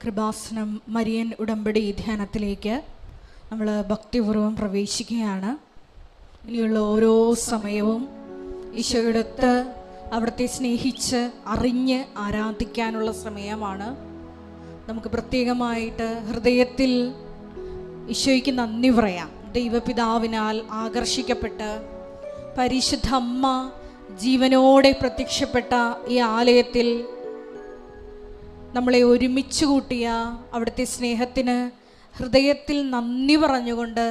Kripasanam Marian ഉടമ്പടി ധ്യാനത്തിലേക്ക് നമ്മൾ ഭക്തിപൂർവ്വം പ്രവേശിക്കുകയാണ്. ഇനിയുള്ള ഓരോ സമയവും ഈശോയെടുത്ത് അവിടുത്തെ സ്നേഹിച്ച് അറിഞ്ഞ് ആരാധിക്കാനുള്ള സമയമാണ്. നമുക്ക് പ്രത്യേകമായിട്ട് ഹൃദയത്തിൽ ഈശോയ്ക്ക് നന്ദി പറയാം. ദൈവപിതാവിനാൽ ആകർഷിക്കപ്പെട്ട് പരിശുദ്ധ അമ്മ ജീവനോടെ പ്രത്യക്ഷപ്പെട്ട ഈ ആലയത്തിൽ നമ്മളെ ഒരുമിച്ച് കൂട്ടിയ അവിടുത്തെ സ്നേഹത്തിന് ഹൃദയത്തിൽ നന്ദി പറഞ്ഞുകൊണ്ട്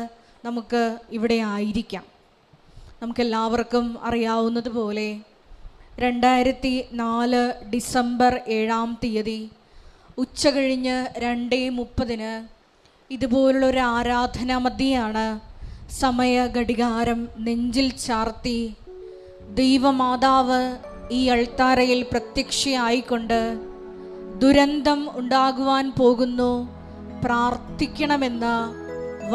നമുക്ക് ഇവിടെ ആയിരിക്കാം. നമുക്കെല്ലാവർക്കും അറിയാവുന്നതുപോലെ 2004 ഡിസംബർ 7 ഉച്ചകഴിഞ്ഞ് 2:30 ഇതുപോലുള്ളൊരു ആരാധനാ മധ്യയാണ് സമയ ഘടികാരം നെഞ്ചിൽ ചാർത്തി ദൈവമാതാവ് ഈ അൾത്താരയിൽ പ്രത്യക്ഷയായിക്കൊണ്ട് ദുരന്തം ഉണ്ടാകുവാൻ പോകുന്നു, പ്രാർത്ഥിക്കണമെന്ന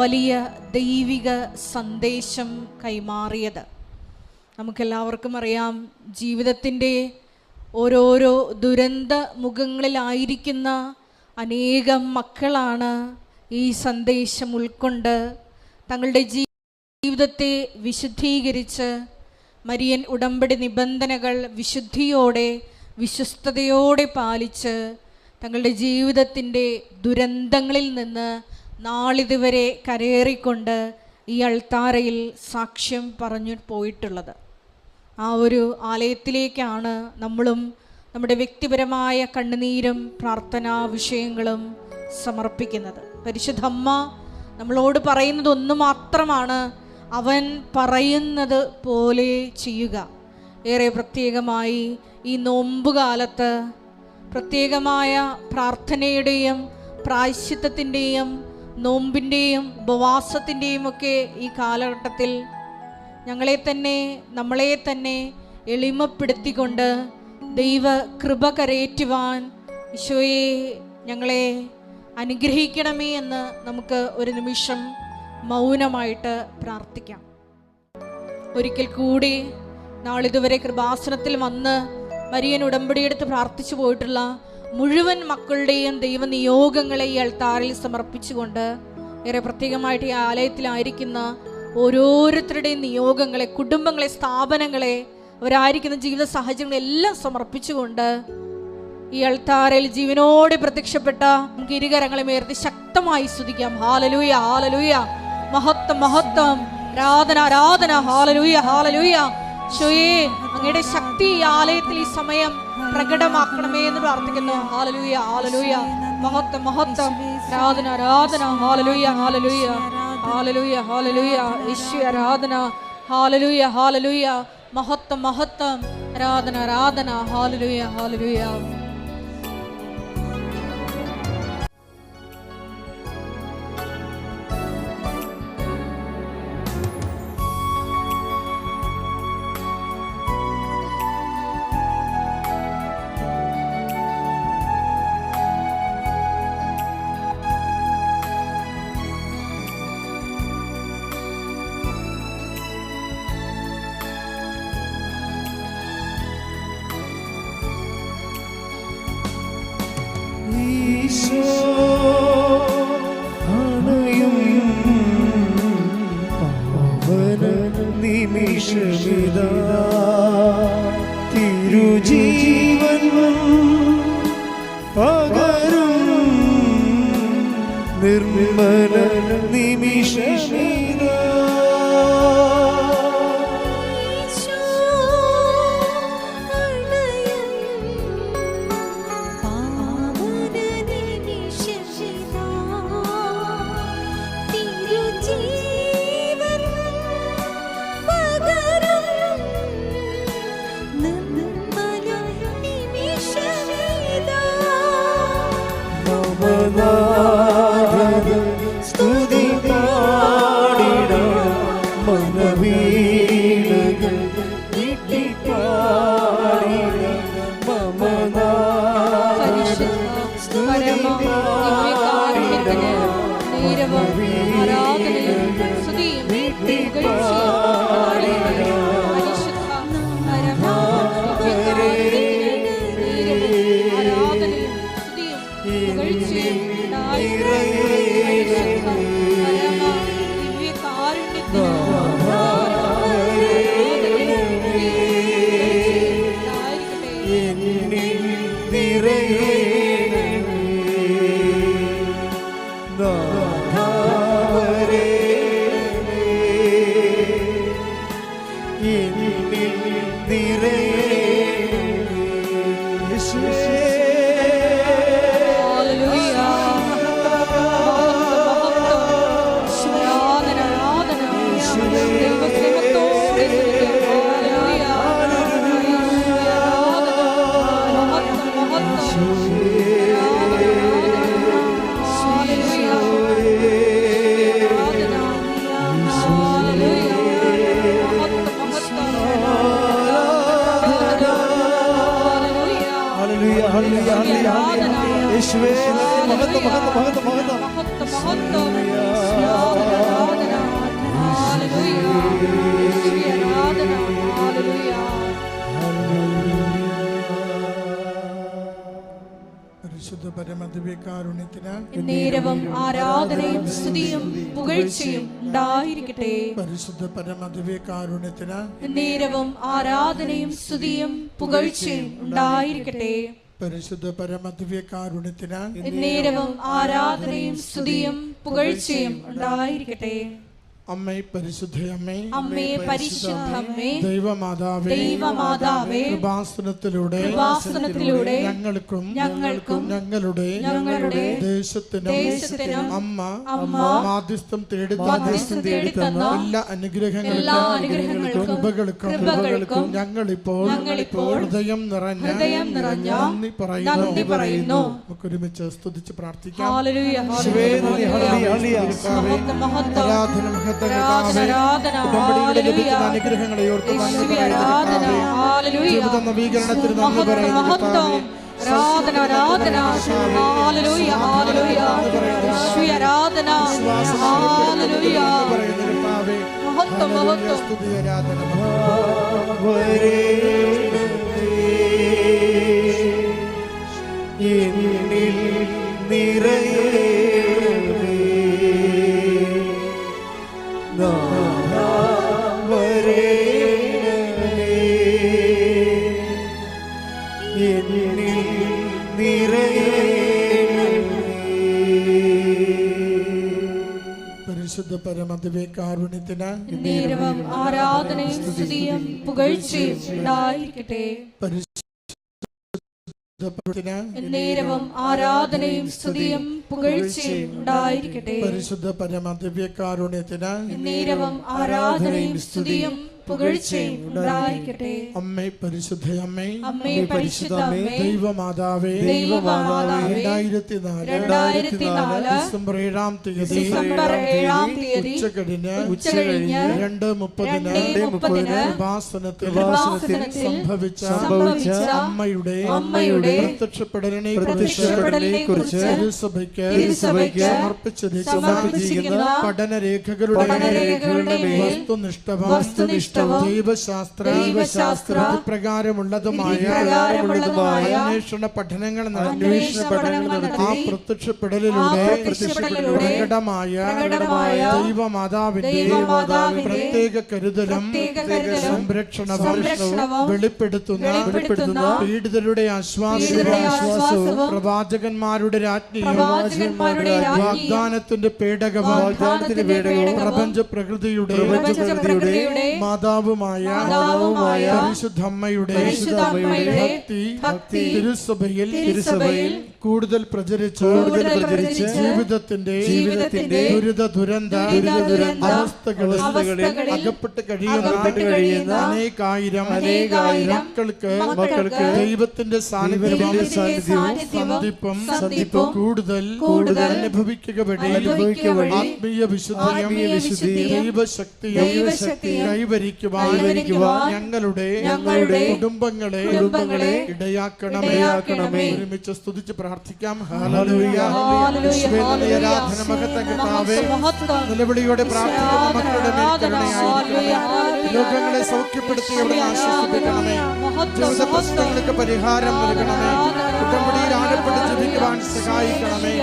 വലിയ ദൈവിക സന്ദേശം കൈമാറിയത്. നമുക്കെല്ലാവർക്കും അറിയാം, ജീവിതത്തിൻ്റെ ഓരോരോ ദുരന്ത മുഖങ്ങളിലായിരിക്കുന്ന അനേകം മക്കളാണ് ഈ സന്ദേശം ഉൾക്കൊണ്ട് തങ്ങളുടെ ജീവിതത്തെ വിശുദ്ധീകരിച്ച് മരിയൻ ഉടമ്പടി നിബന്ധനകൾ വിശുദ്ധിയോടെ വിശ്വസ്തയോടെ പാലിച്ച് തങ്ങളുടെ ജീവിതത്തിൻ്റെ ദുരന്തങ്ങളിൽ നിന്ന് നാളിതുവരെ കരയേറിക്കൊണ്ട് ഈ അൾത്താരയിൽ സാക്ഷ്യം പറഞ്ഞു പോയിട്ടുള്ളത്. ആ ഒരു ആലയത്തിലേക്കാണ് നമ്മളും നമ്മുടെ വ്യക്തിപരമായ കണ്ണുനീരും പ്രാർത്ഥനാ വിഷയങ്ങളും സമർപ്പിക്കുന്നത്. പരിശുദ്ധ അമ്മ നമ്മളോട് പറയുന്നത് ഒന്ന് മാത്രമാണ്, അവൻ പറയുന്നത് പോലെ ചെയ്യുക. ഏറെ പ്രത്യേകമായി ഈ നോമ്പുകാലത്ത് പ്രത്യേകമായ പ്രാർത്ഥനയുടെയും പ്രായശ്ചിത്തത്തിൻ്റെയും നോമ്പിൻ്റെയും ഉപവാസത്തിൻ്റെയും ഒക്കെ ഈ കാലഘട്ടത്തിൽ നമ്മളെ തന്നെ എളിമപ്പെടുത്തിക്കൊണ്ട് ദൈവ കൃപ കരയേറ്റുവാൻ ഈശോയെ ഞങ്ങളെ അനുഗ്രഹിക്കണമേ എന്ന് നമുക്ക് ഒരു നിമിഷം മൗനമായിട്ട് പ്രാർത്ഥിക്കാം. ഒരിക്കൽ കൂടി നാളിതുവരെ കൃപാസനത്തിൽ വന്ന് മരിയൻ ഉടമ്പടിയെടുത്ത് പ്രാർത്ഥിച്ചു പോയിട്ടുള്ള മുഴുവൻ മക്കളുടെയും ദൈവനിയോഗങ്ങളെ ഈ അൾത്താരയിൽ സമർപ്പിച്ചുകൊണ്ട് ഏറെ പ്രത്യേകമായിട്ട് ഈ ആലയത്തിലായിരിക്കുന്ന ഓരോരുത്തരുടെയും നിയോഗങ്ങളെ, കുടുംബങ്ങളെ, സ്ഥാപനങ്ങളെ, അവരായിരിക്കുന്ന ജീവിത സാഹചര്യങ്ങളെല്ലാം സമർപ്പിച്ചുകൊണ്ട് ഈ അൾത്താരയിൽ ജീവനോടെ പ്രത്യക്ഷപ്പെട്ട നമുക്ക് ഇരുകരങ്ങളെ ഉയർത്തി ശക്തമായി സ്തുതിക്കാം. ഹല്ലേലൂയ, ഹല്ലേലൂയ, മഹത്വം, മഹത്വം, ആരാധന, ആരാധന, ഹല്ലേലൂയ, ഹല്ലേലൂയ. ഈശോയേ, അങ്ങയുടെ ശക്തി ഈ ആലയത്തിൽ ഈ സമയം പ്രകടമാക്കണമേ എന്ന് പ്രാർത്ഥിക്കുന്നു. ഹല്ലേലൂയ, ഹല്ലേലൂയ, മഹത്വം, മഹത്വം, ആരാധന, ആരാധന, ഹല്ലേലൂയ, ഹല്ലേലൂയ, ഹല്ലേലൂയ, ഹല്ലേലൂയ, ഈശോയെ ആരാധന, ഹല്ലേലൂയ, ഹല്ലേലൂയ, മഹത്വം, മഹത്വം, ആരാധന, ആരാധന, ഹല്ലേലൂയ, ഹല്ലേലൂയ. തിരുജീവൻ പകരും നിർമ്മല നിമിഷമിതാ. സ്തുതി പാടിട മനവീണകൾ നീട്ടി പാടിട സ്തുതി പാടിട നീട്ടി പാടിട പുകഴ്ചയും ഉണ്ടായിരിക്കട്ടെ. പരിശുദ്ധ പരമ ദിവ്യകാരുണ്യത്തിന് പരിശുദ്ധ പരമദിവ്യകാരുണ്യത്തിന് നേരവും ആരാധനയും സ്തുതിയും പുകഴ്ചയും ഉണ്ടായിരിക്കട്ടെ. പരിശുദ്ധ പരമദിവ്യകാരുണ്യത്തിന് നേരവും ആരാധനയും സ്തുതിയും പുകഴ്ചയും ഉണ്ടായിരിക്കട്ടെ. പരിശുദ്ധ പരമദിവ്യകാരുണ്യത്തിന് നേരവും ആരാധനയും സ്തുതിയും പുകഴ്ചയും ഉണ്ടായിരിക്കട്ടെ. അമ്മേ പരിശുദ്ധയമ്മേ, അമ്മേ പരിശുദ്ധമ്മേ, ദൈവമാതാവേ, ദൈവമാതാവേ, കൃപാസനത്തിലൂടെ ഞങ്ങൾക്കും ഞങ്ങളുടെ ദേശത്തിനും അമ്മ മാധ്യസ്ഥം തേടിത്തന്ന എല്ലാ അനുഗ്രഹങ്ങൾക്കും കൃപകൾക്കും ഞങ്ങളിപ്പോൾ ഹൃദയം നിറഞ്ഞ നന്ദി പറയുന്നു. നമുക്ക് ഒരുമിച്ച് സ്തുതിച്ച് പ്രാർത്ഥിക്കാം. അനുഗ്രഹങ്ങളെ ഓർത്ത് ജീവിത നവീകരണത്തിന് നന്ദി പറയുന്നു. പരിശുദ്ധ പരമദിവ്യകാരുണ്യത്തിന് നേരവും ആരാധനയും സ്തുതിയും പുകഴ്ചയും ഉണ്ടായിരിക്കട്ടെ. നേരവും ആരാധനയും സ്തുതിയും പുകഴ്ചയും ഉണ്ടായിരിക്കട്ടെ. പരിശുദ്ധ പരമദിവ്യകാരുണ്യത്തിന് നേരവും ആരാധനയും സ്തുതിയും പുകഴ്ചയും ഉണ്ടായിരിക്കട്ടെ. അമ്മേ പരിശുദ്ധയമ്മേ, അമ്മേ പരിശുദ്ധമ്മേ, ദൈവമാതാവേ, 2004 ഡിസംബർ 7-ാം തീയതി ഉച്ചകഴിഞ്ഞ് 2:30 കൃപാസനത്തിൽ സംഭവിച്ച അമ്മയുടെ പ്രത്യക്ഷപ്പെടലിനെ കുറിച്ച് തിരുസഭയ്ക്ക് സമർപ്പിച്ചിരിക്കുന്ന പഠനരേഖകളുടെ വസ്തുനിഷ്ഠ ദൈവശാസ്ത്ര പ്രകാരമുള്ളതുമായ അന്വേഷണ പഠനങ്ങൾ നടത്തി ആ പ്രത്യക്ഷപ്പെടലിലൂടെ പ്രകടമായ ദൈവമാതാവിന്റെ പ്രത്യേക കരുതലും സംരക്ഷണവും വെളിപ്പെടുത്തുന്ന പീഡിതരുടെ ആശ്വാസവും പ്രവാചകന്മാരുടെ രാജ്ഞിയും വാഗ്ദാനത്തിന്റെ പേടകവും പ്രപഞ്ച പ്രകൃതിയുടെ മാതാവുമായ പരിശുദ്ധമ്മയുടെ ഭക്തി തിരുസഭയിൽ കൂടുതൽ പ്രചരിച്ച് ജീവിതത്തിന്റെ ദുരന്ത അവസ്ഥകളിൽ അകപ്പെട്ട് കഴിയുന്ന അനേകായിരം മക്കൾക്ക് ദൈവത്തിന്റെ സാന്നിധ്യവും കൂടുതൽ അനുഭവിക്കുക വഴി ആത്മീയ വിശുദ്ധിയും ദൈവശക്തിയും കൈവരിക്കുവാൻ ഞങ്ങളുടെ കുടുംബങ്ങളെ ഇടയാക്കണമേ. ഒരുമിച്ച് സ്തുതിച്ച് പ്രാർത്ഥിക്കാം. ആരാധന മഹത്വം കർത്താവേ, നിലവിളിയോടെ പ്രാർത്ഥിക്കുന്ന മക്കളുടെ മേൽ കരുണയായിരിക്കണമേ. രോഗങ്ങളെ സൗഖ്യപ്പെടുത്തി അവിടെ ആശ്വസിപ്പിക്കണമേ. ജീവിത പ്രശ്നങ്ങൾക്ക് പരിഹാരം നൽകണമേ. ഉടമ്പടിയിൽ ആഴപ്പെട്ട് ജീവിക്കുവാൻ സഹായിക്കണമേ.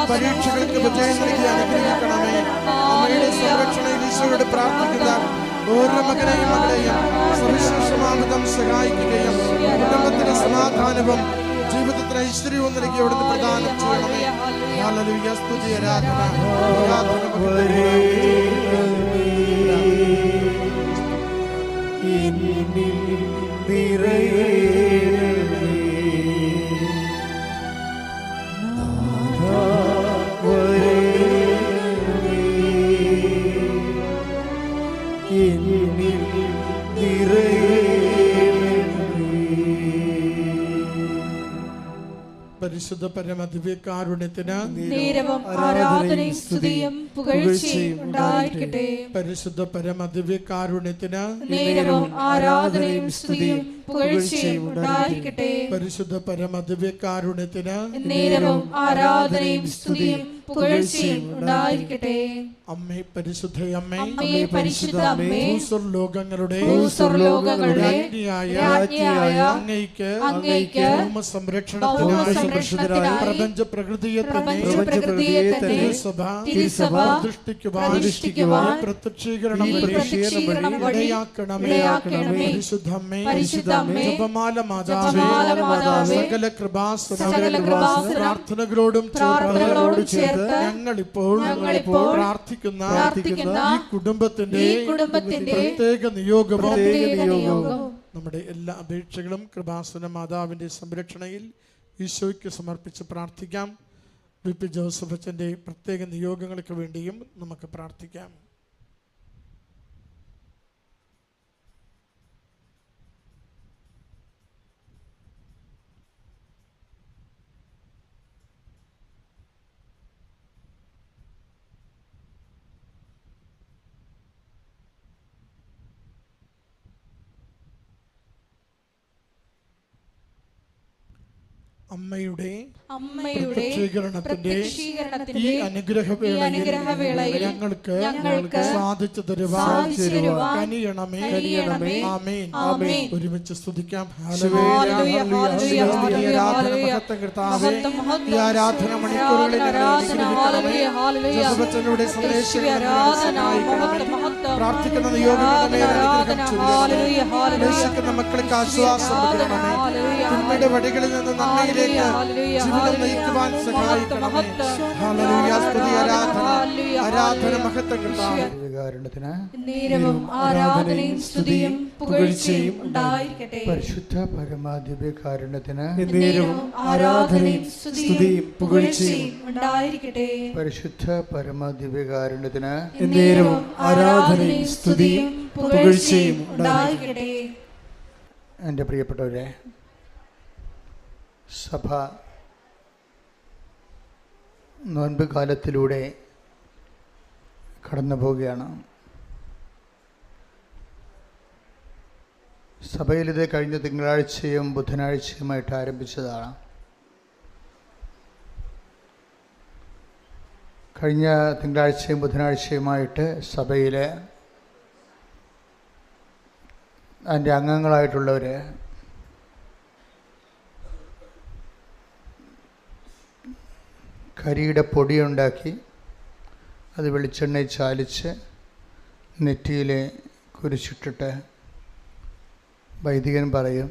പരീക്ഷകൾക്ക് വിജയം നൽകി അനുഗ്രഹിക്കണമേ. അമ്മയുടെ സംരക്ഷണയിൽ ഈശോയോട് പ്രാർത്ഥിക്കുന്ന ഓരോ മകനെയും മകളെയും സവിശേഷമാവിധം സഹായിക്കുകയും കുടുംബത്തിന് സമാധാനവും ജീവിതത്തിന് ഐശ്വര്യവും നൽകി അവിടുന്ന് പ്രദാനം ചെയ്യണമേ. ഹല്ലേലൂയ. സ്തുതി, ആരാധന പരിശുദ്ധ പരമദിവ്യകാരുണ്യത്തിന് നേരവും ആരാധനയും സ്തുതിയും പുകഴ്ചയും ഉണ്ടായിരിക്കട്ടെ. പരിശുദ്ധ പരമദിവ്യകാരുണ്യത്തിന് നേരവും ആരാധനയും സ്തുതിയും പുകഴ്ചയും ഉണ്ടായിരിക്കട്ടെ. പരിശുദ്ധ പരമദിവ്യകാരുണ്യത്തിന് നേരവും ആരാധനയും സ്തുതിയും പുകഴ്ചയും ഉണ്ടായിരിക്കട്ടെ. അമ്മേ പരിശുദ്ധ അമ്മേ, അമ്മേ പരിശുദ്ധ അമ്മേ, ഭൂസ്വർലോകങ്ങളുടെ രാജ്ഞിയായ അങ്ങയ്ക്ക് ഭൗമസംരക്ഷണത്തിനായി പ്രപഞ്ച പ്രകൃതിയെ തന്നെ തിരുസഭ പ്രതിഷ്ഠിക്കുവാൻ പ്രത്യക്ഷീകരണം ഇടയാക്കണമേ. പരിശുദ്ധമ്മേ, ജപമാല മാതാവേ, സകല കൃപാസന പ്രാർത്ഥനകളോടും ചേർത്ത് ഞങ്ങളിപ്പോൾ പ്രാർത്ഥിക്കുന്ന ഈ കുടുംബത്തിന്റെ പ്രത്യേക നിയോഗവും നമ്മുടെ എല്ലാ അപേക്ഷകളും കൃപാസന മാതാവിന്റെ സംരക്ഷണയിൽ ഈശോയ്ക്ക് സമർപ്പിച്ച് പ്രാർത്ഥിക്കാം. വി.പി. ജോസഫ് അച്ഛൻ്റെ പ്രത്യേക നിയോഗങ്ങൾക്ക് വേണ്ടിയും നമുക്ക് പ്രാർത്ഥിക്കാം. അമ്മയുടെ പ്രത്യക്ഷീകരണത്തിന്റെ ഈ അനുഗ്രഹവേളയിൽ ഞങ്ങൾക്ക് സാധിച്ചു തരുവാൻ കനിയണമേ. ആമേൻ. ഒരുമിച്ച് സ്തുതിക്കാം. ഈ ആരാധന മണിക്കൂറുകളിൽ ജോസഫച്ചനുടെ സന്ദേശം പ്രാർത്ഥിക്കുന്ന നിയോഗങ്ങളുടെ മക്കൾക്ക് ആശ്വാസം നൽകണമേ. തിന്മയുടെ വഴികളിൽ നിന്ന് നന്മയിലേക്ക് ജീവിതം നയിക്കുവാൻ സഹായിക്കണമേ. ഹല്ലേലൂയ. സ്തുതി, ആരാധന മഹത്വം കർത്താവേ. നേരവും ആരാധനയും സ്തുതിയും പുകഴ്ചയും ഉണ്ടായിരിക്കട്ടെ. പരിശുദ്ധ പരമാദിവ്യകാരുണ്യത്തിന് നേരവും ആരാധനയും സ്തുതിയും പുകഴ്ചയും ഉണ്ടായിരിക്കട്ടെ. പരിശുദ്ധ പരമാദിവ്യകാരുണ്യത്തിന് നേരവും ആരാധനയും സ്തുതിയും പുകഴ്ചയും ഉണ്ടായിരിക്കട്ടെ. എൻ്റെ പ്രിയപ്പെട്ടവരെ, സഭ നോൻപ് കാലത്തിലൂടെ കടന്നു പോവുകയാണ്. സഭയിലിത് കഴിഞ്ഞ തിങ്കളാഴ്ചയും ബുധനാഴ്ചയുമായിട്ട് ആരംഭിച്ചതാണ്. കഴിഞ്ഞ തിങ്കളാഴ്ചയും ബുധനാഴ്ചയുമായിട്ട് സഭയിൽ അതിൻ്റെ അംഗങ്ങളായിട്ടുള്ളവർ കരിയുടെ പൊടിയുണ്ടാക്കി അത് വെളിച്ചെണ്ണയിൽ ചാലിച്ച് നെറ്റിയിൽ കുരിശിട്ടിട്ട് വൈദികൻ പറയും,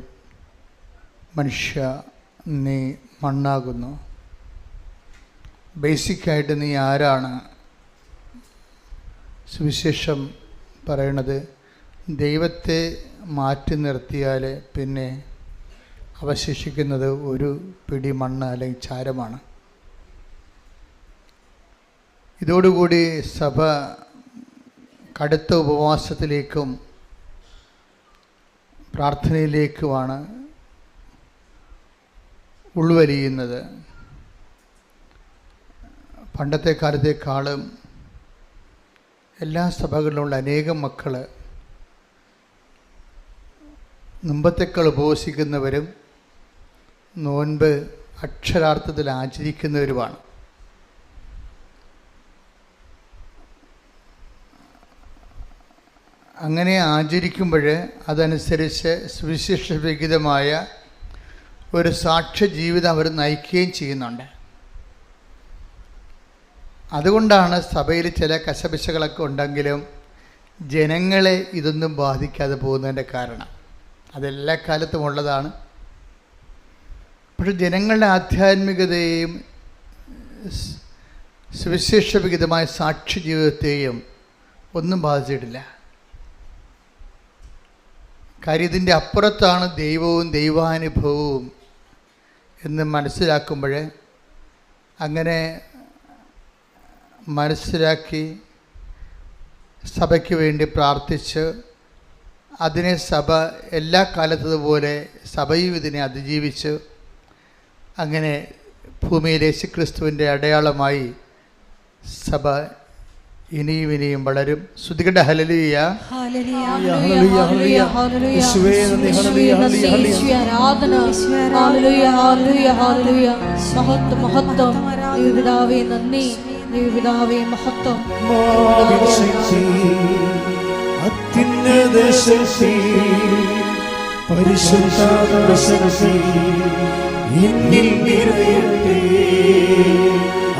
മനുഷ്യ നീ മണ്ണാകുന്നു. ബേസിക്കായിട്ട് നീ ആരാണ്? സുവിശേഷം പറയണത് ദൈവത്തെ മാറ്റി നിർത്തിയാൽ പിന്നെ അവശേഷിക്കുന്നത് ഒരു പിടി മണ്ണ് അല്ലെങ്കിൽ ചാരമാണ്. ഇതോടുകൂടി സഭ കടുത്ത ഉപവാസത്തിലേക്കും പ്രാർത്ഥനയിലേക്കുമാണ് ഉൾവലിയുന്നത്. പണ്ടത്തെ കാലത്തേക്കാളും എല്ലാ സഭകളിലുള്ള അനേകം മക്കൾ മുമ്പത്തേക്കാൾ ഉപവസിക്കുന്നവരും നോൻപ് അക്ഷരാർത്ഥത്തിൽ ആചരിക്കുന്നവരുമാണ്. അങ്ങനെ ആചരിക്കുമ്പോൾ അതനുസരിച്ച് സുവിശേഷ വിഹിതമായ ഒരു സാക്ഷ്യ ജീവിതം അവർ നയിക്കുകയും ചെയ്യുന്നുണ്ട്. അതുകൊണ്ടാണ് സഭയിൽ ചില കശപിശകളൊക്കെ ഉണ്ടെങ്കിലും ജനങ്ങളെ ഇതൊന്നും ബാധിക്കാതെ പോകുന്നതിൻ്റെ കാരണം. അതെല്ലാ കാലത്തും ഉള്ളതാണ്. പക്ഷെ ജനങ്ങളുടെ ആധ്യാത്മികതയെയും സുവിശേഷവിഹിതമായ സാക്ഷ്യ ജീവിതത്തെയും ഒന്നും ബാധിച്ചിട്ടില്ല. കാര്യം ഇതിൻ്റെ അപ്പുറത്താണ് ദൈവവും ദൈവാനുഭവവും എന്ന് മനസ്സിലാക്കുമ്പോൾ, അങ്ങനെ മനസ്സിലാക്കി സഭയ്ക്ക് വേണ്ടി പ്രാർത്ഥിച്ച് അതിനെ സഭ എല്ലാ കാലത്തതുപോലെ സഭയും ഇതിനെ അതിജീവിച്ച് അങ്ങനെ ഭൂമിയിൽ യേശുക്രിസ്തുവിൻ്റെ അടയാളമായി സഭ ഇനിയും ഇനിയും വളരും. ശ്രുതികട ഹല്ലേലൂയ. അത്യുന്നത ശക്തി പരിശുദ്ധാത്മ ശക്തി എന്നിൽ നിറയട്ടെ.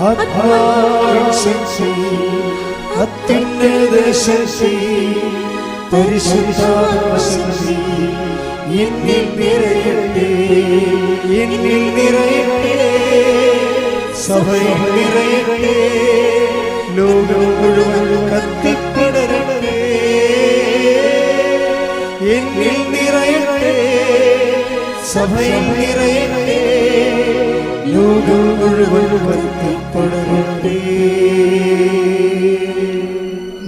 ആത്മാശക്തി അത്യുന്നത ശക്തി പരിശുദ്ധാത്മ ശക്തി എന്നിൽ നിറയട്ടെ. എന്നിൽ നിറയട്ടെ, സഭയിൽ നിറയട്ടെ, ലോകം മുഴുവൻ കത്തിപ്പടരട്ടെ. എന്നിൽ നിറയട്ടെ, സഭയിൽ നിറയട്ടെ, ലോകം മുഴുവൻ കത്തിപ്പടരട്ടെ.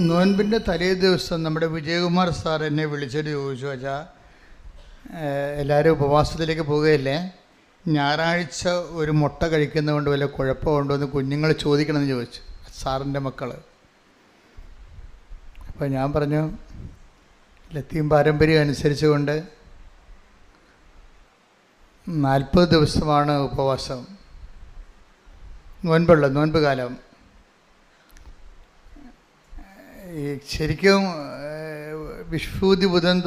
നോൻപിൻ്റെ തലേ ദിവസം നമ്മുടെ വിജയകുമാർ സാർ എന്നെ വിളിച്ചിട്ട് ചോദിച്ചു, അച്ഛാ എല്ലാവരും ഉപവാസത്തിലേക്ക് പോവുകയല്ലേ, ഞായറാഴ്ച ഒരു മുട്ട കഴിക്കുന്നതുകൊണ്ട് വല്ല കുഴപ്പമുണ്ടോ എന്ന് കുഞ്ഞുങ്ങൾ ചോദിക്കണമെന്ന് ചോദിച്ചു, സാറിൻ്റെ മക്കൾ. അപ്പോൾ ഞാൻ പറഞ്ഞു, ലത്തീൻ പാരമ്പര്യം അനുസരിച്ചുകൊണ്ട് 40 ദിവസമാണ് ഉപവാസം, നോൻപ് കാലം. ഈ ശരിക്കും വിഷുദ്ധി ബുധൻ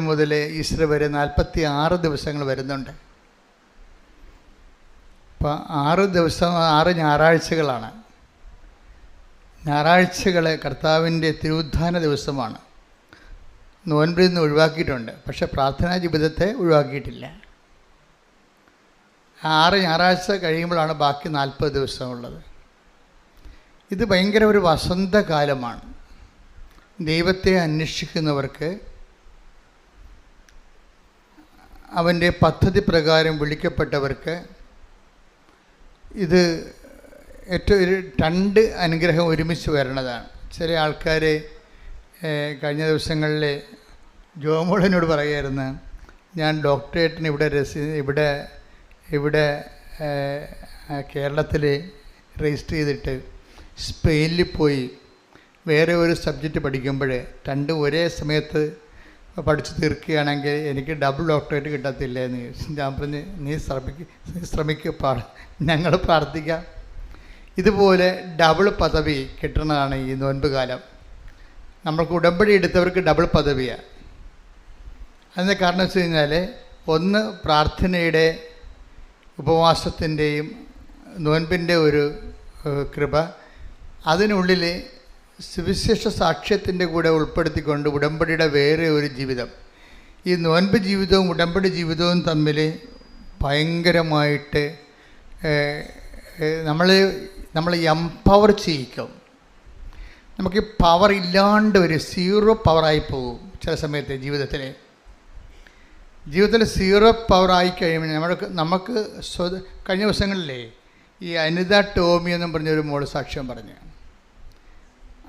മുതൽ ഈസ്റ്റർ വരെ 46 ദിവസങ്ങൾ വരുന്നുണ്ട്. അപ്പം 6 ദിവസം 6 ഞായറാഴ്ചകളാണ്. ഞായറാഴ്ചകൾ കർത്താവിൻ്റെ തിരുവുദ്ധാന ദിവസമാണ്. നോൻപിൽ നിന്ന് ഒഴിവാക്കിയിട്ടുണ്ട്, പക്ഷെ പ്രാർത്ഥനാ ജീവിതത്തെ ഒഴിവാക്കിയിട്ടില്ല. 6 ഞായറാഴ്ച കഴിയുമ്പോഴാണ് ബാക്കി 40 ദിവസമുള്ളത്. ഇത് ഭയങ്കര ഒരു വസന്തകാലമാണ്. ദൈവത്തെ അന്വേഷിക്കുന്നവർക്ക്, അവൻ്റെ പദ്ധതി പ്രകാരം വിളിക്കപ്പെട്ടവർക്ക് ഇത് ഏറ്റവും 2 അനുഗ്രഹം ഒരുമിച്ച് വരണതാണ്. ചില ആൾക്കാർ കഴിഞ്ഞ ദിവസങ്ങളിൽ ജോമോളനോട് പറയുമായിരുന്നു, ഞാൻ ഡോക്ടറേറ്റിന് ഇവിടെ കേരളത്തിൽ രജിസ്റ്റർ ചെയ്തിട്ട് സ്പെയിനിൽ പോയി വേറെ ഒരു സബ്ജക്റ്റ് പഠിക്കുമ്പോൾ 2 ഒരേ സമയത്ത് പഠിച്ചു തീർക്കുകയാണെങ്കിൽ എനിക്ക് ഡബിൾ ഡോക്ടറേറ്റ് കിട്ടത്തില്ല എന്ന് ചോദിച്ചു. ഞാൻ പറഞ്ഞ്, നീ ശ്രമിക്കുക, ഞങ്ങൾ പ്രാർത്ഥിക്കാം. ഇതുപോലെ ഡബിൾ പദവി കിട്ടുന്നതാണ് ഈ നോൻപ് കാലം. നമ്മൾക്ക് ഉടമ്പടി എടുത്തവർക്ക് ഡബിൾ പദവിയാണ്. അതിൻ്റെ കാരണം വെച്ച് കഴിഞ്ഞാൽ, ഒന്ന് പ്രാർത്ഥനയുടെ ഉപവാസത്തിൻ്റെയും നോൻപിൻ്റെ ഒരു കൃപ, അതിനുള്ളിൽ സുവിശേഷ സാക്ഷ്യത്തിൻ്റെ കൂടെ ഉൾപ്പെടുത്തിക്കൊണ്ട് ഉടമ്പടിയുടെ വേറെ ഒരു ജീവിതം. ഈ നോൻപ് ജീവിതവും ഉടമ്പടി ജീവിതവും തമ്മിൽ ഭയങ്കരമായിട്ട് നമ്മൾ എംപവർ ചെയ്യിക്കും. നമുക്ക് പവർ ഇല്ലാണ്ട് ഒരു 0 പവറായി പോകും ചില സമയത്ത്. ജീവിതത്തിൽ 0 പവറായി കഴിയുമ്പോൾ നമുക്ക് കഴിഞ്ഞ ദിവസങ്ങളിലേ ഈ അനിത ടോമി എന്നും പറഞ്ഞൊരു മോള് സാക്ഷ്യം പറഞ്ഞു.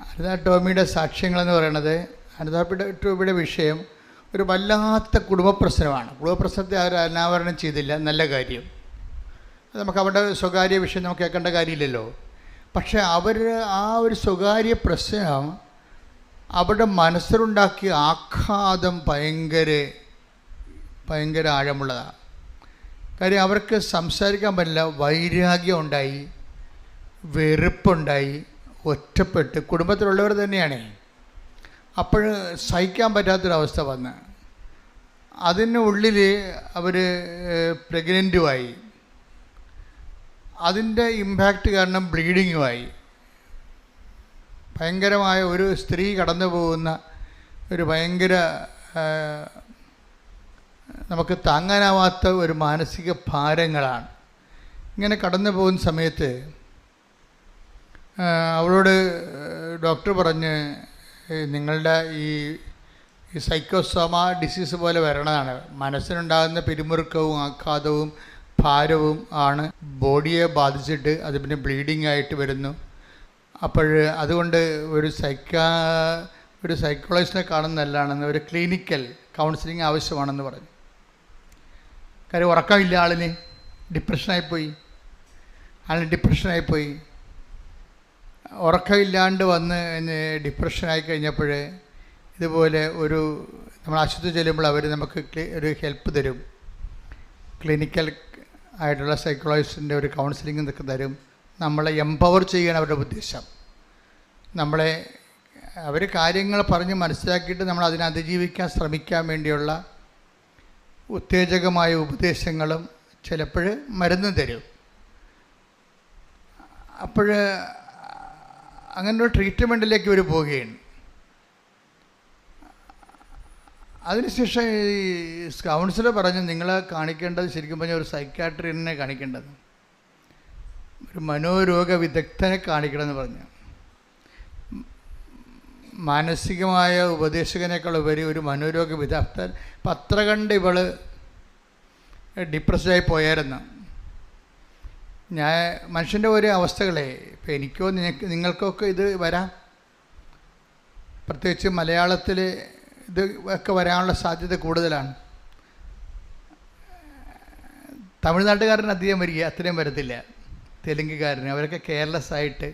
അനിത ടോമിയുടെ സാക്ഷ്യങ്ങളെന്ന് പറയണത്, അനിത ടോമിയുടെ വിഷയം ഒരു വല്ലാത്ത കുടുംബ പ്രശ്നമാണ്. കുടുംബ പ്രശ്നത്തെ അവർ അനാവരണം ചെയ്തില്ല, നല്ല കാര്യം. അത് നമുക്ക് അവരുടെ സ്വകാര്യ വിഷയം നമുക്ക് കേൾക്കേണ്ട കാര്യമില്ലല്ലോ. പക്ഷേ അവർ ആ ഒരു സ്വകാര്യ പ്രശ്നം അവരുടെ മനസ്സിലുണ്ടാക്കിയ ആഘാതം ഭയങ്കര ആഴമുള്ളതാണ്. കാര്യം അവർക്ക് സംസാരിക്കാൻ പറ്റില്ല, വൈരാഗ്യം ഉണ്ടായി, വെറുപ്പുണ്ടായി, ഒറ്റപ്പെട്ട്, കുടുംബത്തിലുള്ളവർ തന്നെയാണ്. അപ്പോൾ സഹിക്കാൻ പറ്റാത്തൊരവസ്ഥ വന്ന് അതിനുള്ളിൽ അവർ പ്രഗ്നൻറ്റുമായി. അതിൻ്റെ ഇമ്പാക്റ്റ് കാരണം ബ്ലീഡിങ്ങുമായി. ഭയങ്കരമായ ഒരു സ്ത്രീ കടന്നു പോകുന്ന ഒരു ഭയങ്കര നമുക്ക് താങ്ങാനാവാത്ത ഒരു മാനസിക ഭാരങ്ങളാണ്. ഇങ്ങനെ കടന്നു പോകുന്ന സമയത്ത് അവളോട് ഡോക്ടർ പറഞ്ഞ് നിങ്ങളുടെ ഈ സൈക്കോസോമ ഡിസീസ് പോലെ വരണതാണ്. മനസ്സിനുണ്ടാകുന്ന പിരിമുറുക്കവും ആഘാതവും ഭാരവും ആണ് ബോഡിയെ ബാധിച്ചിട്ട് അത് പിന്നെ ബ്ലീഡിങ് ആയിട്ട് വരുന്നു. അതുകൊണ്ട് ഒരു സൈക്കോളജിസ്റ്റിനെ കാണുന്ന നല്ലതാണെന്ന്, ഒരു ക്ലിനിക്കൽ കൗൺസിലിംഗ് ആവശ്യമാണെന്ന് പറഞ്ഞു. കാര്യം ഉറക്കമില്ല, ആളിന് ഡിപ്രഷനായിപ്പോയി. ഉറക്കമില്ലാണ്ട് വന്ന് ഡിപ്രഷനായി കഴിഞ്ഞപ്പോൾ ഇതുപോലെ നമ്മൾ ആശുപത്രി ചെല്ലുമ്പോൾ അവർ നമുക്ക് ഒരു ഹെൽപ്പ് തരും. ക്ലിനിക്കൽ ആയിട്ടുള്ള സൈക്കോളജിസ്റ്റിൻ്റെ ഒരു കൗൺസിലിംഗ് ഇതൊക്കെ തരും. നമ്മളെ എംപവർ ചെയ്യാൻ അവരുടെ ഉദ്ദേശം. അവർ കാര്യങ്ങൾ പറഞ്ഞ് മനസ്സിലാക്കിയിട്ട് നമ്മൾ അതിനെ അതിജീവിക്കാൻ ശ്രമിക്കാൻ വേണ്ടിയുള്ള ഉത്തേജകമായ ഉപദേശങ്ങളും ചിലപ്പോൾ മരുന്നും തരും. അങ്ങനൊരു ട്രീറ്റ്മെൻറ്റിലേക്ക് ഇവർ പോവുകയാണ്. അതിനുശേഷം ഈ കൗൺസിലർ പറഞ്ഞു, നിങ്ങൾ കാണിക്കേണ്ടത് ശരിക്കും പറഞ്ഞാൽ ഒരു സൈക്കാട്രിനെ കാണിക്കേണ്ടത്, ഒരു മനോരോഗ വിദഗ്ധനെ കാണിക്കണമെന്ന് പറഞ്ഞു. മാനസികമായ ഉപദേശകനേക്കാൾ ഉപരി ഒരു മനോരോഗ വിദഗ്ധൻ. അത്ര കണ്ട് ഇവൾ ഡിപ്രസ്ഡായി പോയായിരുന്നു. മനുഷ്യൻ്റെ ഓരോ അവസ്ഥകളെ ഇപ്പം എനിക്കോ നിങ്ങൾക്കൊക്കെ ഇത് വരാം. പ്രത്യേകിച്ച് മലയാളത്തിൽ ഇത് ഒക്കെ വരാനുള്ള സാധ്യത കൂടുതലാണ്. തമിഴ്നാട്ടുകാരന് അധികം വരിക, അത്രയും വരത്തില്ല. തെലുങ്കുകാരന് അവരൊക്കെ കെയർലെസ് ആയിട്ട്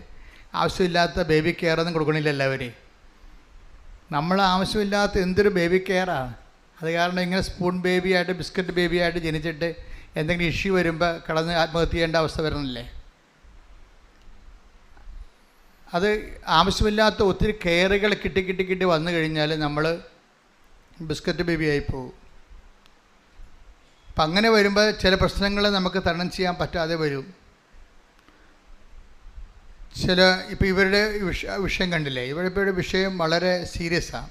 ആവശ്യമില്ലാത്ത ബേബി കെയറൊന്നും കൊടുക്കണില്ല എല്ലാവരെയും. നമ്മൾ ആവശ്യമില്ലാത്ത എന്തൊരു ബേബി കെയറാണ്. അത് കാരണം ഇങ്ങനെ സ്പൂൺ ബേബിയായിട്ട് ബിസ്ക്കറ്റ് ബേബിയായിട്ട് ജനിച്ചിട്ട് എന്തെങ്കിലും ഇഷ്യൂ വരുമ്പോൾ കടന്ന് ആത്മഹത്യ ചെയ്യേണ്ട അവസ്ഥ വരണമല്ലേ. അത് ആവശ്യമില്ലാത്ത ഒത്തിരി കെയറുകൾ കിട്ടി വന്നു കഴിഞ്ഞാൽ നമ്മൾ ബിസ്ക്കറ്റ് ബേബി ആയിപ്പോവും. അപ്പം അങ്ങനെ വരുമ്പോൾ ചില പ്രശ്നങ്ങൾ നമുക്ക് തരണം ചെയ്യാൻ പറ്റാതെ വരും. ഇപ്പോൾ ഇവരുടെ വിഷയം കണ്ടില്ലേ, ഇവരുടെ വിഷയം വളരെ സീരിയസാണ്.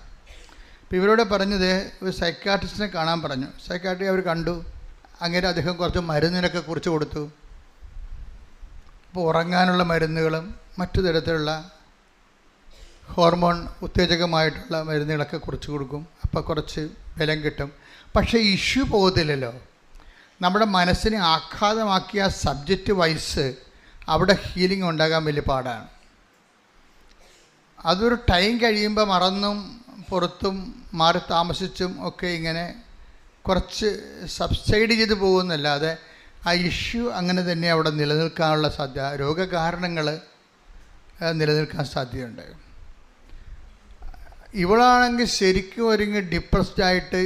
അപ്പോൾ ഇവരോട് പറഞ്ഞത് ഒരു സൈക്കാട്രിസ്റ്റിനെ കാണാൻ പറഞ്ഞു. സൈക്കാട്രി അവർ കണ്ടു. അങ്ങനെ അദ്ദേഹം കുറച്ച് മരുന്നിനൊക്കെ കുറിച്ച് കൊടുത്തു. അപ്പോൾ ഉറങ്ങാനുള്ള മരുന്നുകളും മറ്റു തരത്തിലുള്ള ഹോർമോൺ ഉത്തേജകമായിട്ടുള്ള മരുന്നുകളൊക്കെ കുറിച്ച് കൊടുക്കും. അപ്പോൾ കുറച്ച് ബലം കിട്ടും. പക്ഷേ ഇഷ്യൂ പോകത്തില്ലല്ലോ. നമ്മുടെ മനസ്സിനെ ആഘാതമാക്കിയ സബ്ജക്റ്റ് വൈസ് അവിടെ ഹീലിംഗ് ഉണ്ടാകാൻ വലിയ പാടാണ്. അതൊരു ടൈം കഴിയുമ്പോൾ മറന്നും പുറത്തും മാറി താമസിച്ചും ഒക്കെ ഇങ്ങനെ കുറച്ച് സബ്സൈഡ് ചെയ്ത് പോകുന്നല്ലാതെ ആ ഇഷ്യൂ അങ്ങനെ തന്നെ അവിടെ നിലനിൽക്കാനുള്ള സാധ്യത, രോഗകാരണങ്ങൾ നിലനിൽക്കാൻ സാധ്യതയുണ്ട്. ഇവളാണെങ്കിൽ ശരിക്കും ഒരുങ്ങി ഡിപ്രസ്ഡായിട്ട്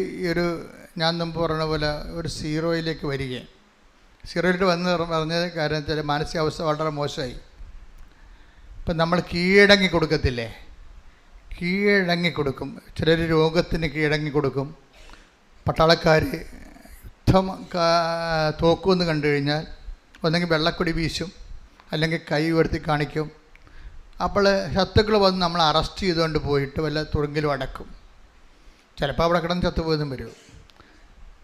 ഞാൻ മുമ്പ് പറഞ്ഞ പോലെ ഒരു സീറോയിലേക്ക് വരികയാണ്. സീറോയിലോട്ട് പറഞ്ഞത് കാരണം വെച്ചാൽ മാനസികാവസ്ഥ വളരെ മോശമായി. ഇപ്പം നമ്മൾ കീഴടങ്ങി കൊടുക്കത്തില്ലേ, കീഴടങ്ങി കൊടുക്കും. ചിലർ രോഗത്തിന് കീഴടങ്ങി കൊടുക്കും. പട്ടാളക്കാർ യുദ്ധം തോക്കുമെന്ന് കണ്ടു കഴിഞ്ഞാൽ ഒന്നെങ്കിൽ വെള്ളക്കൊടി വീശും, അല്ലെങ്കിൽ കൈ ഉയർത്തി കാണിക്കും. അപ്പോൾ ശത്രുക്കൾ വന്ന് നമ്മൾ അറസ്റ്റ് ചെയ്തുകൊണ്ട് പോയിട്ട് വല്ല തുറങ്കിലും അടക്കും. ചിലപ്പോൾ അവിടെ കിടന്ന് ചത്തുപോയതും വരും.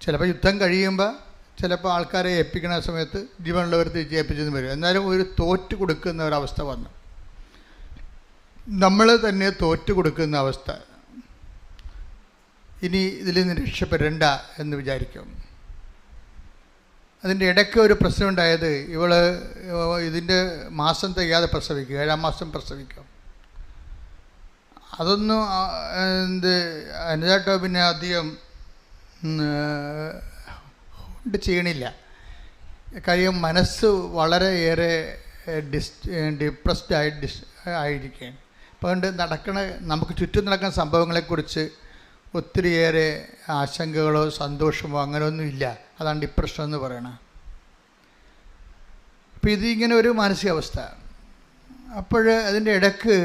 ചിലപ്പോൾ യുദ്ധം കഴിയുമ്പോൾ ചിലപ്പോൾ ആൾക്കാരെ ഏൽപ്പിക്കുന്ന സമയത്ത് ജീവനുള്ളവർ തിരിച്ച് ഏൽപ്പിച്ചെന്ന് വരും. എന്നാലും ഒരു തോറ്റ് കൊടുക്കുന്ന ഒരവസ്ഥ വന്നു. നമ്മൾ തന്നെ തോറ്റ് കൊടുക്കുന്ന അവസ്ഥ. ഇനി ഇതിൽ നിന്ന് രക്ഷപ്പെടേണ്ട എന്ന് വിചാരിക്കും. അതിൻ്റെ ഇടയ്ക്ക് ഒരു പ്രശ്നം ഉണ്ടായത്, ഇതിൻ്റെ മാസം തികയാതെ പ്രസവിക്കും, 7-ാം മാസം പ്രസവിക്കും. അതൊന്നും അനിത ടോമിനെ അധികം ചെയ്യണില്ല. കാര്യം മനസ്സ് വളരെയേറെ ഡിപ്രസ്ഡ് ആയിരിക്കുകയാണ്. അപ്പോൾ അതുകൊണ്ട് നമുക്ക് ചുറ്റും നടക്കുന്ന സംഭവങ്ങളെക്കുറിച്ച് ഒത്തിരിയേറെ ആശങ്കകളോ സന്തോഷമോ അങ്ങനെയൊന്നും ഇല്ല. അതാണ് ഡിപ്രഷൻ എന്ന് പറയണത്. അപ്പോൾ ഇതിങ്ങനെ ഒരു മാനസികാവസ്ഥ. അപ്പോൾ അതിൻ്റെ ഇടയ്ക്ക്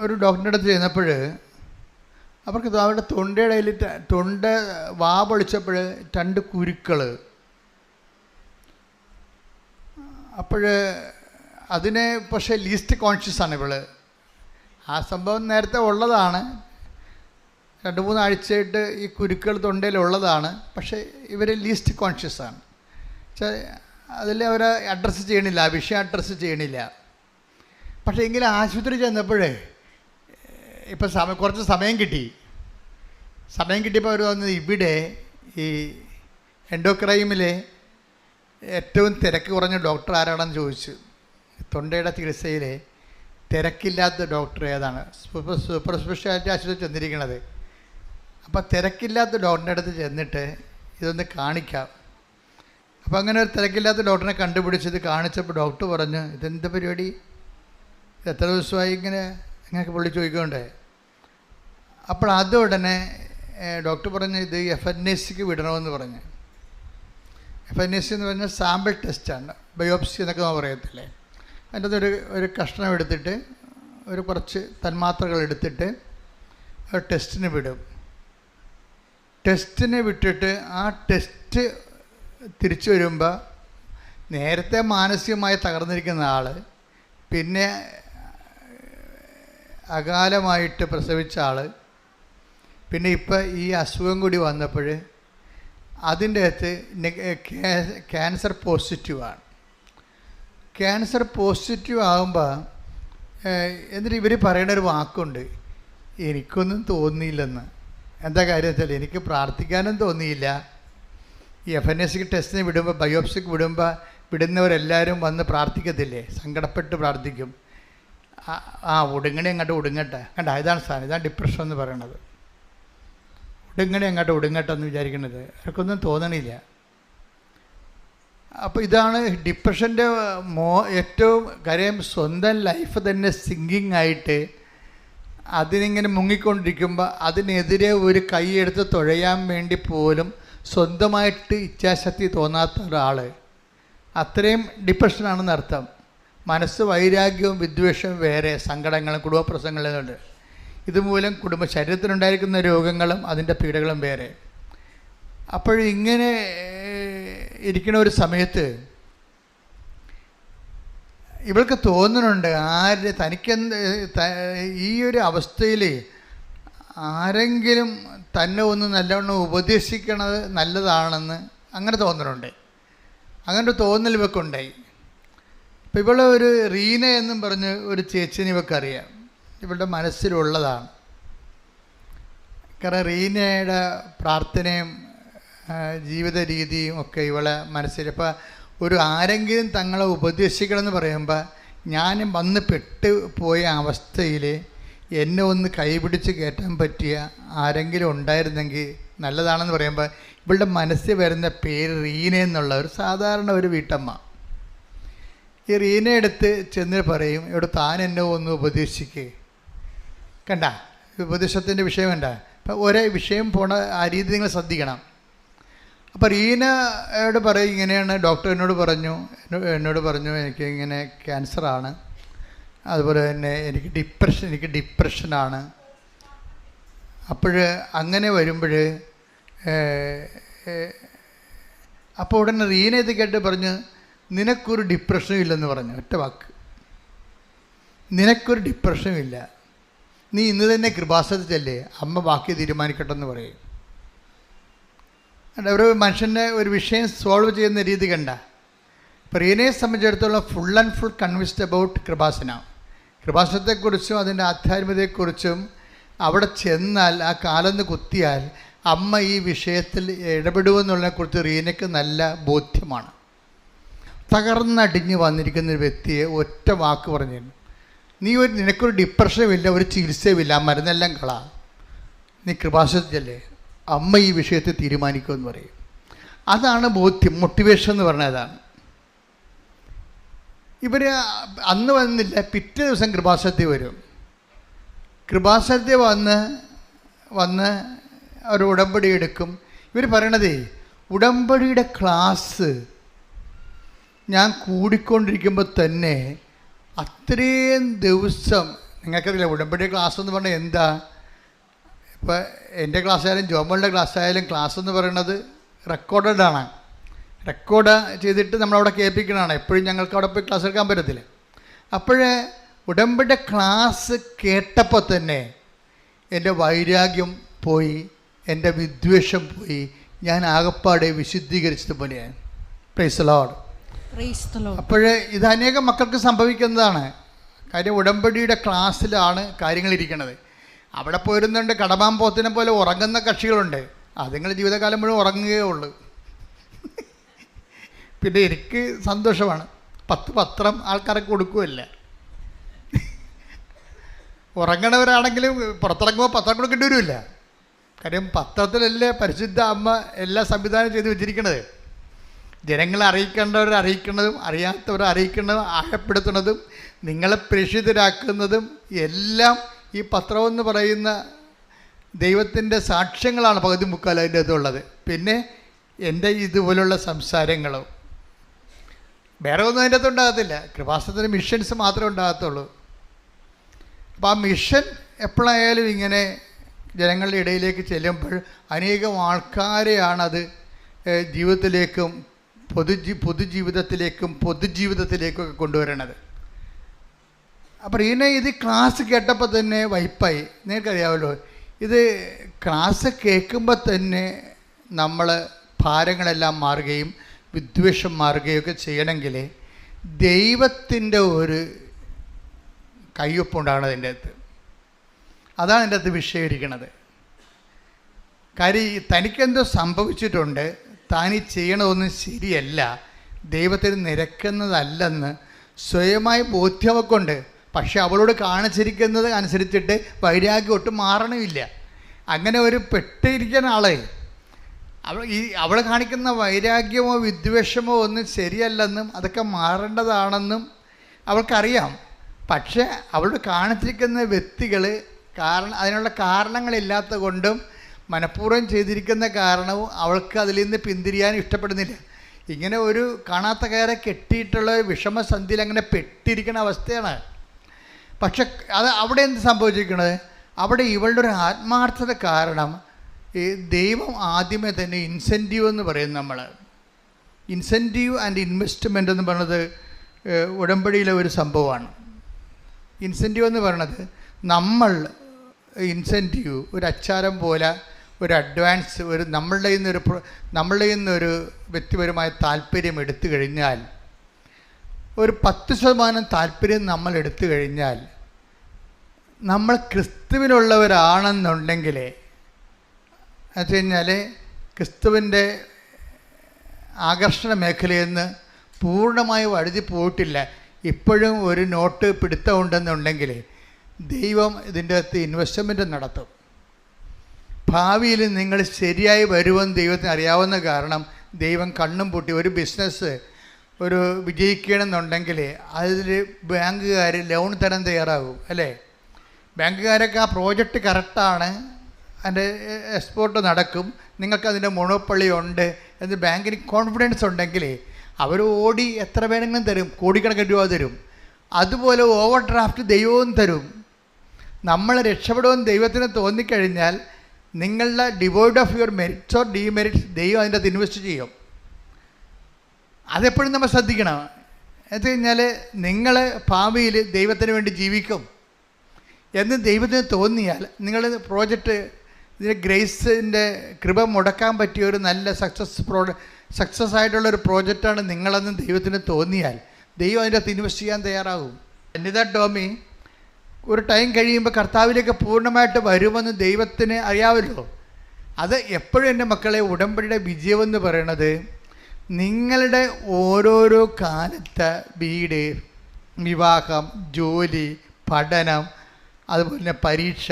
ഒരു ഡോക്ടറിൻ്റെ അടുത്ത് ചെന്നപ്പോൾ അവർക്ക് അവരുടെ തൊണ്ടയുടെ ഇടയിൽ തൊണ്ട വാ പൊളിച്ചപ്പോൾ 2 കുരുക്കൾ. അപ്പോൾ അതിനെ പക്ഷേ ലീസ്റ്റ് കോൺഷ്യസ് ആണ് ഇവള്. ആ സംഭവം നേരത്തെ ഉള്ളതാണ്, 2-3 ആഴ്ചയായിട്ട് ഈ കുരുക്കൾ തൊണ്ടയിലുള്ളതാണ്. പക്ഷേ ഇവർ ലീസ്റ്റ് കോൺഷ്യസ് ആണ്. അതിൽ അവർ അഡ്രസ്സ് ചെയ്യണില്ല, ആ വിഷയം അഡ്രസ്സ് ചെയ്യണില്ല. പക്ഷേ എങ്കിലും ആശുപത്രി ചെന്നപ്പോഴേ ഇപ്പം കുറച്ച് സമയം കിട്ടിയപ്പോൾ അവർ വന്നത് ഇവിടെ ഈ എൻഡോക്രൈമിലെ ഏറ്റവും തിരക്ക് കുറഞ്ഞ ഡോക്ടർ ആരാണെന്ന് ചോദിച്ചു. തൊണ്ടയുടെ ചികിത്സയിലെ തിരക്കില്ലാത്ത ഡോക്ടർ ഏതാണ്? സൂപ്പർ സ്പെഷ്യാലിറ്റി ആശുപത്രി ചെന്നിരിക്കണത്. അപ്പോൾ തിരക്കില്ലാത്ത ഡോക്ടറിൻ്റെ അടുത്ത് ചെന്നിട്ട് ഇതൊന്ന് കാണിക്കാം. അപ്പോൾ അങ്ങനെ ഒരു തിരക്കില്ലാത്ത ഡോക്ടറിനെ കണ്ടുപിടിച്ചത് കാണിച്ചപ്പോൾ ഡോക്ടർ പറഞ്ഞു, ഇതെന്ത് പരിപാടി, എത്ര ദിവസമായി ഇങ്ങനെയൊക്കെ പുള്ളി ചോദിക്കണ്ടേ. അപ്പോൾ അത് ഉടനെ ഡോക്ടർ പറഞ്ഞു, ഇത് FNACക്ക് വിടണമെന്ന് പറഞ്ഞു. FNAC എന്ന് പറഞ്ഞാൽ സാമ്പിൾ ടെസ്റ്റാണ്, ബയോപ്സി എന്നൊക്കെ നമ്മൾ പറയത്തില്ലേ. അതിൻ്റെ ഒരു കഷ്ണം എടുത്തിട്ട് കുറച്ച് തന്മാത്രകൾ എടുത്തിട്ട് ഒരു ടെസ്റ്റിന് വിടും. ടെസ്റ്റിന് വിട്ടിട്ട് ആ ടെസ്റ്റ് തിരിച്ചു വരുമ്പോൾ നേരത്തെ മാനസികമായി തകർന്നിരിക്കുന്ന ആൾ പിന്നെ അകാലമായിട്ട് പ്രസവിച്ച ആൾ പിന്നെ ഇപ്പോൾ ഈ അസുഖം കൂടി വന്നപ്പോൾ അതിൻ്റെ അകത്ത് ക്യാൻസർ പോസിറ്റീവാണ്. ക്യാൻസർ പോസിറ്റീവ് ആകുമ്പോൾ എന്നിട്ട് ഇവർ പറയുന്ന ഒരു വാക്കുണ്ട്, എനിക്കൊന്നും തോന്നിയില്ലെന്ന്. എന്താ കാര്യം വെച്ചാൽ എനിക്ക് പ്രാർത്ഥിക്കാനും തോന്നിയില്ല. ഈ FNACക്ക് ടെസ്റ്റിന് വിടുമ്പോൾ, ബയോപ്സിക്ക് വിടുന്നവരെല്ലാവരും വന്ന് പ്രാർത്ഥിക്കത്തില്ലേ, സങ്കടപ്പെട്ട് പ്രാർത്ഥിക്കും. ഒടുങ്ങണേ അങ്ങോട്ട് ഒടുങ്ങട്ടെ. കണ്ട, ഇതാണ് സാധനം, ഇതാണ് ഡിപ്രഷൻ എന്ന് പറയണത്. ഒടുങ്ങണേ അങ്ങോട്ട് ഒടുങ്ങട്ടെ എന്ന് വിചാരിക്കുന്നത് അവർക്കൊന്നും തോന്നണില്ല. അപ്പോൾ ഇതാണ് ഡിപ്രഷൻ്റെ ഏറ്റവും കാര്യം. സ്വന്തം ലൈഫ് തന്നെ സിങ്കിങ് ആയിട്ട് അതിനിങ്ങനെ മുങ്ങിക്കൊണ്ടിരിക്കുമ്പോൾ അതിനെതിരെ ഒരു കൈയെടുത്ത് തുഴയാൻ വേണ്ടി പോലും സ്വന്തമായിട്ട് ഇച്ഛാശക്തി തോന്നാത്ത ഒരാൾ, അത്രയും ഡിപ്രഷനാണെന്ന് അർത്ഥം. മനസ്സ് വൈരാഗ്യവും വിദ്വേഷവും വേറെ, സങ്കടങ്ങളും കുടുംബ പ്രശ്നങ്ങളുണ്ട്. ഇതുമൂലം ശരീരത്തിനുണ്ടായിരിക്കുന്ന രോഗങ്ങളും അതിൻ്റെ പീഡകളും വേറെ. അപ്പോഴിങ്ങനെ ഇരിക്കുന്ന ഒരു സമയത്ത് ഇവൾക്ക് തോന്നുന്നുണ്ട്, തനിക്കെന്ത് ഈ ഒരു അവസ്ഥയിൽ ആരെങ്കിലും തന്നെ ഒന്ന് നല്ലവണ്ണം ഉപദേശിക്കണത് നല്ലതാണെന്ന് അങ്ങനെ തോന്നുന്നുണ്ട്. അങ്ങനെ തോന്നൽ ഇവൾക്കുണ്ടായി. ഇപ്പം ഇവളെ ഒരു റീന എന്നും പറഞ്ഞ് ഒരു ചേച്ചിനെ ഇവൾക്കറിയാം, ഇവളുടെ മനസ്സിലുള്ളതാണ്. കാരണം റീനയുടെ പ്രാർത്ഥനയും ജീവിത രീതിയും ഒക്കെ ഇവളെ മനസ്സിൽ. ഇപ്പോൾ ആരെങ്കിലും തങ്ങളെ ഉപദേശിക്കണമെന്ന് പറയുമ്പോൾ ഞാൻ വന്ന് പോയ അവസ്ഥയിൽ എന്നെ ഒന്ന് കൈപിടിച്ച് കയറ്റാൻ പറ്റിയ ആരെങ്കിലും ഉണ്ടായിരുന്നെങ്കിൽ നല്ലതാണെന്ന് പറയുമ്പോൾ ഇവളുടെ മനസ്സിൽ വരുന്ന പേര് റീന എന്നുള്ള ഒരു സാധാരണ ഒരു വീട്ടമ്മ. ഈ റീന എടുത്ത് ചെന്ന് പറയും, ഇവിടെ താൻ എന്നെ ഒന്ന് ഉപദേശിക്കേ. കണ്ട, ഉപദേശത്തിൻ്റെ വിഷയം കണ്ട. അപ്പം ഒരേ വിഷയം പോണ ആ രീതി നിങ്ങൾ ശ്രദ്ധിക്കണം. അപ്പോൾ റീനയോട് പറയും, ഇങ്ങനെയാണ് ഡോക്ടർ എന്നോട് പറഞ്ഞു എനിക്ക് ഇങ്ങനെ ക്യാൻസറാണ്, അതുപോലെ തന്നെ എനിക്ക് ഡിപ്രഷനാണ്. അപ്പോൾ അങ്ങനെ വരുമ്പോൾ അപ്പോൾ ഉടനെ റീന ഇത് കേട്ട് പറഞ്ഞു, നിനക്കൊരു ഡിപ്രഷനും ഇല്ലെന്ന് പറഞ്ഞു. ഒറ്റ വാക്ക്, നിനക്കൊരു ഡിപ്രഷനും ഇല്ല, നീ ഇന്ന് തന്നെ കൃപാസനത്തിലല്ലേ, അമ്മ ബാക്കി തീരുമാനിക്കട്ടെ എന്ന് പറയും. ഒരു മനുഷ്യൻ്റെ ഒരു വിഷയം സോൾവ് ചെയ്യുന്ന രീതി കണ്ട. ഇപ്പോൾ റീനയെ സംബന്ധിച്ചിടത്തോളം full and full convinced about കൃപാസനത്തെക്കുറിച്ചും അതിൻ്റെ ആധ്യാത്മികതയെക്കുറിച്ചും അവിടെ ചെന്നാൽ ആ കാലൊന്ന് കുത്തിയാൽ അമ്മ ഈ വിഷയത്തിൽ ഇടപെടുമെന്നുള്ളതിനെക്കുറിച്ച് റീനയ്ക്ക് നല്ല ബോധ്യമാണ്. തകർന്നടിഞ്ഞ് വന്നിരിക്കുന്ന ഒരു വ്യക്തിയെ ഒറ്റ വാക്ക് പറഞ്ഞിരുന്നു, നിനക്കൊരു ഡിപ്രഷനുമില്ല, ഒരു ചികിത്സയുമില്ല, ആ മരുന്നെല്ലാം കളാ, നീ കൃപാസനത്തിലല്ലേ, അമ്മ ഈ വിഷയത്തെ തീരുമാനിക്കുമെന്ന് പറയും. അതാണ് ബോധ്യം, മോട്ടിവേഷൻ എന്ന് പറഞ്ഞാൽ അതാണ്. ഇവർ അന്ന് വന്നില്ല, പിറ്റേ ദിവസം കൃപാസനത്തിൽ വരും. കൃപാസനത്തിൽ വന്ന് അവർ ഉടമ്പടി എടുക്കും. ഇവർ പറയണതേ, ഉടമ്പടിയുടെ ക്ലാസ് ഞാൻ കൂടിക്കൊണ്ടിരിക്കുമ്പോൾ തന്നെ അത്രയും ദിവസം, നിങ്ങൾക്കറിയില്ല ഉടമ്പടി ക്ലാസ് എന്ന് പറഞ്ഞാൽ എന്താ. ഇപ്പോൾ എൻ്റെ ക്ലാസ് ആയാലും ജോമോളുടെ ക്ലാസ് ആയാലും ക്ലാസ് എന്ന് പറയുന്നത് റെക്കോർഡഡ് ആണ്. റെക്കോർഡ് ചെയ്തിട്ട് നമ്മളവിടെ കേൾപ്പിക്കണതാണ്. എപ്പോഴും ഞങ്ങൾക്ക് അവിടെ പോയി ക്ലാസ് എടുക്കാൻ പറ്റത്തില്ല. അപ്പോഴേ ഉടമ്പടി ക്ലാസ് കേട്ടപ്പോൾ തന്നെ എൻ്റെ വൈരാഗ്യം പോയി, എൻ്റെ വിദ്വേഷം പോയി, ഞാൻ ആകപ്പാടെ വിശുദ്ധീകരിച്ചതുപോലെയാണ്. Price the Lord. അപ്പോഴേ ഇത് അനേകം മക്കൾക്ക് സംഭവിക്കുന്നതാണ്. കാര്യം ഉടമ്പടിയുടെ ക്ലാസ്സിലാണ് കാര്യങ്ങളിരിക്കുന്നത്. അവിടെ പോയിരുന്നുണ്ട് കടമാമ്പോത്തിനെ പോലെ ഉറങ്ങുന്ന കക്ഷികളുണ്ട്. അതുങ്ങൾ ജീവിതകാലം മുഴുവൻ ഉറങ്ങുകയേ ഉള്ളൂ. പിന്നെ എനിക്ക് സന്തോഷമാണ്, 10 പത്രം ആൾക്കാർക്ക് കൊടുക്കുകയല്ല. ഉറങ്ങണവരാണെങ്കിലും പുറത്തിറങ്ങുമ്പോൾ പത്രം കൊടുക്കേണ്ടി വരില്ല. കാര്യം പത്രത്തിലല്ലേ പരിശുദ്ധ അമ്മ എല്ലാ സംവിധാനം ചെയ്ത് വെച്ചിരിക്കുന്നത്. ജനങ്ങളെ അറിയിക്കേണ്ടവരെ അറിയിക്കുന്നതും അറിയാത്തവരെ അറിയിക്കുന്നതും ആഴപ്പെടുത്തുന്നതും നിങ്ങളെ പ്രേക്ഷിതരാക്കുന്നതും എല്ലാം ഈ പത്രമെന്ന് പറയുന്ന ദൈവത്തിൻ്റെ സാക്ഷ്യങ്ങളാണ് പകുതി മുക്കാൽ അതിൻ്റെ അതുള്ളത്. പിന്നെ എൻ്റെ ഇതുപോലുള്ള സംസാരങ്ങളും വേറെ ഒന്നും അതിൻ്റെ അകത്ത് ഉണ്ടാകത്തില്ല. കൃപാസനത്തിൻ്റെ മിഷൻസ് മാത്രമേ ഉണ്ടാകത്തുള്ളൂ. അപ്പോൾ ആ മിഷൻ എപ്പോഴായാലും ഇങ്ങനെ ജനങ്ങളുടെ ഇടയിലേക്ക് ചെല്ലുമ്പോൾ അനേകം ആൾക്കാരെയാണത് ജീവിതത്തിലേക്കും പൊതുജീവിതത്തിലേക്കും പൊതുജീവിതത്തിലേക്കൊക്കെ കൊണ്ടുവരണത്. അപ്പോൾ ഇത് ക്ലാസ് കേട്ടപ്പോൾ തന്നെ വൈപ്പായി. നിങ്ങൾക്കറിയാമല്ലോ, ഇത് ക്ലാസ് കേൾക്കുമ്പോൾ തന്നെ നമ്മൾ ഭാരങ്ങളെല്ലാം മാറുകയും വിദ്വേഷം മാറുകയും ഒക്കെ ചെയ്യണമെങ്കിൽ ദൈവത്തിൻ്റെ ഒരു കയ്യൊപ്പുണ്ടാകണം അതിൻ്റെ അകത്ത്. അതാണ് എൻ്റെ അകത്ത് വിഷയമായിരിക്കണത്. കാര്യം തനിക്കെന്തോ സംഭവിച്ചിട്ടുണ്ട്, താൻ ഈ ചെയ്യണതൊന്നും ശരിയല്ല, ദൈവത്തിന് നിരക്കുന്നതല്ലെന്ന് സ്വയമായി ബോധ്യമൊക്കെയുണ്ട്. പക്ഷെ അവളോട് കാണിച്ചിരിക്കുന്നത് അനുസരിച്ചിട്ട് വൈരാഗ്യം ഒട്ടും മാറണമില്ല. അങ്ങനെ ഒരു പെട്ടിരിക്കുന്ന ആളെ അവൾ കാണിക്കുന്ന വൈരാഗ്യമോ വിദ്വേഷമോ ഒന്നും ശരിയല്ലെന്നും അതൊക്കെ മാറേണ്ടതാണെന്നും അവൾക്കറിയാം. പക്ഷേ അവളോട് കാണിച്ചിരിക്കുന്ന വ്യക്തികൾ അതിനുള്ള കാരണങ്ങളില്ലാത്ത കൊണ്ടും മനഃപൂർവ്വം ചെയ്തിരിക്കുന്ന കാരണവും അവൾക്ക് അതിൽ നിന്ന് പിന്തിരിയാൻ ഇഷ്ടപ്പെടുന്നില്ല. ഇങ്ങനെ ഒരു കാണാത്ത കയറെ കെട്ടിയിട്ടുള്ള വിഷമസന്ധിയിൽ അങ്ങനെ പെട്ടിരിക്കുന്ന അവസ്ഥയാണ്. പക്ഷെ അവിടെ എന്ത് സംഭവിച്ചിരിക്കുന്നത്, അവിടെ ഇവളുടെ ഒരു ആത്മാർത്ഥത കാരണം ഈ ദൈവം ആദ്യമേ തന്നെ ഇൻസെൻറ്റീവ് എന്ന് പറയും. നമ്മൾ ഇൻസെൻറ്റീവ് ആൻഡ് ഇൻവെസ്റ്റ്മെൻ്റ് എന്ന് പറയുന്നത് ഉടമ്പടിയിലെ ഒരു സംഭവമാണ്. ഇൻസെൻറ്റീവ് എന്ന് പറയുന്നത് നമ്മൾ ഇൻസെൻറ്റീവ് ഒരു അച്ചാരം പോലെ ഒരു അഡ്വാൻസ് ഒരു നമ്മളുടെ നിന്നൊരു വ്യക്തിപരമായ താല്പര്യം എടുത്തു കഴിഞ്ഞാൽ, ഒരു 10% താല്പര്യം നമ്മൾ എടുത്തു കഴിഞ്ഞാൽ, നമ്മൾ ക്രിസ്തുവിനുള്ളവരാണെന്നുണ്ടെങ്കിൽ എന്ന് കഴിഞ്ഞാൽ ക്രിസ്തുവിൻ്റെ ആകർഷണ മേഖലയിൽ നിന്ന് പൂർണ്ണമായി വഴുതി പോയിട്ടില്ല, ഇപ്പോഴും ഒരു നോട്ട് പിടുത്തമുണ്ടെന്നുണ്ടെങ്കിൽ ദൈവം ഇതിൻ്റെ അകത്ത് ഇൻവെസ്റ്റ്മെൻറ്റ് നടത്തും. ഭാവിയിൽ നിങ്ങൾ ശരിയായി വരുമെന്ന് ദൈവത്തിന് അറിയാവുന്ന കാരണം ദൈവം കണ്ണും പൂട്ടി ഒരു ബിസിനസ് ഒരു വിജയിക്കണമെന്നുണ്ടെങ്കിൽ അതിൽ ബാങ്കുകാർ ലോൺ തരാൻ തയ്യാറാകും, അല്ലേ? ബാങ്കുകാരൊക്കെ ആ പ്രോജക്റ്റ് കറക്റ്റാണ്, അതിൻ്റെ എക്സ്പോർട്ട് നടക്കും, നിങ്ങൾക്കതിൻ്റെ മൊണോപ്പൊളി ഉണ്ട് എന്ന് ബാങ്കിന് കോൺഫിഡൻസ് ഉണ്ടെങ്കിൽ അവർ ഓടി എത്ര വേണമെങ്കിലും തരും, കോടിക്കണക്കിന് രൂപ തരും. അതുപോലെ ഓവർ ഡ്രാഫ്റ്റ് ദൈവവും തരും. നമ്മൾ രക്ഷപ്പെടുമെന്ന് ദൈവത്തിന് തോന്നിക്കഴിഞ്ഞാൽ നിങ്ങളുടെ devoid of your merits or demerits ദൈവം അതിൻ്റെ അകത്ത് ഇൻവെസ്റ്റ് ചെയ്യും. അതെപ്പോഴും നമ്മൾ ശ്രദ്ധിക്കണം. എന്ന് കഴിഞ്ഞാൽ നിങ്ങൾ ഭാവിയിൽ ദൈവത്തിന് വേണ്ടി ജീവിക്കും എന്ന് ദൈവത്തിന് തോന്നിയാൽ നിങ്ങൾ പ്രോജക്റ്റ് ഇതിന് ഗ്രേസിൻ്റെ കൃപ മുടക്കാൻ പറ്റിയ ഒരു നല്ല സക്സസ് ആയിട്ടുള്ളൊരു പ്രോജക്റ്റാണ് നിങ്ങളെന്ന് ദൈവത്തിന് തോന്നിയാൽ ദൈവം അതിൻ്റെ അകത്ത് ഇൻവെസ്റ്റ് ചെയ്യാൻ തയ്യാറാകും. എന്നിതാ ടോമി ഒരു ടൈം കഴിയുമ്പോൾ കർത്താവിലേക്ക് പൂർണ്ണമായിട്ട് വരുമെന്ന് ദൈവത്തിന് അറിയാമല്ലോ. അത് എപ്പോഴും എൻ്റെ മക്കളെ ഉടമ്പടിയുടെ വിജയമെന്ന് പറയണത് നിങ്ങളുടെ ഓരോരോ കാലത്തെ വീട്, വിവാഹം, ജോലി, പഠനം, അതുപോലെ തന്നെ പരീക്ഷ,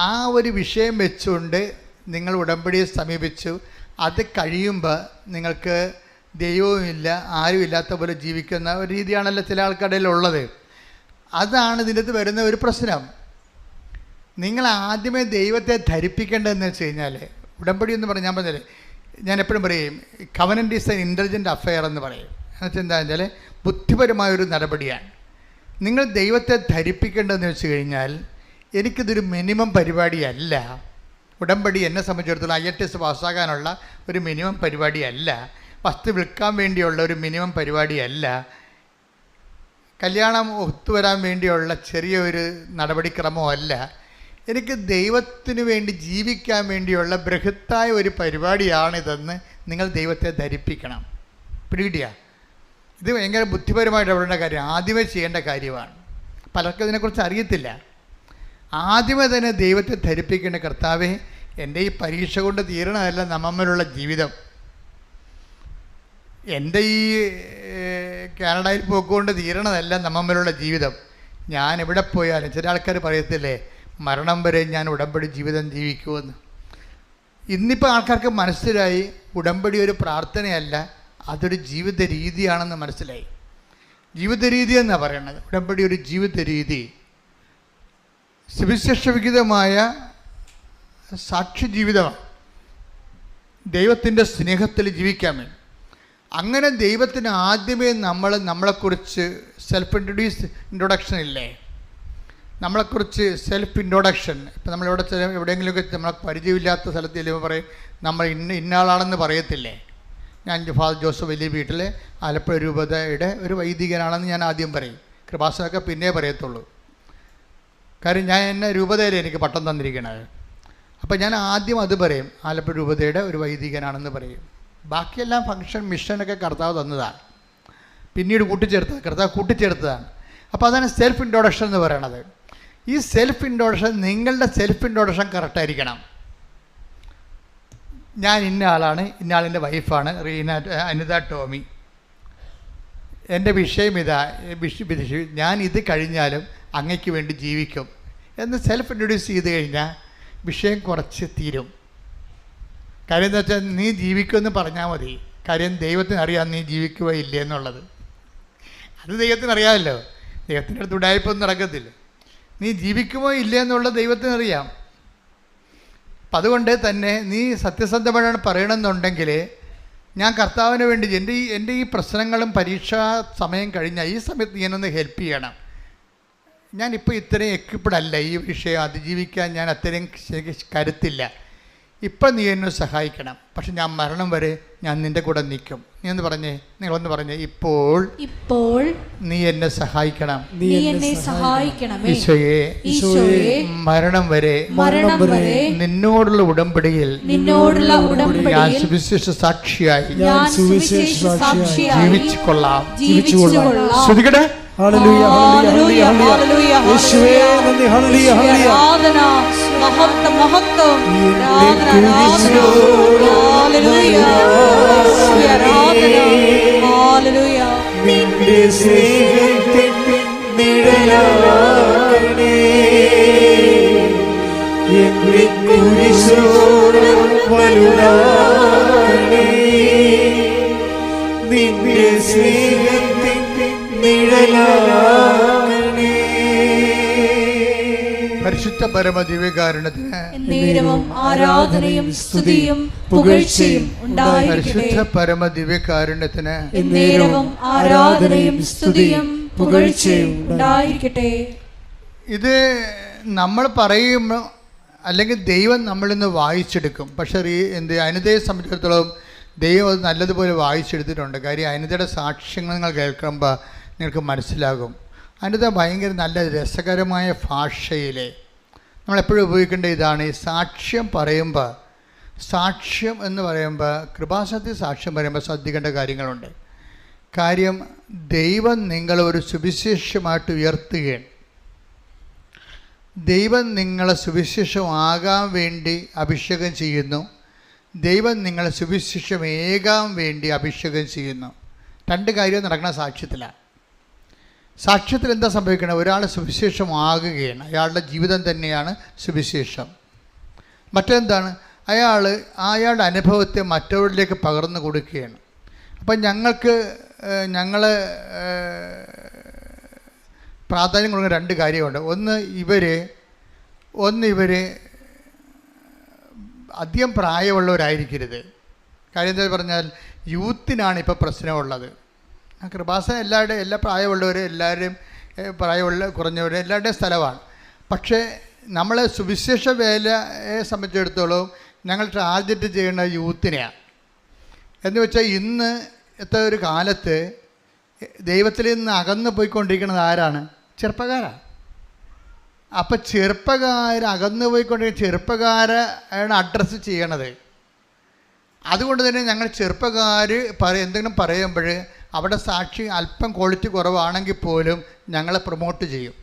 ആ ഒരു വിഷയം വെച്ചുകൊണ്ട് നിങ്ങൾ ഉടമ്പടിയെ സമീപിച്ചു. അത് കഴിയുമ്പോൾ നിങ്ങൾക്ക് ദൈവവുമില്ല ആരും ഇല്ലാത്ത പോലെ ജീവിക്കുന്ന ഒരു രീതിയാണല്ലോ ചില ആൾക്കാരുള്ളത്. അതാണ് ഇതിനകത്ത് വരുന്ന ഒരു പ്രശ്നം. നിങ്ങൾ ആദ്യമേ ദൈവത്തെ ധരിപ്പിക്കേണ്ടതെന്ന് വെച്ച് കഴിഞ്ഞാൽ, ഉടമ്പടി എന്ന് പറഞ്ഞാൽ ഞാൻ എപ്പോഴും പറയും covenant is N intelligent affair എന്ന് പറയും. എന്നുവെച്ചാൽ എന്താ വെച്ചാൽ ബുദ്ധിപരമായൊരു നടപടിയാണ്. നിങ്ങൾ ദൈവത്തെ ധരിപ്പിക്കേണ്ടതെന്ന് വെച്ച് കഴിഞ്ഞാൽ എനിക്കിതൊരു മിനിമം പരിപാടിയല്ല. ഉടമ്പടി എന്നെ സംബന്ധിച്ചിടത്തോളം IELTS പാസ്സാകാനുള്ള ഒരു മിനിമം പരിപാടിയല്ല. വസ്തു വിൽക്കാൻ വേണ്ടിയുള്ള ഒരു മിനിമം പരിപാടിയല്ല. കല്യാണം ഒത്തുവരാൻ വേണ്ടിയുള്ള ചെറിയൊരു നടപടിക്രമമല്ല. എനിക്ക് ദൈവത്തിന് വേണ്ടി ജീവിക്കാൻ വേണ്ടിയുള്ള ബൃഹത്തായ ഒരു പരിപാടിയാണിതെന്ന് നിങ്ങൾ ദൈവത്തെ ധരിപ്പിക്കണം. പിടികിട്ടിയ? ഇത് ഭയങ്കര ബുദ്ധിപരമായിട്ട് ഇടപെടേണ്ട കാര്യം, ആദ്യമേ ചെയ്യേണ്ട കാര്യമാണ്. പലർക്കും ഇതിനെക്കുറിച്ച് അറിയത്തില്ല. ആദ്യമേ തന്നെ ദൈവത്തെ ധരിപ്പിക്കേണ്ട, കർത്താവേ, എൻ്റെ ഈ പരീക്ഷ കൊണ്ട് തീരണമല്ല നമ്മമ്മലുള്ള ജീവിതം, എൻ്റെ ഈ കാനഡയിൽ പോക്കുകൊണ്ട് തീരണതല്ല നമ്മമ്മലുള്ള ജീവിതം. ഞാൻ എവിടെ പോയാലും, ചില ആൾക്കാർ പറയത്തില്ലേ മരണം വരെ ഞാൻ ഉടമ്പടി ജീവിതം ജീവിക്കുമെന്ന്. ഇന്നിപ്പോൾ ആൾക്കാർക്ക് മനസ്സിലായി ഉടമ്പടി ഒരു പ്രാർത്ഥനയല്ല, അതൊരു ജീവിത രീതിയാണെന്ന് മനസ്സിലായി. ജീവിത രീതി എന്നാണ് പറയണത്. ഉടമ്പടി ഒരു ജീവിത രീതി, സുവിശേഷവിഹിതമായ സാക്ഷി ജീവിതമാണ്. ദൈവത്തിൻ്റെ സ്നേഹത്തിൽ ജീവിക്കാൻ വേണ്ടി. അങ്ങനെ ദൈവത്തിന് ആദ്യമേ നമ്മളെക്കുറിച്ച് സെൽഫ് ഇൻട്രൊഡക്ഷൻ ഇല്ലേ, നമ്മളെക്കുറിച്ച് സെൽഫ് ഇൻട്രൊഡക്ഷൻ. ഇപ്പം നമ്മളെവിടെ എവിടെയെങ്കിലുമൊക്കെ നമ്മളെ പരിചയമില്ലാത്ത സ്ഥലത്ത് ചെല്ലുമ്പോൾ പറയും നമ്മൾ ഇന്നയാളാണെന്ന് പറയത്തില്ലേ. ഞാൻ ഫാദർ ജോസഫ് വലിയ വീട്ടിലെ ആലപ്പുഴ രൂപതയുടെ ഒരു വൈദികനാണെന്ന് ഞാൻ ആദ്യം പറയും. കൃപാസനൊക്കെ പിന്നെ പറയത്തുള്ളൂ. കാര്യം ഞാൻ എന്നെ രൂപതയിൽ എനിക്ക് പട്ടം തന്നിരിക്കണത്. അപ്പം ഞാൻ ആദ്യം അത് പറയും, ആലപ്പുഴ രൂപതയുടെ ഒരു വൈദികനാണെന്ന് പറയും. ബാക്കിയെല്ലാം ഫംഗ്ഷൻ മിഷനൊക്കെ കർത്താവ് തന്നതാണ്, പിന്നീട് കർത്താവ് കൂട്ടിച്ചേർത്തതാണ്. അപ്പോൾ അതാണ് സെൽഫ് ഇൻട്രൊഡക്ഷൻ എന്ന് പറയണത്. ഈ സെൽഫ് ഇൻട്രൊഡക്ഷൻ, നിങ്ങളുടെ സെൽഫ് ഇൻട്രൊഡക്ഷൻ കറക്റ്റായിരിക്കണം. ഞാൻ ഇന്ന ആളാണ്, ഇന്ന ആളിൻ്റെ വൈഫാണ് അനിത ടോമി, എൻ്റെ വിഷയം ഇതാ, ഞാൻ ഇത് കഴിഞ്ഞാലും അങ്ങയ്ക്ക് വേണ്ടി ജീവിക്കും എന്ന് സെൽഫ് ഇൻട്രൊഡ്യൂസ് ചെയ്ത് കഴിഞ്ഞാൽ വിഷയം കുറച്ച് തീരും. കാര്യം എന്താ വെച്ചാൽ നീ ജീവിക്കുമെന്ന് പറഞ്ഞാൽ മതി. കാര്യം ദൈവത്തിന് അറിയാം നീ ജീവിക്കുക ഇല്ലേ എന്നുള്ളത്. അത് ദൈവത്തിന് അറിയാമല്ലോ. ദൈവത്തിൻ്റെ അടുത്ത് ഉടായ്പൊന്നും നടക്കത്തില്ല. നീ ജീവിക്കുമോ ഇല്ലേ എന്നുള്ളത് ദൈവത്തിനറിയാം. അപ്പം അതുകൊണ്ട് തന്നെ നീ സത്യസന്ധമായിട്ടാണ് പറയണമെന്നുണ്ടെങ്കിൽ ഞാൻ കർത്താവിന് വേണ്ടി എൻ്റെ ഈ പ്രശ്നങ്ങളും പരീക്ഷാ സമയം കഴിഞ്ഞാൽ ഈ സമയത്ത് ഞാനൊന്ന് ഹെൽപ്പ് ചെയ്യണം. ഞാനിപ്പോൾ ഇത്രയും എക്വിപ്ഡ് അല്ല, ഈ വിഷയം അതിജീവിക്കാൻ ഞാൻ അത്രയും കരുത്തില്ല. ഇപ്പം നീ എന്നെ സഹായിക്കണം, പക്ഷെ ഞാൻ മരണം വരെ ഞാൻ നിൻ്റെ കൂടെ നിൽക്കും. നിങ്ങളൊന്ന് പറഞ്ഞേ, ഇപ്പോൾ നീ എന്നെ സഹായിക്കണം. ഈശോയെ, മരണം വരെ നിന്നോടുള്ള ഉടമ്പടിയിൽ ഞാൻ സുവിശേഷ സാക്ഷിയായി ജീവിച്ചു കൊള്ളാം. ശ്രുതികട്ടെ. ഹല്ലേലൂയ, ഹല്ലേലൂയ, ഹല്ലേലൂയ, യേശുവേ നന്ദി, ഹല്ലേലൂയ, ഹല്ലേലൂയ, ആരാധന, മഹത്വം, മഹത്വം, ആരാധന, ഹല്ലേലൂയ, ആരാധന, ഹല്ലേലൂയ. നിന്റെ സ്നേഹത്തിൻ നിഴലാകണേ, എന്നെ കുരിശോട് വലുതാകണേ, നിന്റെ സ്നേഹത്തിൻ നിഴലാകണേ. പരിശുദ്ധ പരമദിവ്യകാരുണ്യത്തിന് എന്നേരവും ആരാധനയും സ്തുതിയും പുകഴ്ചയും ഉണ്ടായിരിക്കട്ടെ. പരിശുദ്ധ പരമദിവ്യകാരുണ്യത്തിന് എന്നേരവും ആരാധനയും സ്തുതിയും പുകഴ്ചയും ഉണ്ടായിരിക്കട്ടെ. ഇത് നമ്മൾ പറയുമ്പോൾ അല്ലെങ്കിൽ ദൈവം നമ്മളിൽ നിന്ന് വായിച്ചെടുക്കും. പക്ഷേ അനിതയെ സംബന്ധിച്ചിടത്തോളം ദൈവം അത് നല്ലതുപോലെ വായിച്ചെടുത്തിട്ടുണ്ട്. കാര്യം അനിതയുടെ സാക്ഷ്യങ്ങൾ നിങ്ങൾ കേൾക്കുമ്പോൾ നിങ്ങൾക്ക് മനസ്സിലാകും. അനിത ഭയങ്കര നല്ല രസകരമായ ഭാഷയിൽ നമ്മളെപ്പോഴും ഉപയോഗിക്കേണ്ട ഇതാണ്. ഈ സാക്ഷ്യം പറയുമ്പോൾ, സാക്ഷ്യം എന്ന് പറയുമ്പോൾ, കൃപാസനത്തിൽ സാക്ഷ്യം പറയുമ്പോൾ ശ്രദ്ധിക്കേണ്ട കാര്യങ്ങളുണ്ട്. കാര്യം ദൈവം നിങ്ങളെ ഒരു സുവിശേഷമായിട്ട് ഉയർത്തുകയാണ്. ദൈവം നിങ്ങളെ സുവിശേഷമാകാൻ വേണ്ടി അഭിഷേകം ചെയ്യുന്നു. ദൈവം നിങ്ങളെ സുവിശേഷമേകാൻ വേണ്ടി അഭിഷേകം ചെയ്യുന്നു. രണ്ട് കാര്യം നടക്കുന്ന സാക്ഷ്യത്തിലാണ്. സാക്ഷ്യത്തിൽ എന്താ സംഭവിക്കുന്നത്? ഒരാൾ സുവിശേഷമാകുകയാണ്. അയാളുടെ ജീവിതം തന്നെയാണ് സുവിശേഷം. മറ്റെന്താണ്? അയാളുടെ അനുഭവത്തെ മറ്റവരിലേക്ക് പകർന്നു കൊടുക്കുകയാണ്. അപ്പം ഞങ്ങൾ പ്രാധാന്യം കൊടുക്കുന്ന രണ്ട് കാര്യമുണ്ട്. ഒന്ന് ഇവർ അധികം പ്രായമുള്ളവരായിരിക്കരുത്. കാര്യം എന്താ പറഞ്ഞാൽ യൂത്തിനാണ് ഇപ്പോൾ പ്രശ്നമുള്ളത്. കൃപാസന എല്ലാ പ്രായമുള്ളവരും, എല്ലാവരും പ്രായമുള്ള കുറഞ്ഞവരും എല്ലാവരുടെയും സ്ഥലമാണ്. പക്ഷേ നമ്മൾ സുവിശേഷ വേലയെ സംബന്ധിച്ചിടത്തോളം ഞങ്ങൾ ടാർഗറ്റ് ചെയ്യുന്ന യൂത്തിനെയാണ്. എന്ന് വെച്ചാൽ ഇന്നത്തെ ഒരു കാലത്ത് ദൈവത്തിൽ നിന്ന് അകന്നു പോയിക്കൊണ്ടിരിക്കുന്നത് ആരാണ്? ചെറുപ്പക്കാരാണ്. അപ്പം അകന്നു പോയിക്കൊണ്ടിരിക്കുന്ന ചെറുപ്പക്കാരാണ് അഡ്രസ്സ് ചെയ്യണത്. അതുകൊണ്ട് തന്നെ ഞങ്ങൾ ചെറുപ്പക്കാർ എന്തെങ്കിലും പറയുമ്പോൾ അവിടെ സാക്ഷി അല്പം ക്വാളിറ്റി കുറവാണെങ്കിൽ പോലും ഞങ്ങളെ പ്രൊമോട്ട് ചെയ്യും.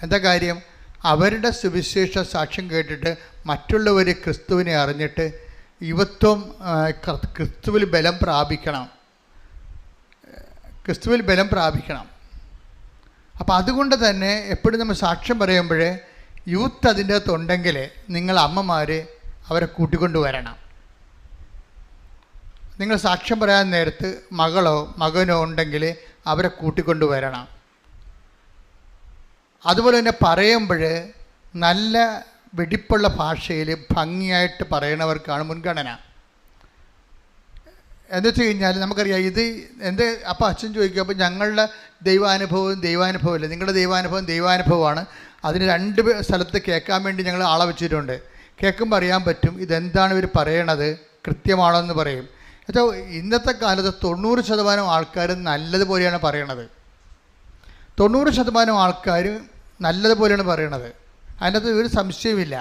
എന്താ കാര്യം? അവരുടെ സുവിശേഷ സാക്ഷ്യം കേട്ടിട്ട് മറ്റുള്ളവർ ക്രിസ്തുവിനെ അറിഞ്ഞിട്ട് യുവത്വം ക്രിസ്തുവിൽ ബലം പ്രാപിക്കണം. അപ്പോൾ അതുകൊണ്ട് തന്നെ എപ്പോഴും നമ്മൾ സാക്ഷ്യം പറയുമ്പോൾ യൂത്ത് അതിൻ്റെ അകത്തുണ്ടെങ്കിൽ നിങ്ങൾ അമ്മമാർ അവരെ കൂട്ടിക്കൊണ്ട് വരണം. നിങ്ങൾ സാക്ഷ്യം പറയാൻ നേരത്ത് മകനോ ഉണ്ടെങ്കിൽ അവരെ കൂട്ടിക്കൊണ്ട് വരണം. അതുപോലെ തന്നെ പറയുമ്പോൾ നല്ല വെടിപ്പുള്ള ഭാഷയിൽ ഭംഗിയായിട്ട് പറയുന്നവർക്കാണ് മുൻഗണന. എന്ന് വെച്ച് കഴിഞ്ഞാൽ നമുക്കറിയാം ഇത് അപ്പോൾ അച്ഛൻ ചോദിക്കും, അപ്പോൾ ഞങ്ങളുടെ ദൈവാനുഭവമില്ല, നിങ്ങളുടെ ദൈവാനുഭവമാണ്. അതിന് 2 സ്ഥലത്ത് കേൾക്കാൻ വേണ്ടി ഞങ്ങൾ ആളെ വെച്ചിട്ടുണ്ട്. കേൾക്കുമ്പോൾ അറിയാൻ പറ്റും ഇതെന്താണ് ഇവർ പറയണത്, കൃത്യമാണോ എന്ന് പറയും. എന്നുവെച്ചാൽ ഇന്നത്തെ കാലത്ത് 90% ആൾക്കാർ നല്ലതുപോലെയാണ് പറയണത്. 90% ആൾക്കാർ നല്ലതുപോലെയാണ് പറയണത്. അതിനകത്ത് ഒരു സംശയമില്ല.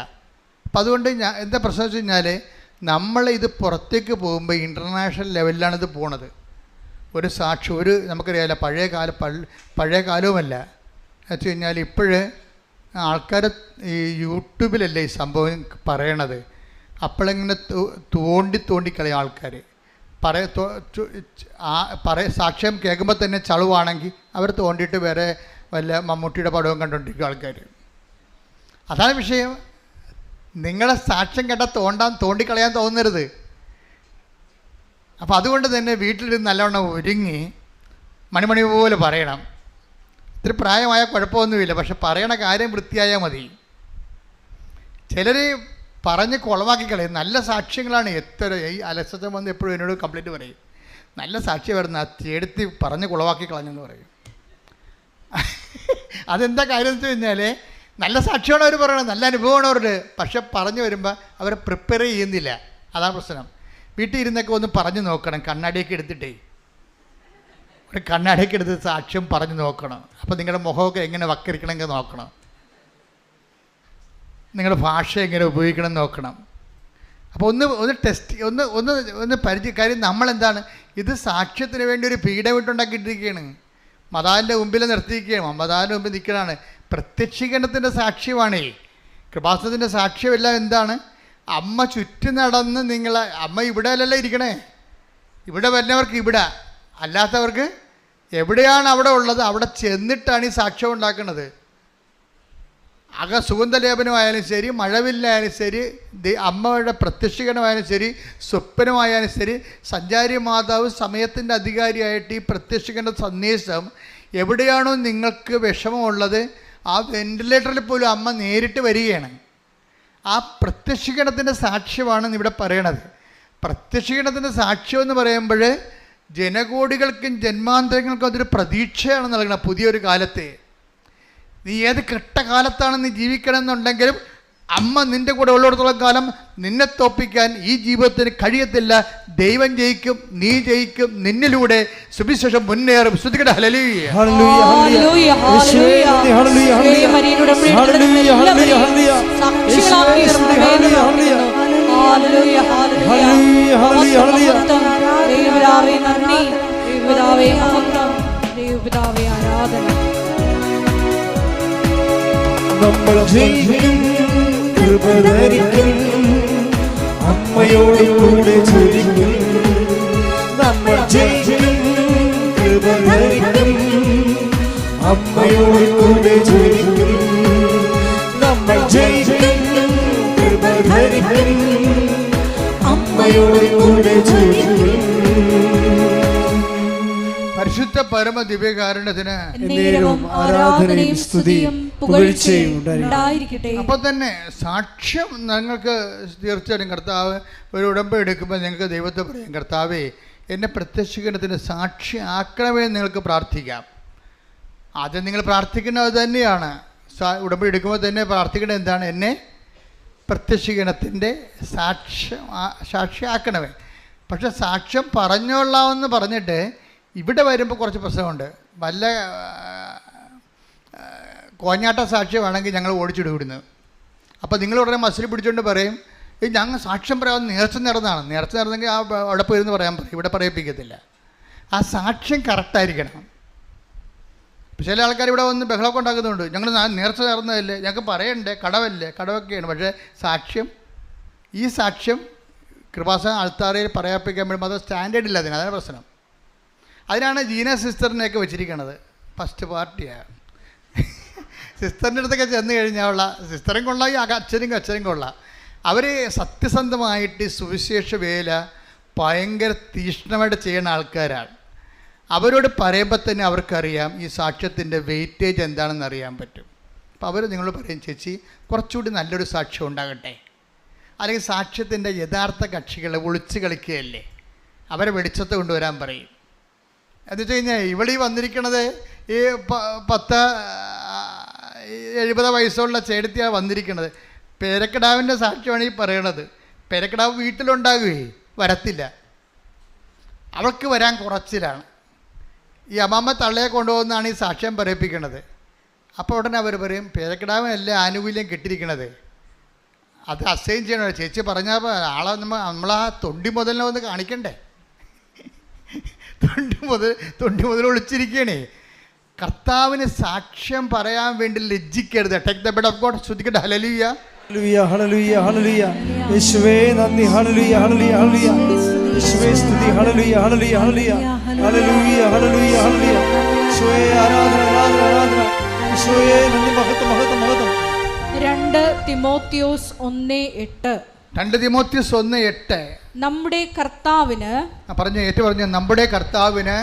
അപ്പം അതുകൊണ്ട് എന്താ പ്രശ്നം വെച്ച് കഴിഞ്ഞാൽ നമ്മളിത് പുറത്തേക്ക് പോകുമ്പോൾ ഇൻ്റർനാഷണൽ ലെവലിലാണിത് പോണത്. ഒരു നമുക്കറിയാമല്ലോ പഴയ കാലവുമല്ല. എന്ന് വെച്ച് കഴിഞ്ഞാൽ ഇപ്പോഴ് ആൾക്കാർ ഈ യൂട്യൂബിലല്ലേ ഈ സംഭവം പറയണത്. അപ്പോഴിങ്ങനെ തോണ്ടിക്കളയും ആൾക്കാർ. സാക്ഷ്യം കേൾക്കുമ്പോൾ തന്നെ ചളുവാണെങ്കിൽ അവർ തോണ്ടിയിട്ട് വേറെ വല്ല മമ്മൂട്ടിയുടെ പടവും കണ്ടുകൊണ്ടിരിക്കും ആൾക്കാർ. അതാണ് വിഷയം. നിങ്ങളെ സാക്ഷ്യം കേട്ടാൽ തോണ്ടിക്കളയാൻ തോന്നരുത്. അപ്പോൾ അതുകൊണ്ട് തന്നെ വീട്ടിലിരുന്ന് നല്ലവണ്ണം ഒരുങ്ങി മണിമണി പോലെ പറയണം. ഇത്തിരി പ്രായമായ കുഴപ്പമൊന്നുമില്ല, പക്ഷെ പറയണ കാര്യം വൃത്തിയായാൽ മതി. ചിലർ പറഞ്ഞ് കുളമാക്കി കളയും. നല്ല സാക്ഷ്യങ്ങളാണ്. ഈ അലസത വന്ന് എപ്പോഴും എന്നോട് കംപ്ലൈൻറ്റ് പറയും, നല്ല സാക്ഷ്യം വരുന്ന എടുത്ത് പറഞ്ഞ് കുളമാക്കി കളഞ്ഞെന്ന് പറയും. അതെന്താ കാര്യം എന്ന് വെച്ച് കഴിഞ്ഞാൽ നല്ല സാക്ഷ്യമാണ് അവർ പറയണത്, നല്ല അനുഭവമാണ് അവരുടെ. പക്ഷെ പറഞ്ഞു വരുമ്പോൾ അവരെ പ്രിപ്പയർ ചെയ്യുന്നില്ല. അതാണ് പ്രശ്നം. വീട്ടിൽ ഇരുന്നൊക്കെ ഒന്ന് പറഞ്ഞു നോക്കണം. കണ്ണാടിയൊക്കെ എടുത്തിട്ടേ ഒരു കണ്ണാടിയൊക്കെ എടുത്ത് സാക്ഷ്യം പറഞ്ഞു നോക്കണം. അപ്പോൾ നിങ്ങളുടെ മുഖമൊക്കെ എങ്ങനെ വക്കരിക്കണമെങ്കിൽ നോക്കണം. നിങ്ങളുടെ ഭാഷ എങ്ങനെ ഉപയോഗിക്കണം നോക്കണം. അപ്പോൾ ഒന്ന് ടെസ്റ്റ് ഒന്ന് കാര്യം നമ്മളെന്താണ് ഇത് സാക്ഷ്യത്തിന് വേണ്ടി ഒരു പീഠമിട്ടുണ്ടാക്കിയിട്ടിരിക്കുകയാണ്. മതാവിൻ്റെ മുമ്പിൽ നിർത്തിയിരിക്കുകയാണ്. മതാവിൻ്റെ മുമ്പിൽ നിൽക്കണതാണ്. പ്രത്യക്ഷീകരണത്തിൻ്റെ സാക്ഷ്യമാണേ. കൃപാസനത്തിൻ്റെ സാക്ഷ്യമെല്ലാം എന്താണ്? അമ്മ ചുറ്റി നടന്ന് അമ്മ ഇവിടെ അല്ലല്ലോ ഇരിക്കണേ. ഇവിടെ വരുന്നവർക്ക് ഇവിടെ, അല്ലാത്തവർക്ക് എവിടെയാണ് അവിടെ ഉള്ളത് അവിടെ ചെന്നിട്ടാണ് ഈ സാക്ഷ്യം ഉണ്ടാക്കുന്നത്. സുഗന്ധലേപനമായാലും ശരി, മഴവില്ലായാലും ശരി, അമ്മയുടെ പ്രത്യക്ഷീകരണമായാലും ശരി, സ്വപ്നമായാലും ശരി, സഞ്ചാരി മാതാവ് സമയത്തിൻ്റെ അധികാരിയായിട്ട് ഈ പ്രത്യക്ഷീകരണ സന്ദേശം എവിടെയാണോ നിങ്ങൾക്ക് വിഷമമുള്ളത് ആ വെന്റിലേറ്ററിൽ പോലും അമ്മ നേരിട്ട് വരികയാണ്. ആ പ്രത്യക്ഷീകരണത്തിൻ്റെ സാക്ഷ്യമാണ് ഇവിടെ പറയണത്. പ്രത്യക്ഷീകരണത്തിൻ്റെ സാക്ഷ്യം എന്ന് പറയുമ്പോൾ ജനകോടികൾക്കും ജന്മാന്തരങ്ങൾക്കും അതൊരു പ്രതീക്ഷയാണ് നൽകുന്നത്. പുതിയൊരു കാലത്തെ നീ ഏത് കെട്ടകാലത്താണ് നീ ജീവിക്കണമെന്നുണ്ടെങ്കിലും അമ്മ നിൻ്റെ കൂടെ ഉള്ളിടത്തോളം കാലം നിന്നെ തോപ്പിക്കാൻ ഈ ജീവിതത്തിന് കഴിയത്തില്ല. ദൈവം ജയിക്കും, നീ ജയിക്കും, നിന്നിലൂടെ സുവിശേഷം മുന്നേറും. ശ്രുതികട ഹല്ലേലൂയ ഹല്ലേലൂയ ഹല്ലേലൂയ ഹല്ലേലൂയ മരിയയുടെ ഹല്ലേലൂയ ഹല്ലേലൂയ ഹല്ലേലൂയ ഹല്ലേലൂയ ദൈവപിതാവേ നന്ദി, ദൈവപിതാവേ മഹത്വം, ദൈവപിതാവേ ആരാധന. നമ്മൾ ജയിക്കും, കൃപ ധരിക്കും, അമ്മയോട് കൂടെ ജ്വലിക്കും. നമ്മൾ ജയിക്കും, കൃപ ധരിക്കും, അമ്മയോട് കൂടെ ജ്വലിക്കും. നമ്മൾ ജയിക്കും, കൃപ ധരിക്കും, അമ്മയോട് കൂടെ ജ്വലിക്കും. പരിശുദ്ധ പരമ ദിവ്യകാരുണ്യത്തിന് ആരാധനയും സ്തുതിയും പുകഴ്ചയും ഉണ്ടായിരിക്കട്ടെ. അപ്പോൾ തന്നെ സാക്ഷ്യം നിങ്ങൾക്ക് തീർച്ചയായിട്ടും കർത്താവ് ഒരു ഉടമ്പടി എടുക്കുമ്പോൾ നിങ്ങൾക്ക് ദൈവത്തെ പറയും, കർത്താവേ എന്നെ പ്രത്യക്ഷീകരണത്തിന് സാക്ഷി ആക്കണമേ നിങ്ങൾക്ക് പ്രാർത്ഥിക്കാം. ആദ്യം നിങ്ങൾ പ്രാർത്ഥിക്കുന്നത് തന്നെയാണ്. ഉടമ്പടി എടുക്കുമ്പോൾ തന്നെ പ്രാർത്ഥിക്കേണ്ടത് എന്താണ്? എന്നെ പ്രത്യക്ഷീകരണത്തിൻ്റെ സാക്ഷിയാക്കണമേ. പക്ഷെ സാക്ഷ്യം പറഞ്ഞോളാമെന്ന് പറഞ്ഞിട്ട് ഇവിടെ വരുമ്പോൾ കുറച്ച് പ്രശ്നമുണ്ട്. വല്ല കോഞ്ഞാട്ട സാക്ഷ്യമാണെങ്കിൽ ഞങ്ങൾ ഓടിച്ചിടും ഇവിടുന്ന്. അപ്പോൾ നിങ്ങൾ ഉടനെ മസിൽ പിടിച്ചുകൊണ്ട് പറയും, ഞങ്ങൾ സാക്ഷ്യം പറയാമെന്ന് നേർച്ച നേർന്നതാണ്. നേർച്ച നേർന്നെങ്കിൽ അവിടെ പോയിരുന്ന് പറയാൻ പറയും, ഇവിടെ പറയിപ്പിക്കത്തില്ല. ആ സാക്ഷ്യം കറക്റ്റായിരിക്കണം. ചില ആൾക്കാർ ഇവിടെ വന്ന് ബഹളമൊക്കെ ഉണ്ടാക്കുന്നുണ്ട്, ഞങ്ങൾ നേർച്ച നേർന്നതല്ലേ, ഞങ്ങൾക്ക് പറയണ്ടേ, കടവല്ലേ, കടവൊക്കെയാണ്. പക്ഷേ ഈ സാക്ഷ്യം കൃപാസന ആൾത്താരയിൽ പറയാപ്പിക്കാൻ വേണ്ടി അത് സ്റ്റാൻഡേർഡ് ഇല്ല. അതാണ് പ്രശ്നം. അതിനാണ് ജീന സിസ്റ്ററിനെയൊക്കെ വെച്ചിരിക്കുന്നത്. ഫസ്റ്റ് പാർട്ടിയാണ്. സിസ്റ്ററിൻ്റെ അടുത്തൊക്കെ ചെന്ന് കഴിഞ്ഞാൽ സിസ്റ്ററും കൊള്ളാം, ഈ അച്ഛനും കൊള്ളാം. അവർ സത്യസന്ധമായിട്ട് സുവിശേഷ വേല ഭയങ്കര തീക്ഷ്ണമായിട്ട് ചെയ്യുന്ന ആൾക്കാരാണ്. അവരോട് പറയുമ്പോൾ തന്നെ അവർക്കറിയാം ഈ സാക്ഷ്യത്തിൻ്റെ വെയിറ്റേജ് എന്താണെന്ന് അറിയാൻ പറ്റും. അപ്പോൾ അവർ നിങ്ങളോട് പറയും, ചേച്ചി കുറച്ചുകൂടി നല്ലൊരു സാക്ഷ്യം ഉണ്ടാകട്ടെ. അല്ലെങ്കിൽ സാക്ഷ്യത്തിൻ്റെ യഥാർത്ഥ കക്ഷികളെ ഒളിച്ച് കളിക്കുകയല്ലേ, അവരെ വെളിച്ചത്ത് കൊണ്ടുവരാൻ പറയും. എന്ന് വെച്ച് കഴിഞ്ഞാൽ ഇവിടെ ഈ വന്നിരിക്കണത് ഈ 70 വയസ്സുള്ള ചേട്ടത്തിയാണ് വന്നിരിക്കുന്നത്. പേരക്കിടാവിൻ്റെ സാക്ഷ്യമാണ് ഈ പറയണത്. പേരക്കിടാവ് വീട്ടിലുണ്ടാകുകയെ വരത്തില്ല, അവൾക്ക് വരാൻ കുറച്ചിലാണ്. ഈ അമ്മമ്മ തള്ളയെ കൊണ്ടുപോകുന്നതാണ് ഈ സാക്ഷ്യം പറയിപ്പിക്കുന്നത്. അപ്പോൾ ഉടനെ അവർ പറയും, പേരക്കിടാവിനല്ലേ ആനുകൂല്യം കിട്ടിയിരിക്കണത്, അത് അസൈൻ ചെയ്യണോ. ചേച്ചി പറഞ്ഞാൽ ആളെ നമ്മളാ തൊണ്ടി മുതലിനെ ഒന്ന് കാണിക്കണ്ടേ. തൊണ്ടി മുതൽ ഒളിച്ചിരിക്കണേ. കർത്താവിന് സാക്ഷ്യം പറയാൻ വേണ്ടി ലജ്ജിക്കരുത്. Take the bed of God. ശ്രദ്ധിക്കട്ടെ. Hallelujah, hallelujah, hallelujah, hallelujah. യേശുവേ നന്ദി. Hallelujah, hallelujah, hallelujah. യേശുവേ സ്തുതി. Hallelujah, hallelujah, hallelujah. Hallelujah, hallelujah, hallelujah. യേശുവേ ആരാധന, ആരാധന, ആരാധന. യേശുവേ നന്ദി. മഹത്വം, മഹത്വം, മഹത്വം. 2 തിമോത്തിയോസ് 1:8. 2 തിമോത്തിയോസ് 1:8. നമ്മുടെ കർത്താവിന് നമ്മുടെ കർത്താവിന്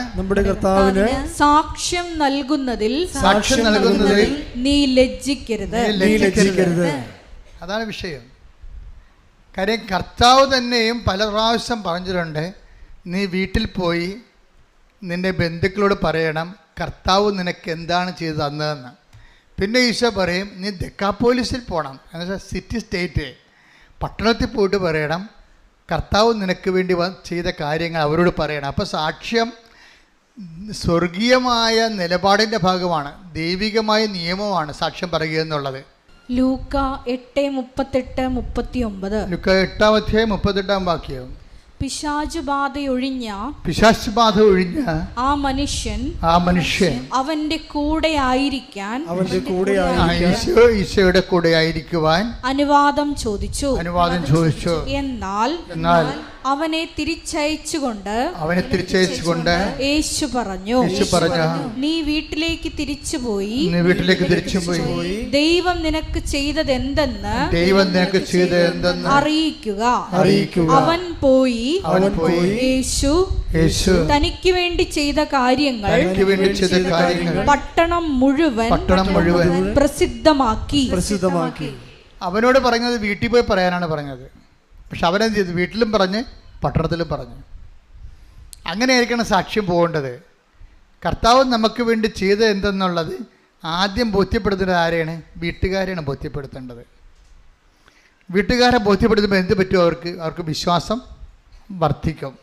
സാക്ഷ്യം നൽകുന്നതിൽ നീ ലജ്ജിക്കരുത്. അതാണ് വിഷയം. കാര്യം കർത്താവ് തന്നെയും പല പ്രാവശ്യം പറഞ്ഞിട്ടുണ്ട്, നീ വീട്ടിൽ പോയി നിന്റെ ബന്ധുക്കളോട് പറയണം കർത്താവ് നിനക്ക് എന്താണ് ചെയ്ത് തന്നതെന്ന്. പിന്നെ ഈശോ പറയും, നീ ദെക്കാപ്പോലിസിൽ പോകണം, എന്നുവെച്ചാൽ സിറ്റി സ്റ്റേറ്റ് പട്ടണത്തിൽ പോയിട്ട് പറയണം കർത്താവ് നിനക്ക് വേണ്ടി ചെയ്ത കാര്യങ്ങൾ അവരോട് പറയണം. അപ്പോൾ സാക്ഷ്യം സ്വർഗീയമായ നിലപാടിൻ്റെ ഭാഗമാണ്, ദൈവികമായ നിയമമാണ് സാക്ഷ്യം പറയുക എന്നുള്ളത്. ലൂക്ക 8:38-39. ലൂക്ക 8:38 വാക്യം. പിശാചുബാധ ഒഴിഞ്ഞ ആ മനുഷ്യൻ അവന്റെ കൂടെ ആയിരിക്കാൻ ഈശോയുടെ കൂടെ ആയിരിക്കുവാൻ അനുവാദം ചോദിച്ചു. എന്നാൽ അവനെ തിരിച്ചയച്ചുകൊണ്ട് യേശു പറഞ്ഞു, നീ വീട്ടിലേക്ക് തിരിച്ചുപോയി ദൈവം നിനക്ക് ചെയ്തത് എന്തെന്ന് അറിയിക്കുക. അവൻ പോയി യേശു തനിക്ക് വേണ്ടി ചെയ്ത കാര്യങ്ങൾ പട്ടണം മുഴുവൻ പ്രസിദ്ധമാക്കി. അവനോട് പറഞ്ഞത് വീട്ടിൽ പോയി പറയാനാണ് പറഞ്ഞത്. പക്ഷെ അവനെന്ത് ചെയ്തു? വീട്ടിലും പറഞ്ഞ് പട്ടണത്തിലും പറഞ്ഞു. അങ്ങനെയായിരിക്കണം സാക്ഷ്യം പോകേണ്ടത്. കർത്താവ് നമുക്ക് വേണ്ടി ചെയ്തത് എന്തെന്നുള്ളത് ആദ്യം ബോധ്യപ്പെടുത്തേണ്ടത് ആരെയാണ്? വീട്ടുകാരെയാണ് ബോധ്യപ്പെടുത്തേണ്ടത്. വീട്ടുകാരെ ബോധ്യപ്പെടുത്തുമ്പോൾ എന്ത് പറ്റും? അവർക്ക് വിശ്വാസം വർദ്ധിക്കും.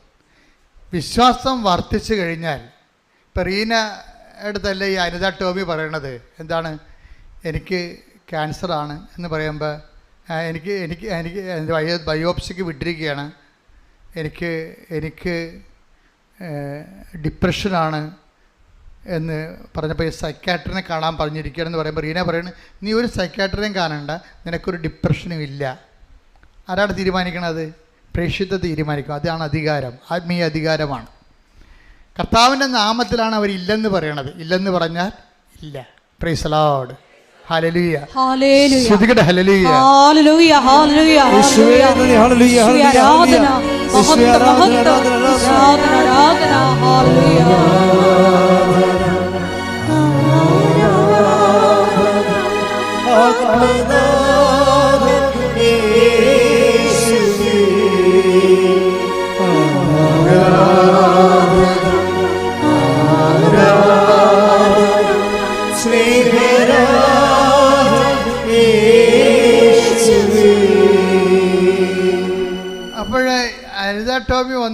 വിശ്വാസം വർദ്ധിച്ചു കഴിഞ്ഞാൽ, ഇപ്പം റീന അടുത്തല്ലേ ഈ അനിത ടോമി പറയണത് എന്താണ്? എനിക്ക് ക്യാൻസറാണ് എന്ന് പറയുമ്പോൾ എനിക്ക് ബയോപ്സിക്ക് വിട്ടിരിക്കുകയാണ്, എനിക്ക് ഡിപ്രഷനാണ് എന്ന് പറഞ്ഞപ്പോൾ ഈ സൈക്കാട്രിനെ കാണാൻ പറഞ്ഞിരിക്കുകയാണെന്ന് പറയുമ്പോൾ റീന പറയുന്നത്, നീ ഒരു സൈക്കാട്രിനെയും കാണണ്ട, നിനക്കൊരു ഡിപ്രഷനും ഇല്ല. ആരാണ് തീരുമാനിക്കണത്? പ്രേക്ഷിത തീരുമാനിക്കും. അതാണ് അധികാരം, ആത്മീയ അധികാരമാണ്. കർത്താവിൻ്റെ നാമത്തിലാണ് അവരില്ലെന്ന് പറയണത്. ഇല്ലെന്ന് പറഞ്ഞാൽ ഇല്ല. Praise the Lord. Hallelujah, hallelujah, ശ്രദ്ധിക്കട്ടെ. ഹല്ലേലൂയ, ഹല്ലേലൂയ, ഹല്ലേലൂയ, യേശുവേ നന്ദി. ഹല്ലേലൂയ, ഹല്ലേലൂയ, ആരാധന, യേശുവേ ആരാധന, ആരാധന, ആരാധന, ഹല്ലേലൂയ.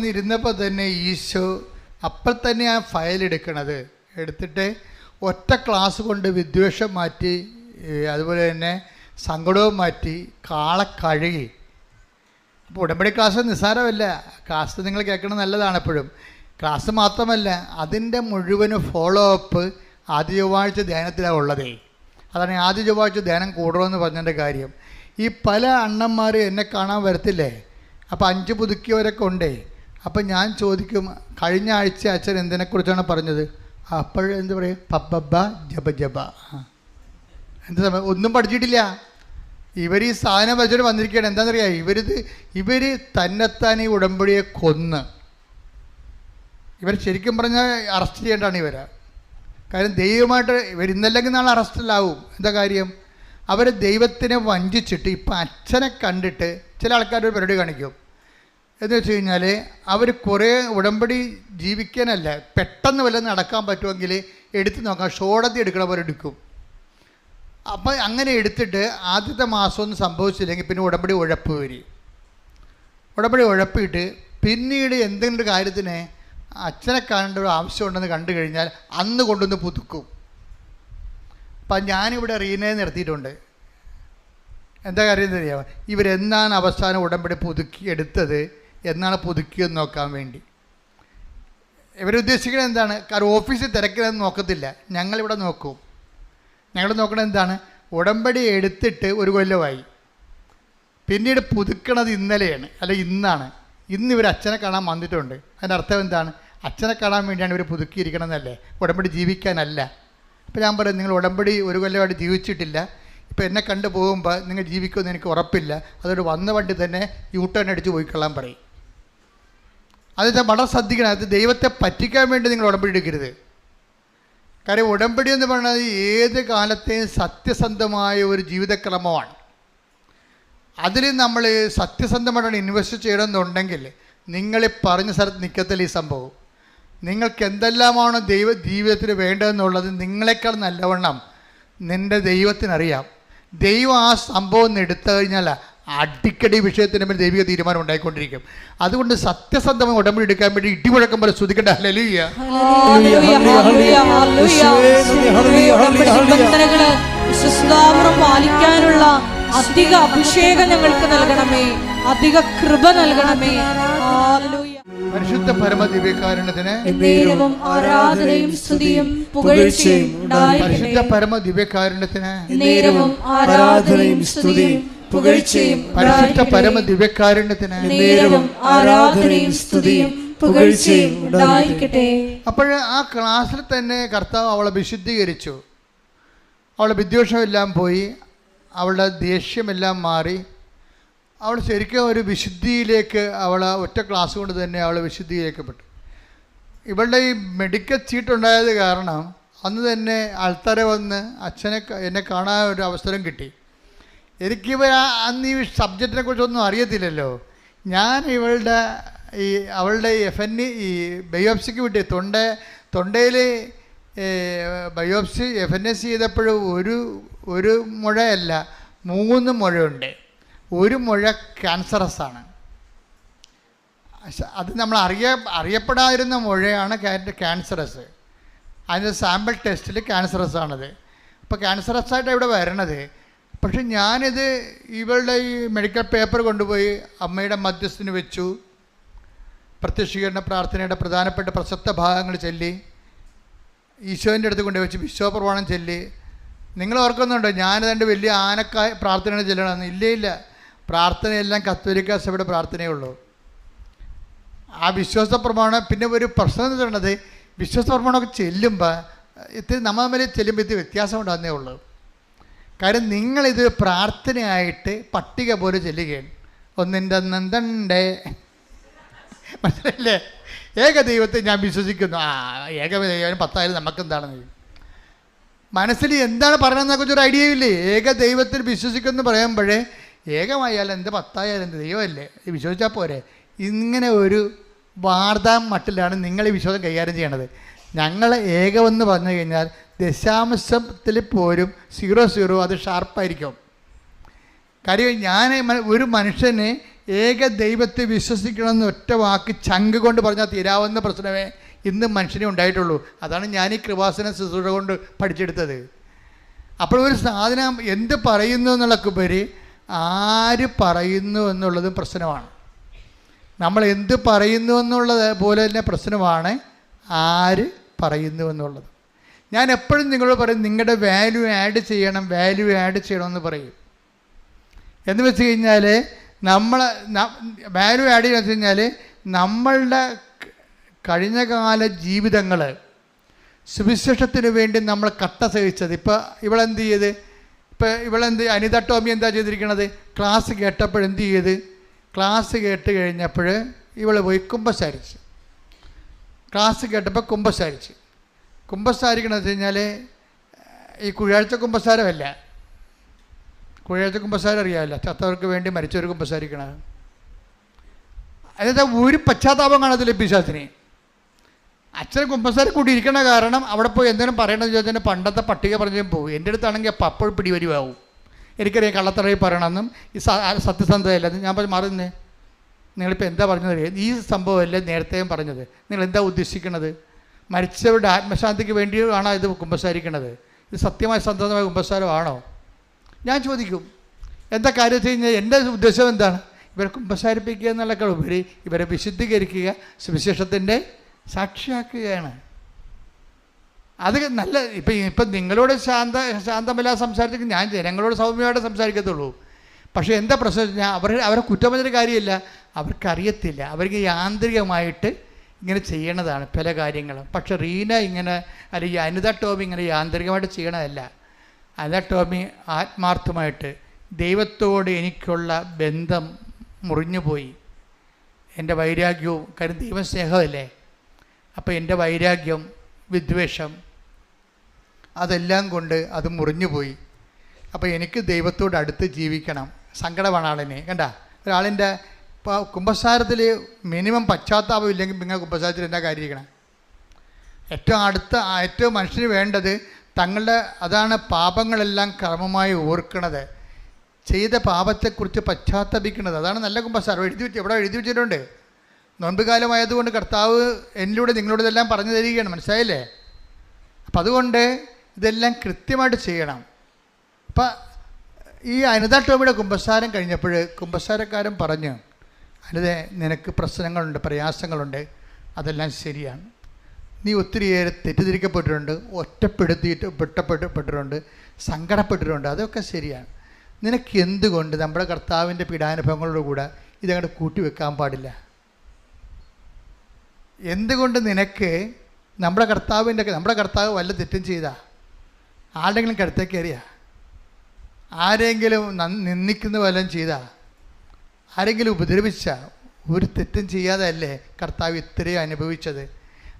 വന്നിരുന്നപ്പോൾ തന്നെ ഈശോ അപ്പോൾ തന്നെ ആ ഫയൽ എടുത്തിട്ട് ഒറ്റ ക്ലാസ് കൊണ്ട് വിദ്വേഷം മാറ്റി, അതുപോലെ തന്നെ സങ്കടവും മാറ്റി, കാളെ കഴുകി. അപ്പോൾ ഉടമ്പടി ക്ലാസ് നിസ്സാരമല്ല. ക്ലാസ് നിങ്ങൾ കേൾക്കണം, നല്ലതാണ് എപ്പോഴും. ക്ലാസ് മാത്രമല്ല, അതിൻ്റെ മുഴുവനും ഫോളോ അപ്പ് ആദ്യ ചൊവ്വാഴ്ച ധ്യാനത്തിലാണ് ഉള്ളതേ. അതാണ് ആദ്യ ചൊവ്വാഴ്ച ധ്യാനം കൂടണമെന്ന് പറഞ്ഞതിൻ്റെ കാര്യം. ഈ പല അണ്ണന്മാർ എന്നെ കാണാൻ വരത്തില്ലേ, അപ്പോൾ 5 പുതുക്കിയവരൊക്കെ ഉണ്ടേ. അപ്പം ഞാൻ ചോദിക്കും, കഴിഞ്ഞ ആഴ്ച അച്ഛൻ എന്തിനെക്കുറിച്ചാണ് പറഞ്ഞത്? അപ്പോഴെന്ത് പറയും? പബ്ബ ജബ ജബ. എന്ത് സമയം ഒന്നും പഠിച്ചിട്ടില്ല. ഇവർ ഈ സാധനം വെച്ചിട്ട് വന്നിരിക്കുകയാണ്. എന്താണെന്നറിയാം, ഇവർ തന്നെത്താൻ ഈ ഉടമ്പടിയെ കൊന്ന്, ഇവർ ശരിക്കും പറഞ്ഞാൽ അറസ്റ്റ് ചെയ്യേണ്ടതാണ് ഇവരെ. കാര്യം ദൈവമായിട്ട് ഇവർ ഇന്നല്ലെങ്കിൽ നാളെ അറസ്റ്റിലാവും. എന്താ കാര്യം? അവർ ദൈവത്തിനെ വഞ്ചിച്ചിട്ട് ഇപ്പം അച്ഛനെ കണ്ടിട്ട് ചില ആൾക്കാർ ഒരു പരിപാടി കാണിക്കും. എന്ന് വെച്ച് കഴിഞ്ഞാൽ അവർ കുറേ ഉടമ്പടി ജീവിക്കാനല്ല, പെട്ടെന്ന് വല്ലതും നടക്കാൻ പറ്റുമെങ്കിൽ എടുത്ത് നോക്കാം, ഷോടത്തി എടുക്കണ പോലെ എടുക്കും. അപ്പം അങ്ങനെ എടുത്തിട്ട് ആദ്യത്തെ മാസമൊന്നും സംഭവിച്ചില്ലെങ്കിൽ പിന്നെ ഉടമ്പടി ഉഴപ്പ് വരും. ഉടമ്പടി ഉഴപ്പിയിട്ട് പിന്നീട് എന്തെങ്കിലും ഒരു കാര്യത്തിന് അച്ഛനെ കാണേണ്ട ഒരു ആവശ്യമുണ്ടെന്ന് കണ്ടു കഴിഞ്ഞാൽ അന്ന് കൊണ്ടുവന്ന് പുതുക്കും. അപ്പം ഞാനിവിടെ റീനയെ നിർത്തിയിട്ടുണ്ട്. എന്താ കാര്യം അറിയാമോ? ഇവരെന്നാണ് അവസാനം ഉടമ്പടി പുതുക്കി എടുത്തത്, എന്നാണ് പുതുക്കിയെന്ന് നോക്കാൻ വേണ്ടി. ഇവരുദ്ദേശിക്കുന്നത് എന്താണ്? കാരണം ഓഫീസിൽ തിരക്കിലൊന്നും നോക്കത്തില്ല, ഞങ്ങളിവിടെ നോക്കും. ഞങ്ങൾ നോക്കണത് എന്താണ്? ഉടമ്പടി എടുത്തിട്ട് 1 കൊല്ലമായി, പിന്നീട് പുതുക്കണത് ഇന്നലെയാണ്, അല്ല ഇന്നാണ്. ഇന്ന് ഇവർ അച്ഛനെ കാണാൻ വന്നിട്ടുണ്ട്. അതിൻ്റെ അർത്ഥം എന്താണ്? അച്ഛനെ കാണാൻ വേണ്ടിയാണ് ഇവർ പുതുക്കിയിരിക്കണമെന്നല്ലേ, ഉടമ്പടി ജീവിക്കാനല്ല. അപ്പോൾ ഞാൻ പറയും, നിങ്ങൾ ഉടമ്പടി 1 കൊല്ലമായിട്ട് ജീവിച്ചിട്ടില്ല, ഇപ്പോൾ എന്നെ കണ്ടു പോകുമ്പോൾ നിങ്ങൾ ജീവിക്കുമെന്ന് എനിക്ക് ഉറപ്പില്ല, അതുകൊണ്ട് വന്ന വണ്ടി തന്നെ യൂട്ടേൺ അടിച്ച് പോയിക്കൊള്ളാൻ പറയും. അതെന്താ? വളരെ ശ്രദ്ധിക്കണം. അത് ദൈവത്തെ പറ്റിക്കാൻ വേണ്ടി നിങ്ങൾ ഉടമ്പടി എടുക്കരുത്. കാര്യം ഉടമ്പടി എന്ന് പറയുന്നത് ഏത് കാലത്തെയും സത്യസന്ധമായ ഒരു ജീവിതക്രമമാണ്. അതിൽ നമ്മൾ സത്യസന്ധമായിട്ടാണ് ഇൻവെസ്റ്റ് ചെയ്യണമെന്നുണ്ടെങ്കിൽ നിങ്ങൾ പറഞ്ഞ സ്ഥലത്ത് നിൽക്കത്തില്ല ഈ സംഭവം. നിങ്ങൾക്ക് എന്തെല്ലാമാണ് ജീവിതത്തിൽ വേണ്ടതെന്നുള്ളത് നിങ്ങളെക്കാൾ നല്ലവണ്ണം നിൻ്റെ ദൈവത്തിനറിയാം. ദൈവം ആ സംഭവം ഒന്ന് എടുത്തു കഴിഞ്ഞാൽ അടിക്കടി വിഷയത്തിൻ്റെ മേൽ ദൈവിക തീരുമാനം ഉണ്ടായിക്കൊണ്ടിരിക്കും. അതുകൊണ്ട് സത്യസന്ധമായി ഉടമ്പടി എടുക്കാൻ വേണ്ടി ഇടിമുഴക്കം പോലെ സ്തുതിക്കട്ടെ. ഹല്ലേലൂയ. പാലിക്കാനുള്ള അധിക അഭിഷേകം ഞങ്ങൾക്ക് നൽകണമേ, അധിക കൃപ നൽകണമേ. പരിശുദ്ധ പരമദിവ്യകാരുണ്യത്തിന് എന്നേരവും ആരാധനയും സ്തുതിയും പുകഴ്ചയും ഉണ്ടായിരിക്കട്ടെ. പരിശുദ്ധ പരമദിവ്യകാരുണ്യത്തിന് എന്നേരവും ആരാധനയും സ്തുതിയും പുകഴ്ചയും പരിശുദ്ധ പരമദിവ്യകാരുണ്യത്തിന് എന്നേരവും ആരാധനയും സ്തുതിയും പുകഴ്ചയും ഉണ്ടായിരിക്കട്ടെ. അപ്പോൾ ആ ക്ലാസ്സിൽ തന്നെ കർത്താവ് അവളെ വിശുദ്ധീകരിച്ചു. അവളുടെ വിദ്വേഷമെല്ലാം പോയി, അവളുടെ ദേഷ്യമെല്ലാം മാറി. അവൾ ശരിക്കും ഒരു വിശുദ്ധിയിലേക്ക്, അവൾ ഒറ്റ ക്ലാസ് കൊണ്ട് തന്നെ അവൾ വിശുദ്ധീകരിക്കപ്പെട്ടു. ഇവളുടെ ഈ മെഡിക്കൽ ചീട്ടുണ്ടായത് കാരണം അന്ന് തന്നെ ആൾക്കാരെ വന്ന് എന്നെ കാണാൻ ഒരു അവസരം കിട്ടി. എനിക്കിവർ അന്ന് ഈ സബ്ജക്റ്റിനെ കുറിച്ചൊന്നും അറിയത്തില്ലല്ലോ. ഞാൻ അവളുടെ FNE ഈ ബയോപ്സിക്ക് വിട്ടി, തൊണ്ടയിൽ ബയോപ്സി FNS ചെയ്തപ്പോഴും ഒരു മുഴയല്ല 3 മുഴയുണ്ട്. 1 മുഴ ക്യാൻസറസ്. അത് നമ്മൾ അറിയപ്പെടാതിരുന്ന മുഴയാണ് ക്യാൻസറസ്. അതിൻ്റെ സാമ്പിൾ ടെസ്റ്റിൽ ക്യാൻസറസ് ആണത്. അപ്പോൾ ക്യാൻസറസ് ആയിട്ടാണ് ഇവിടെ വരണത്. പക്ഷെ ഞാനിത് ഇവളുടെ ഈ മെഡിക്കൽ പേപ്പർ കൊണ്ടുപോയി അമ്മയുടെ മധ്യസ്ഥന് വെച്ചു. പ്രത്യക്ഷീകരണ പ്രാർത്ഥനയുടെ പ്രധാനപ്പെട്ട പ്രസക്ത ഭാഗങ്ങൾ ചൊല്ലി ഈശോൻ്റെ അടുത്ത് കൊണ്ടുവച്ച് വിശ്വപ്രമാണം ചൊല്ലി. നിങ്ങൾ ഓർക്കുന്നുണ്ടോ ഞാനതിൻ്റെ വലിയ ആനക്കായ പ്രാർത്ഥനയാണ് ചെല്ലണമെന്ന്? ഇല്ല, പ്രാർത്ഥനയെല്ലാം കത്തോലിക്ക സഭയുടെ പ്രാർത്ഥനയേ ഉള്ളൂ. ആ വിശ്വാസ പ്രമാണം. പിന്നെ ഒരു പ്രശ്നം എന്ന് പറയുന്നത്, വിശ്വാസ പ്രമാണമൊക്കെ ചെല്ലുമ്പോൾ ഇത്തിരി നമ്മൾ തമ്മിൽ ചെല്ലുമ്പോൾ ഇത്തിരി വ്യത്യാസം ഉണ്ടാകുന്നേ ഉള്ളൂ. കാര്യം നിങ്ങളിത് പ്രാർത്ഥനയായിട്ട് പട്ടിക പോലെ ചെല്ലുകയാണ്. ഒന്നിൻ്റെ നന്തണ്ടേ, മനസ്സിലല്ലേ? ഏക ദൈവത്തെ ഞാൻ വിശ്വസിക്കുന്നു. ഏക ദൈവം 10,000 നമുക്കെന്താണെന്ന് മനസ്സിൽ എന്താണ് പറയണമെന്നതിനെ കുറിച്ചൊരു ഐഡിയ ഇല്ലേ? ഏക ദൈവത്തിൽ വിശ്വസിക്കുമെന്ന് പറയുമ്പോഴേ ഏകമായാലും എന്ത് 10,000 എന്ത് ദൈവമല്ലേ, വിശ്വസിച്ചാൽ പോരെ. ഇങ്ങനെ ഒരു വാർത്താ മട്ടിലാണ് നിങ്ങൾ ഈ വിശ്വാസം കൈകാര്യം ചെയ്യണത്. ഞങ്ങൾ ഏകമെന്ന് പറഞ്ഞു കഴിഞ്ഞാൽ ദശാംശത്തിൽ പോലും 00 അത് ഷാർപ്പായിരിക്കും. കാര്യം ഒരു മനുഷ്യന് ഏക ദൈവത്തെ വിശ്വസിക്കണമെന്ന് ഒറ്റ വാക്ക് ചങ്ക് കൊണ്ട് പറഞ്ഞാൽ തീരാവുന്ന പ്രശ്നമേ ഇന്ന് മനുഷ്യനെ ഉണ്ടായിട്ടുള്ളൂ. അതാണ് ഞാൻ ഈ കൃപാസന ശുശ്രൂഷ കൊണ്ട് പഠിച്ചെടുത്തത്. അപ്പോൾ ഒരു സാധനം എന്ത് പറയുന്നു എന്നുള്ളക്കുപരി ആര് പറയുന്നു എന്നുള്ളതും പ്രശ്നമാണ്. നമ്മൾ എന്ത് പറയുന്നു എന്നുള്ളത് പോലെ തന്നെ പ്രശ്നമാണ് ആര് പറയുന്നു എന്നുള്ളത്. ഞാൻ എപ്പോഴും നിങ്ങളോട് പറയും, നിങ്ങളുടെ വാല്യൂ ആഡ് ചെയ്യണമെന്ന് പറയും. എന്ന് വെച്ച് കഴിഞ്ഞാൽ വാല്യൂ ആഡ് ചെയ്യുക വെച്ച് കഴിഞ്ഞാൽ നമ്മളുടെ കഴിഞ്ഞകാല ജീവിതങ്ങൾ സുവിശേഷത്തിന് വേണ്ടി നമ്മൾ കട്ട സഹിച്ചത്. ഇപ്പോൾ ഇവളെന്ത് അനിത ടോമി എന്താ ചെയ്തിരിക്കണത്? ക്ലാസ് കേട്ടപ്പോഴെന്ത് ചെയ്ത്? ക്ലാസ് കേട്ട് കഴിഞ്ഞപ്പോൾ ഇവൾ പോയി കുമ്പസാരിച്ച്. ക്ലാസ് കേട്ടപ്പോൾ കുമ്പസാരിക്കണമെന്ന് വെച്ച് കഴിഞ്ഞാൽ ഈ കുഴിയാഴ്ച കുമ്പസാരമല്ല. കുഴിയാഴ്ച കുമ്പസാരം അറിയാമല്ല, ചത്തവർക്ക് വേണ്ടി മരിച്ചവർക്ക് കുമ്പസാരിക്കണം. അതായത് ഒരു പശ്ചാത്താപം കാണത്തില്ല പിശാചിന്. അച്ഛൻ കുമ്പസാരം കൂടി ഇരിക്കണ കാരണം അവിടെ പോയി എന്തെങ്കിലും പറയണമെന്ന് ചോദിച്ചാൽ പണ്ടത്തെ പട്ടിക പറഞ്ഞാൽ പോകും. എൻ്റെ അടുത്താണെങ്കിൽ അപ്പം അപ്പോൾ പിടിവരുവാകും. എനിക്കറിയാം കള്ളത്തറയിൽ പറയണമെന്നും ഈ സത്യസന്ധതയല്ലെന്നും. ഞാൻ മാറുന്നേ, നിങ്ങളിപ്പോൾ എന്താ പറഞ്ഞത്? ഈ സംഭവമല്ലേ നേരത്തെയും പറഞ്ഞത്? നിങ്ങൾ എന്താ ഉദ്ദേശിക്കുന്നത്? മരിച്ചവരുടെ ആത്മശാന്തിക്ക് വേണ്ടിയാണോ ഇത് കുമ്പസാരിക്കണത്? ഇത് സത്യമായ സന്തതമായ കുമ്പസാരമാണോ? ഞാൻ ചോദിക്കും. എന്താ കാര്യം വെച്ച് കഴിഞ്ഞാൽ എൻ്റെ ഉദ്ദേശം എന്താണ്? ഇവരെ കുമ്പസാരിപ്പിക്കുക എന്നുള്ളതിനേക്കാൾ ഉപരി ഇവരെ വിശുദ്ധീകരിക്കുക, സുവിശേഷത്തിൻ്റെ സാക്ഷിയാക്കുകയാണ്. അത് നല്ല. ഇപ്പം നിങ്ങളോട് ശാന്തമില്ലാതെ സംസാരിച്ചെങ്കിൽ ഞാൻ ജനങ്ങളോട് സൗമ്യമായിട്ട് സംസാരിക്കത്തുള്ളൂ. പക്ഷേ എന്താ പ്രശ്നം വെച്ച് കഴിഞ്ഞാൽ അവരെ കുറ്റം പറഞ്ഞൊരു കാര്യമില്ല, അവർക്കറിയത്തില്ല. അവർക്ക് യാന്ത്രികമായിട്ട് ഇങ്ങനെ ചെയ്യണതാണ് പല കാര്യങ്ങളും. പക്ഷെ റീന ഇങ്ങനെ, അല്ലെങ്കിൽ അനിത ടോമി ഇങ്ങനെ യാന്ത്രികമായിട്ട് ചെയ്യണതല്ല. അനിത ടോമി ആത്മാർത്ഥമായിട്ട് ദൈവത്തോട് എനിക്കുള്ള ബന്ധം മുറിഞ്ഞുപോയി. എൻ്റെ വൈരാഗ്യവും, കാര്യം ദൈവം സ്നേഹമല്ലേ. അപ്പോൾ എൻ്റെ വൈരാഗ്യം, വിദ്വേഷം, അതെല്ലാം കൊണ്ട് അത് മുറിഞ്ഞുപോയി. അപ്പോൾ എനിക്ക് ദൈവത്തോട് അടുത്ത് ജീവിക്കണം. സങ്കടമാണ് ആളിനെ. കണ്ട, ഒരാളിൻ്റെ ഇപ്പോൾ കുമ്പസാരത്തിൽ മിനിമം പശ്ചാത്താപം ഇല്ലെങ്കിൽ നിങ്ങൾ കുമ്പസാരത്തിൽ എന്താ കാര്യമായിരിക്കണം? ഏറ്റവും മനുഷ്യന് വേണ്ടത് അതാണ് പാപങ്ങളെല്ലാം ക്രമമായി ഓർക്കണത്, ചെയ്ത പാപത്തെക്കുറിച്ച് പശ്ചാത്തപിക്കുന്നത്. അതാണ് നല്ല കുമ്പസാരം. എവിടെ എഴുതി വെച്ചിട്ടുണ്ട്. നോൻപ് കാലമായതുകൊണ്ട് കർത്താവ് എന്നിലൂടെ നിങ്ങളോട് ഇതെല്ലാം പറഞ്ഞു തരികയാണ്. മനസ്സിലായില്ലേ? അപ്പം അതുകൊണ്ട് ഇതെല്ലാം കൃത്യമായിട്ട് ചെയ്യണം. അപ്പം ഈ അനിത ടോമിയുടെ കുമ്പസാരം കഴിഞ്ഞപ്പോൾ കുമ്പസാരക്കാരൻ പറഞ്ഞു, അനിതേ, നിനക്ക് പ്രശ്നങ്ങളുണ്ട്, പ്രയാസങ്ങളുണ്ട്, അതെല്ലാം ശരിയാണ്. നീ ഒത്തിരിയേറെ തെറ്റിദ്ധരിക്കപ്പെട്ടിട്ടുണ്ട്, ഒറ്റപ്പെട്ടിട്ടുണ്ട്, സങ്കടപ്പെട്ടിട്ടുണ്ട്, അതൊക്കെ ശരിയാണ്. നിനക്ക് എന്തുകൊണ്ട് നമ്മുടെ കർത്താവിൻ്റെ പീഡാനുഭവങ്ങളോടുകൂടെ ഇതങ്ങോട്ട് കൂട്ടിവെക്കാൻ പാടില്ല? എന്തുകൊണ്ട് നിനക്ക് നമ്മുടെ കർത്താവ് വല്ല തെറ്റും ചെയ്താ? ആരുടെങ്കിലും കടുത്തേക്ക് കയറിയാ? ആരെങ്കിലും നിന്ദിക്കുന്ന വല്ലതും ചെയ്താ? ആരെങ്കിലും ഉപദ്രവിച്ച? ഒരു തെറ്റും ചെയ്യാതെ അല്ലേ കർത്താവ് ഇത്രയും അനുഭവിച്ചത്?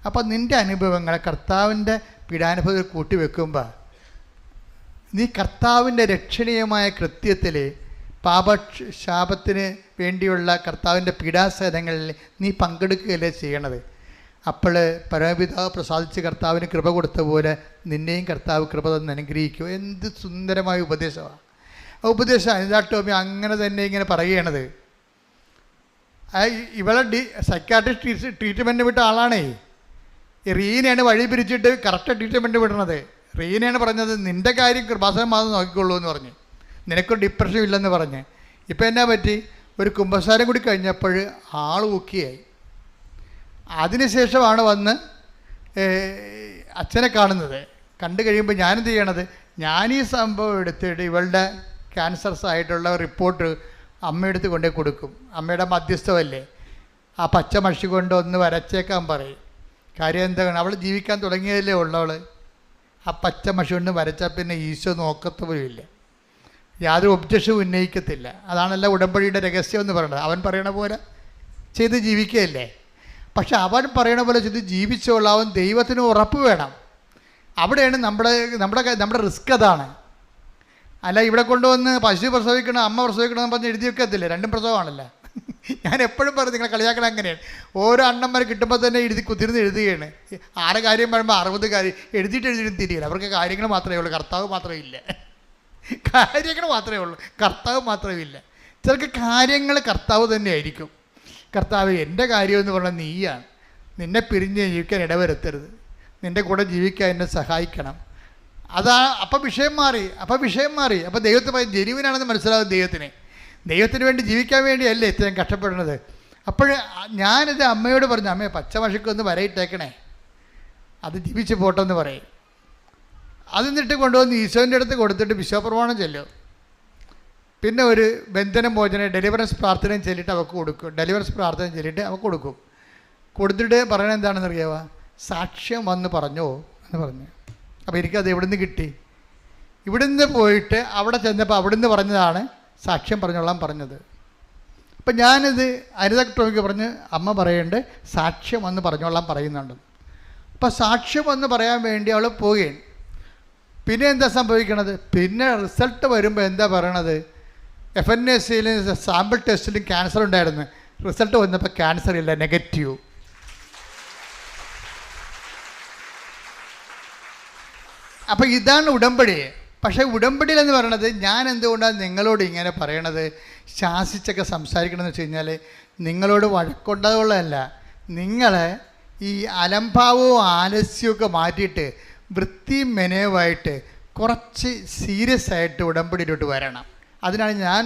അപ്പം നിൻ്റെ അനുഭവങ്ങളെ കർത്താവിൻ്റെ പീഡാനുഭവത്തിൽ കൂട്ടിവെക്കുമ്പോൾ നീ കർത്താവിൻ്റെ രക്ഷണീയമായ കൃത്യത്തിൽ പാപശാപത്തിന് വേണ്ടിയുള്ള കർത്താവിൻ്റെ പീഡാസഹനങ്ങളിൽ നീ പങ്കെടുക്കുകയല്ലേ ചെയ്യണത്. അപ്പോൾ പരമപിതാവ് പ്രസാദിച്ച് കർത്താവിന് കൃപ കൊടുത്ത പോലെ നിന്നെയും കർത്താവ് കൃപ തന്ന് അനുഗ്രഹിക്കുക. എന്ത് സുന്ദരമായ ഉപദേശമാണ് ആ ഉപദേശം. അനിത ടോമി അങ്ങനെ തന്നെ ഇങ്ങനെ പറയുകയാണത്. ഇവളെ സൈക്കാട്രിസ്റ്റ് ട്രീറ്റ്മെൻറ്റ് വിട്ട ആളാണേ. റീനയാണ് വഴി പിരിച്ചിട്ട് കറക്റ്റ് ട്രീറ്റ്മെൻറ്റ് വിടണത്. റീനയാണ് പറഞ്ഞത് നിൻ്റെ കാര്യം കൃപാസനം മാത്രം നോക്കിക്കൊള്ളൂ എന്ന് പറഞ്ഞ്, നിനക്കൊരു ഡിപ്രഷൻ ഇല്ലെന്ന് പറഞ്ഞ്. ഇപ്പം എന്നാ പറ്റി? ഒരു കുമ്പസാരം കൂടി കഴിഞ്ഞപ്പോൾ ആൾ ഊക്കിയായി. അതിനുശേഷമാണ് വന്ന് അച്ഛനെ കാണുന്നത്. കണ്ടു കഴിയുമ്പോൾ ഞാനെന്ത് ചെയ്യണത്? ഞാൻ ഈ സംഭവം എടുത്തിട്ട് ഇവളുടെ ക്യാൻസർസ് ആയിട്ടുള്ള റിപ്പോർട്ട് അമ്മയെടുത്ത് കൊണ്ടേ കൊടുക്കും. അമ്മയുടെ മധ്യസ്ഥമല്ലേ. ആ പച്ച മഷി കൊണ്ട് ഒന്ന് വരച്ചേക്കാൻ പറയും. കാര്യം എന്താണ്? അവൾ ജീവിക്കാൻ തുടങ്ങിയതല്ലേ ഉള്ളവൾ. ആ പച്ച മഷി കൊണ്ട് വരച്ചാൽ പിന്നെ ഈശോ നോക്കത്തുമില്ല, യാതൊരു ഒബ്ജക്ഷനും ഉന്നയിക്കത്തില്ല. അതാണല്ലോ ഉടമ്പടിയുടെ രഹസ്യം എന്ന് പറയുന്നത്. അവൻ പറയണ പോലെ ചെയ്ത് ജീവിക്കുകയല്ലേ. പക്ഷെ അവൻ പറയണ പോലെ ചെയ്ത് ജീവിച്ചോളാം. അവൻ ദൈവത്തിന് ഉറപ്പ് വേണം. അവിടെയാണ് നമ്മുടെ റിസ്ക്. അതാണ്. അല്ല ഇവിടെ കൊണ്ടുവന്ന് പശു പ്രസവിക്കണം, അമ്മ പ്രസവിക്കണം എന്ന് പറഞ്ഞ് എഴുതി വെക്കത്തില്ലേ? രണ്ടും പ്രസവമാണല്ലോ. ഞാൻ എപ്പോഴും പറയും, നിങ്ങളെ കളിയാക്കണം അങ്ങനെയാണ്. ഓരോ അണ്ണന്മാർ കിട്ടുമ്പോൾ തന്നെ കുത്തിരുന്ന് എഴുതുകയാണ്. 6 കാര്യം പറയുമ്പോൾ 60 കാര്യം എഴുതിയിട്ട് തിരിയില്ല. അവർക്ക് കാര്യങ്ങൾ മാത്രമേ ഉള്ളൂ, കർത്താവ് മാത്രമേ ഇല്ല. കാര്യങ്ങൾ മാത്രമേ ഉള്ളൂ, കർത്താവ് മാത്രമേ ഇല്ല. ചിലർക്ക് കാര്യങ്ങൾ കർത്താവ് തന്നെയായിരിക്കും. കർത്താവ്, എൻ്റെ കാര്യമെന്ന് പറഞ്ഞാൽ നീയാണ്, നിന്നെ പിരിഞ്ഞ് ജീവിക്കാൻ ഇടവരുത്തരുത്, നിൻ്റെ കൂടെ ജീവിക്കാൻ എന്നെ സഹായിക്കണം. അപ്പം വിഷയം മാറി. അപ്പോൾ ദൈവത്തെ ജെനുവിനാണെന്ന് മനസ്സിലാകും. ദൈവത്തിന് വേണ്ടി ജീവിക്കാൻ വേണ്ടിയല്ലേ ഇത്രയും കഷ്ടപ്പെടുന്നത്. അപ്പോൾ ഞാനിത് അമ്മയോട് പറഞ്ഞു, അമ്മയെ പച്ചമഷിക്കൊന്ന് വരയിട്ടേക്കണേ, അത് ജീവിച്ച് പോട്ടെന്ന് പറയും. അത് എന്നിട്ട് കൊണ്ടുവന്ന് ഈശോൻ്റെ അടുത്ത് കൊടുത്തിട്ട് വിശ്വപ്രമാണം ചെല്ലും. പിന്നെ ഒരു ബന്ധനം മോചനം ഡെലിവറൻസ് പ്രാർത്ഥനയും ചൊല്ലിയിട്ട് അവൾക്ക് കൊടുക്കും. കൊടുത്തിട്ട് പറയണത് എന്താണെന്ന് അറിയാവോ? സാക്ഷ്യം വന്ന് പറഞ്ഞോ എന്ന് പറഞ്ഞു. അപ്പോൾ എനിക്കത് എവിടെ നിന്ന് കിട്ടി? ഇവിടുന്ന് പോയിട്ട് അവിടെ ചെന്നപ്പോൾ അവിടുന്ന് പറഞ്ഞതാണ് സാക്ഷ്യം പറഞ്ഞോളാൻ പറഞ്ഞത്. അപ്പം ഞാനിത് അനിത ടോമിക്ക് പറഞ്ഞ് അമ്മ പറയേണ്ടത് സാക്ഷ്യം വന്ന് പറഞ്ഞോളാൻ പറയുന്നുണ്ട്. അപ്പം സാക്ഷ്യം വന്ന് പറയാൻ വേണ്ടി അവൾ പോവുകയാണ്. പിന്നെ എന്താ സംഭവിക്കണത്? പിന്നെ റിസൾട്ട് വരുമ്പോൾ എന്താ പറയണത്? FNACയിൽ സാമ്പിൾ ടെസ്റ്റിലും ക്യാൻസർ ഉണ്ടായിരുന്നു. റിസൾട്ട് വന്നപ്പോൾ ക്യാൻസർ ഇല്ല, നെഗറ്റീവ്. അപ്പോൾ ഇതാണ് ഉടമ്പടി. പക്ഷേ ഉടമ്പടിയിലെന്ന് പറയണത്, ഞാൻ എന്തുകൊണ്ടാണ് നിങ്ങളോട് ഇങ്ങനെ പറയണത്, ശാസിച്ചൊക്കെ സംസാരിക്കണമെന്ന് വെച്ച് കഴിഞ്ഞാൽ നിങ്ങളോട് വഴക്കുണ്ടതുള്ളതല്ല, നിങ്ങളെ ഈ അലംഭാവവും ആലസ്യവും മാറ്റിയിട്ട് വൃത്തിയും മെനയുമായിട്ട് കുറച്ച് സീരിയസ് ആയിട്ട് ഉടമ്പടിയിലോട്ട് വരണം. അതിനാണ് ഞാൻ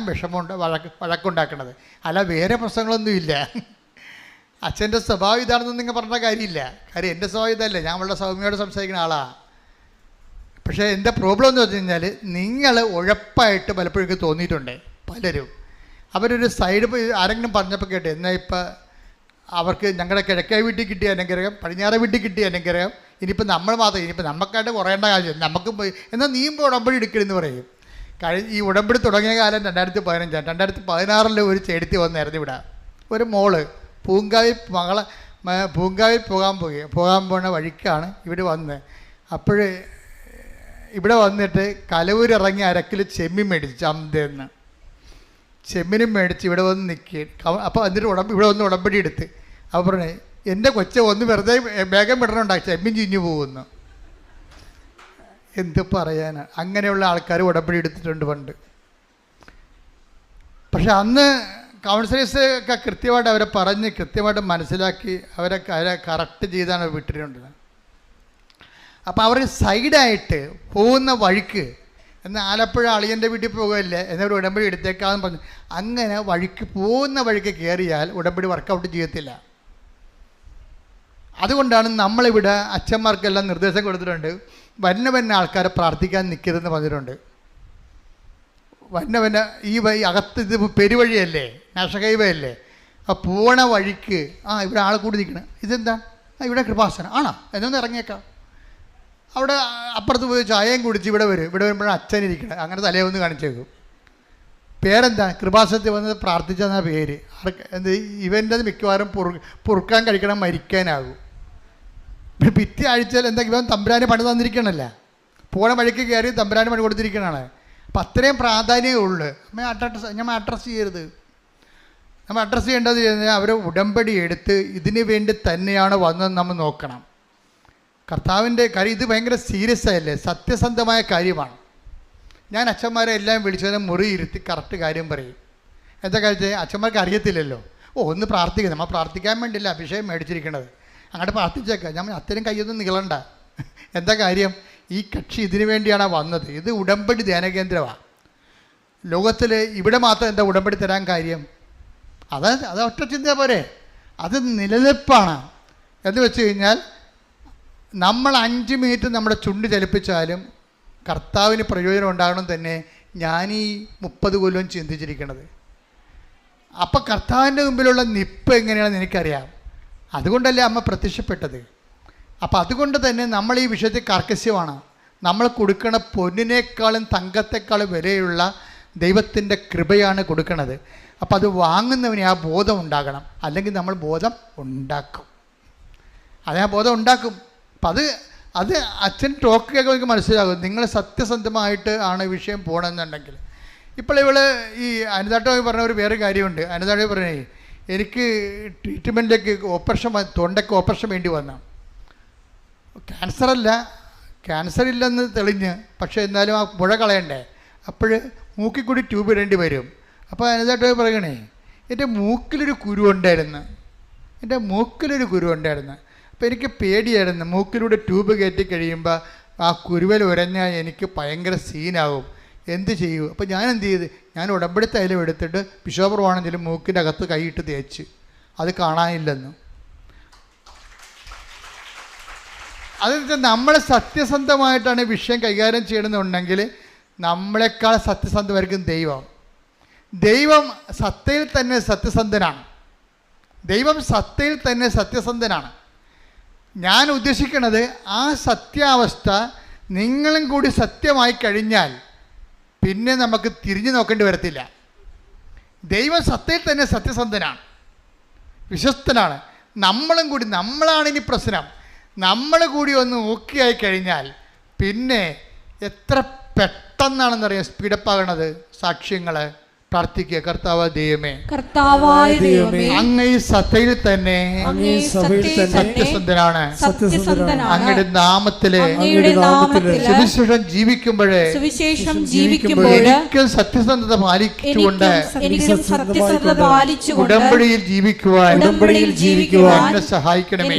വഴക്കുണ്ടാക്കുന്നത്. അല്ല, വേറെ പ്രശ്നങ്ങളൊന്നുമില്ല. അച്ഛൻ്റെ സ്വഭാവം ഇതാണെന്ന് നിങ്ങൾ പറഞ്ഞ കാര്യമില്ല. കാര്യം എൻ്റെ സ്വഭാവം ഇതല്ല, ഞാൻ വളരെ സൗമ്യയോട് സംസാരിക്കുന്ന ആളാണ്. പക്ഷേ എൻ്റെ പ്രോബ്ലം എന്ന് വെച്ച് കഴിഞ്ഞാൽ, നിങ്ങൾ ഉഴപ്പായിട്ട് പലപ്പോഴും എനിക്ക് തോന്നിയിട്ടുണ്ട്. പലരും അവരൊരു സൈഡ് ആരെങ്കിലും പറഞ്ഞപ്പോൾ കേട്ട്, എന്നാൽ ഇപ്പം അവർക്ക് ഞങ്ങളുടെ കിഴക്കേ വീട്ടിൽ കിട്ടിയ അനുഗ്രഹം, പടിഞ്ഞാറേ വീട്ടിൽ കിട്ടിയ അനുഗ്രഹം, ഇനിയിപ്പോൾ നമ്മൾ മാത്രം, ഇനിയിപ്പോൾ നമുക്കായിട്ട് കുറയേണ്ട കാര്യം, നമുക്ക് പോയി എന്നാൽ നീമ്പോൾ ഉടമ്പടി എടുക്കണമെന്ന് പറയും. ഈ ഉടമ്പടി തുടങ്ങിയ കാലം 2015. 2016 ഒരു ചേടത്തി വന്നായിരുന്നു ഇവിടെ. ഒരു മോള് പൂങ്കാവിൽ പോകാൻ പോണ വഴിക്കാണ് ഇവിടെ വന്ന്. അപ്പോൾ ഇവിടെ വന്നിട്ട് കലവൂർ ഇറങ്ങി 1 കിലോ ചെമ്മീൻ മേടിച്ചു, ചന്തേന്ന് ചെമ്മീനും മേടിച്ച് ഇവിടെ വന്ന് നിൽക്കുക. അപ്പോൾ എന്നിട്ട് ഇവിടെ വന്ന് ഉടമ്പടി എടുത്ത്. അപ്പോൾ പറഞ്ഞേ, എൻ്റെ കൊച്ചെ ഒന്ന് വെറുതെ വേഗം വിടണുണ്ടാക്കി, ചെമ്മീൻ ചീഞ്ഞു പോകുന്നു. എന്ത് പറയാനാണ്? അങ്ങനെയുള്ള ആൾക്കാർ ഉടമ്പടി എടുത്തിട്ടുണ്ട് പണ്ട്. പക്ഷെ അന്ന് കൗൺസിലേഴ്സ് ഒക്കെ കൃത്യമായിട്ട് അവരെ പറഞ്ഞ് കൃത്യമായിട്ട് മനസ്സിലാക്കി അവരെ കറക്റ്റ് ചെയ്താണ് വിട്ടിട്ടുണ്ട്. അപ്പോൾ അവർ സൈഡായിട്ട് പോകുന്ന വഴിക്ക്, എന്നാൽ ആലപ്പുഴ അളിയൻ്റെ വീട്ടിൽ പോകുകയല്ലേ എന്നൊരു ഉടമ്പടി എടുത്തേക്കാന്ന് പറഞ്ഞു. അങ്ങനെ പോകുന്ന വഴിക്ക് കയറിയാൽ ഉടമ്പടി വർക്കൗട്ട് ചെയ്യത്തില്ല. അതുകൊണ്ടാണ് നമ്മളിവിടെ അച്ഛന്മാർക്കെല്ലാം നിർദ്ദേശം കൊടുത്തിട്ടുണ്ട്, വന്ന ആൾക്കാരെ പ്രാർത്ഥിക്കാൻ നിൽക്കരുതെന്ന് പറഞ്ഞിട്ടുണ്ട്. ഈ അകത്ത് ഇത് പെരുവഴിയല്ലേ, നാഷണൽ ഹൈവേ അല്ലേ, ആ പോണ വഴിക്ക് ഇവിടെ ആൾ കൂടി നിൽക്കണം. ഇതെന്താ? ഇവിടെ കൃപാസനം ആണോ? എന്നൊന്ന് ഇറങ്ങിയേക്കാം. അവിടെ അപ്പുറത്ത് പോയി ചായയും കുടിച്ച് ഇവിടെ വരുമ്പോഴാണ് അച്ഛനിരിക്കണം. അങ്ങനെ തലയൊന്ന് കാണിച്ചേക്കും. പേരെന്താ? കൃപാസനത്തിൽ വന്ന് പ്രാർത്ഥിച്ചെന്ന പേര്. എന്ത് ഇവൻ്റെ മിക്കവാറും പൊറുക്കാൻ കഴിക്കണം, മരിക്കാനാകും. പിറ്റേ ആഴ്ചയിൽ എന്താ, ഇവൻ തമ്പുരാന് പണി തന്നിരിക്കണമല്ല, പോണ വഴിക്ക് കയറി തമ്പുരാന് പണി കൊടുത്തിരിക്കണതാണ്. അപ്പം അത്രയും പ്രാധാന്യമേ ഉള്ളൂ. നമ്മൾ അഡ്രസ്സ് ചെയ്യരുത്. നമ്മൾ അഡ്രസ്സ് ചെയ്യേണ്ടത് കഴിഞ്ഞാൽ അവർ ഉടമ്പടി എടുത്ത് ഇതിന് വേണ്ടി തന്നെയാണ് വന്നതെന്ന് നമ്മൾ നോക്കണം. കർത്താവിൻ്റെ കാര്യം ഇത് ഭയങ്കര സീരിയസ് ആയല്ലേ, സത്യസന്ധമായ കാര്യമാണ്. ഞാൻ അച്ഛന്മാരെ എല്ലാം വിളിച്ചതിനെ മുറി ഇരുത്തി കറക്റ്റ് കാര്യം പറയും. എന്താ കാര്യം? അച്ഛന്മാർക്ക് അറിയത്തില്ലല്ലോ. ഒന്ന് പ്രാർത്ഥിക്കുക, നമ്മൾ പ്രാർത്ഥിക്കാൻ വേണ്ടിയില്ല അഭിഷേകം മേടിച്ചിരിക്കണത്, അങ്ങോട്ട് പ്രാർത്ഥിച്ചേക്കാം. ഞാൻ അത്രയും കയ്യൊന്നും നീളണ്ട. എന്താ കാര്യം? ഈ കക്ഷി ഇതിനു വേണ്ടിയാണ് വന്നത്. ഇത് ഉടമ്പടി ധ്യാനകേന്ദ്രമാണ്. ലോകത്തിൽ ഇവിടെ മാത്രം എന്താ ഉടമ്പടി തരാൻ കാര്യം? അത് ഒറ്റ ചിന്ത പോരെ, അത് നിലനിൽപ്പാണ്. എന്ന് വെച്ച് കഴിഞ്ഞാൽ നമ്മൾ 5 മിനിറ്റ് നമ്മുടെ ചുണ്ട് ചലിപ്പിച്ചാലും കർത്താവിന് പ്രയോജനം ഉണ്ടാകണം തന്നെ ഞാൻ ഈ 30 കൊല്ലം ചിന്തിച്ചിരിക്കണത്. അപ്പം കർത്താവിൻ്റെ മുമ്പിലുള്ള നിപ്പ് എങ്ങനെയാണെന്ന് എനിക്കറിയാം. അതുകൊണ്ടല്ലേ അമ്മ പ്രത്യക്ഷപ്പെട്ടത്. അപ്പം അതുകൊണ്ട് തന്നെ നമ്മൾ ഈ വിഷയത്തിൽ കർക്കശ്യമാണ്. നമ്മൾ കൊടുക്കണ പൊന്നിനേക്കാളും തങ്കത്തെക്കാളും വിലയുള്ള ദൈവത്തിൻ്റെ കൃപയാണ് കൊടുക്കണത്. അപ്പം അത് വാങ്ങുന്നവന് ആ ബോധം ഉണ്ടാകണം, അല്ലെങ്കിൽ നമ്മൾ ബോധം ഉണ്ടാക്കും. ആ ബോധം ഉണ്ടാക്കും. അപ്പം അത് അച്ഛൻ ടോക്ക് കേൾക്കുമ്പോൾ എനിക്ക് മനസ്സിലാകും നിങ്ങൾ സത്യസന്ധമായിട്ട് ആണ് വിഷയം പോകണമെന്നുണ്ടെങ്കിൽ. ഇപ്പോൾ ഈ അനിതാട്ടോയി പറഞ്ഞ ഒരു വേറെ കാര്യമുണ്ട്. അനിതാട്ടോയി പറഞ്ഞേ, എനിക്ക് ട്രീറ്റ്മെൻറ്റിലേക്ക് തൊണ്ടയ്ക്ക് ഓപ്പറേഷൻ വേണ്ടി വന്ന ക്യാൻസർ ഇല്ലെന്ന് തെളിഞ്ഞ്, പക്ഷേ എന്നാലും ആ മുഴ കളയണ്ടേ, അപ്പോൾ മൂക്കിൽ കൂടി ട്യൂബ് ഇടേണ്ടി വരും. അപ്പോൾ അതിനകത്ത് പറയണേ, എൻ്റെ മൂക്കിലൊരു കുരു ഉണ്ടായിരുന്നു. അപ്പോൾ എനിക്ക് പേടിയായിരുന്നു. മൂക്കിലൂടെ ട്യൂബ് കയറ്റി കഴിയുമ്പോൾ ആ കുരുവൽ ഉരഞ്ഞാൽ എനിക്ക് ഭയങ്കര സീനാവും. എന്ത് ചെയ്യൂ? അപ്പോൾ ഞാൻ എന്ത് ചെയ്ത്, ഞാൻ ഉടമ്പടി തൈലം എടുത്തിട്ട് ബിഷോപ്രമാണെങ്കിലും മൂക്കിൻ്റെ അകത്ത് കൈയിട്ട് തേച്ച്, അത് കാണാനില്ലെന്ന്. അതെന്ന് നമ്മൾ സത്യസന്ധമായിട്ടാണ് വിഷയം കൈകാര്യം ചെയ്യണമെന്നുണ്ടെങ്കിൽ നമ്മളെക്കാൾ സത്യസന്ധമായിരിക്കും ദൈവം. ദൈവം സത്തയിൽ തന്നെ സത്യസന്ധനാണ്. ഞാൻ ഉദ്ദേശിക്കുന്നത് ആ സത്യാവസ്ഥ നിങ്ങളും കൂടി സത്യമായി കഴിഞ്ഞാൽ പിന്നെ നമുക്ക് തിരിഞ്ഞു നോക്കേണ്ടി വരത്തില്ല. ദൈവം സത്തയിൽ തന്നെ സത്യസന്ധനാണ്, വിശ്വസ്തനാണ്. നമ്മളാണ് ഇനി പ്രശ്നം. നമ്മൾ കൂടി ഒന്ന് ഓക്കെ ആയി കഴിഞ്ഞാൽ പിന്നെ എത്ര പെട്ടെന്നാണെന്നറിയാം സ്പീഡപ്പാകണത്. സാക്ഷ്യങ്ങൾ പ്രാർത്ഥിക്കുക. കർത്താവായ ദൈവമേ, അങ്ങ് ഈ സത്തയിൽ തന്നെ സത്യസന്ധനാണ്. അങ്ങയുടെ നാമത്തിലെ സുവിശേഷം ജീവിക്കുമ്പോഴേ എനിക്കും സത്യസന്ധത പാലിച്ചുകൊണ്ട് ഉടമ്പടിയിൽ ജീവിക്കുവാൻ എന്നെ സഹായിക്കണമേ.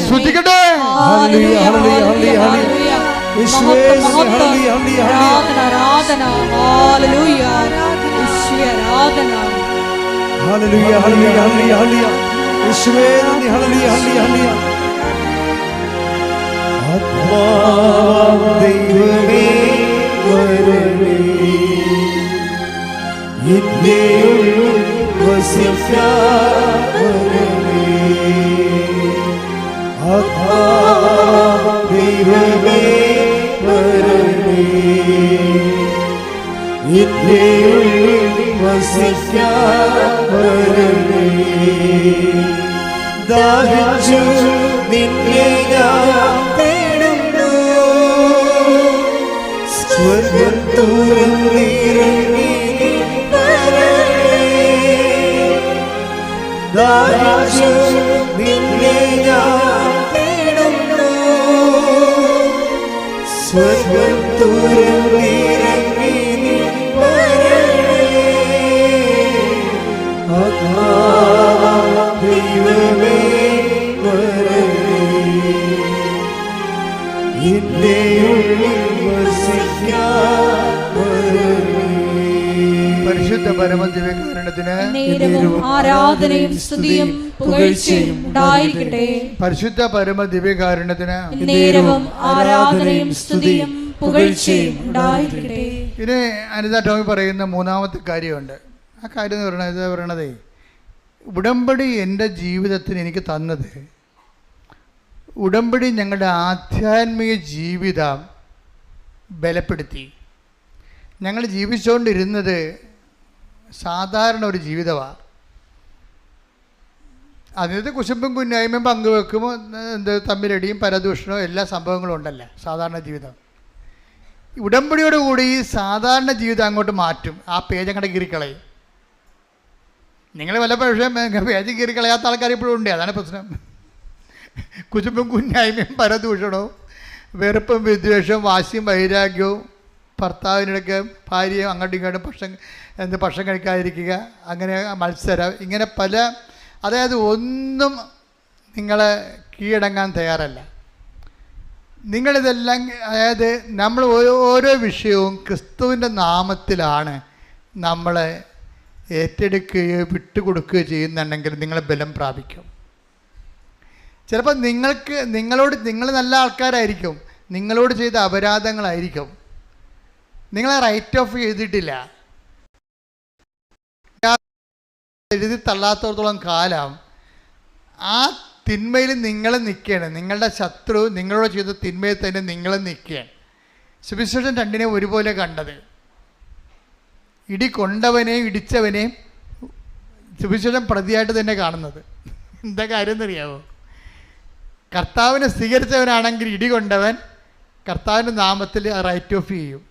ശ്രുതികട്ടെ. ദൈവമേ വരണമേ, ദാഹിച്ചു നിന്നെ ഞാൻ തേടുന്നു, സ്വർഗ്ഗം തുറന്നിറങ്ങി വരണമേ. ദാഹിച്ചു നിന്നെ ഞാൻ തേടുന്നു, സ്വർഗ്ഗം തുറന്നിറങ്ങി ദൈവമേ വരണമേ, എന്റെ ഉള്ളിൽ വസിക്കാൻ വരണമേ. പരിശുദ്ധ പരമദിവ്യകാരുണ്യത്തിന് ആരാധനയും സ്തുതിയും പുകഴ്ചയും ഉണ്ടായിരിക്കട്ടെ. പരിശുദ്ധ പരമദിവ്യകാരുണ്യത്തിന് ആരാധനയും സ്തുതിയും പുകഴ്ചയും ഉണ്ടായിരിക്കട്ടെ. ഇനി അനിത ടോമി പറയുന്ന മൂന്നാമത്തെ കാര്യമുണ്ട്. ആ കാര്യം എന്ന് പറയണതേ, ഉടമ്പടി എൻ്റെ ജീവിതത്തിന് എനിക്ക് തന്നത്, ഉടമ്പടി ഞങ്ങളുടെ ആധ്യാത്മിക ജീവിതം ബലപ്പെടുത്തി. ഞങ്ങൾ ജീവിച്ചുകൊണ്ടിരുന്നത് സാധാരണ ഒരു ജീവിതമാണ്. അതിനകത്ത് കുശുമ്പും കുന്നായ്മയും പങ്കുവെക്കുമ്പോൾ തമ്മിലടിയും പരദൂഷണവും എല്ലാ സംഭവങ്ങളും ഉണ്ടല്ലോ സാധാരണ ജീവിതം. ഉടമ്പടിയോടുകൂടി ഈ സാധാരണ ജീവിതം അങ്ങോട്ട് മാറ്റും. ആ പേജ് അങ്ങോട്ട് കീറിക്കളയും. നിങ്ങൾ വല്ല പക്ഷേ പേജ് കീറിക്കളയാത്ത ആൾക്കാർ ഇപ്പോഴും ഉണ്ട്. അതാണ് പ്രശ്നം. കുശുമ്പും കുന്നായ്മയും പരദൂഷണവും വെറുപ്പും വിദ്വേഷവും വാശിയും വൈരാഗ്യവും ഭർത്താവിനിടയ്ക്ക് ഭാര്യയും അങ്ങോട്ടും ഇങ്ങോട്ടും ഭക്ഷണം കഴിക്കാതിരിക്കുക, അങ്ങനെ മത്സരം, ഇങ്ങനെ പല, അതായത് ഒന്നും നിങ്ങളെ കീഴടങ്ങാൻ തയ്യാറല്ല. നിങ്ങളിതെല്ലാം, അതായത് നമ്മൾ ഓരോ വിഷയവും ക്രിസ്തുവിൻ്റെ നാമത്തിലാണ് നമ്മൾ ഏറ്റെടുക്കുകയോ വിട്ടുകൊടുക്കുകയോ ചെയ്യുന്നുണ്ടെങ്കിൽ നിങ്ങൾ ബലം പ്രാപിക്കും. ചിലപ്പോൾ നിങ്ങൾ നല്ല ആൾക്കാരായിരിക്കും, നിങ്ങളോട് ചെയ്ത അപരാധങ്ങളായിരിക്കും, നിങ്ങളെ റൈറ്റ് ഓഫ് ചെയ്തിട്ടില്ല, എഴുതി തള്ളാത്തോടത്തോളം കാലം ആ തിന്മയിൽ നിങ്ങൾ നിൽക്കുകയാണ്. നിങ്ങളുടെ ശത്രു നിങ്ങളോട് ചെയ്ത തിന്മയിൽ തന്നെ നിങ്ങൾ നിൽക്കുകയാണ്. സുവിശേഷം രണ്ടിനെ ഒരുപോലെ കണ്ടത്. ഇടി കൊണ്ടവനെയും ഇടിച്ചവനെയും സുവിശേഷം പ്രതിയായിട്ട് തന്നെ കാണുന്നത്. എന്താ കാര്യം എന്നറിയാമോ? കർത്താവിനെ സ്വീകരിച്ചവനാണെങ്കിൽ ഇടി കൊണ്ടവൻ കർത്താവിൻ്റെ നാമത്തിൽ റൈറ്റ് ഓഫ് ചെയ്യും.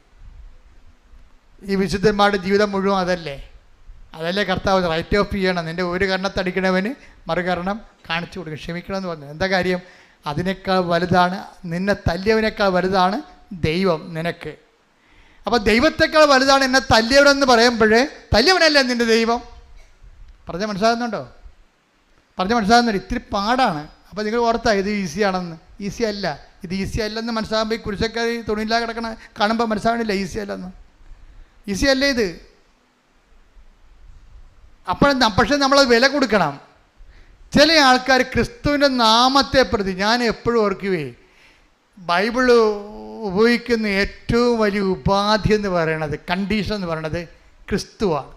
ഈ വിശുദ്ധന്മാരുടെ ജീവിതം മുഴുവൻ അതല്ലേ കർത്താവ് റൈറ്റ് ഓഫ് ചെയ്യണം. നിൻ്റെ ഒരു കർണത്തടിക്കണവന് മറുകരണം കാണിച്ചു കൊടുക്കും, ക്ഷമിക്കണമെന്ന് പറഞ്ഞു. എന്താ കാര്യം? അതിനേക്കാൾ വലുതാണ്, നിന്നെ തല്ലിയവനേക്കാൾ വലുതാണ് ദൈവം നിനക്ക്. അപ്പോൾ ദൈവത്തെക്കാൾ വലുതാണ് എന്നെ തല്ലിയവരെന്ന് പറയുമ്പോഴേ തല്ലിയവനല്ലേ നിൻ്റെ ദൈവം? പറഞ്ഞാൽ മനസ്സിലാകുന്നുണ്ടോ? പറഞ്ഞാൽ മനസ്സിലാകുന്നുണ്ട്. ഇത്തിരി പാടാണ്. അപ്പോൾ നിങ്ങൾ ഓർത്താ ഇത് ഈസിയാണെന്ന്. ഈസി അല്ല. ഇത് ഈസി അല്ലെന്ന് മനസ്സിലാകുമ്പോൾ ഈ കുരിശക്കാരി തുണിയില്ലാ കിടക്കണ കാണുമ്പോൾ മനസ്സിലാവണില്ല ഈസി അല്ലെന്ന്. ഈസി അല്ലേ ഇത്? പക്ഷേ നമ്മളത് വില കൊടുക്കണം. ചില ആൾക്കാർ ക്രിസ്തുവിൻ്റെ നാമത്തെ പ്രതി, ഞാൻ എപ്പോഴും ഓർക്കുവേ, ബൈബിള് ഉപയോഗിക്കുന്ന ഏറ്റവും വലിയ ഉപാധി എന്ന് പറയണത്, കണ്ടീഷൻ എന്ന് പറയണത് ക്രിസ്തുവാണ്.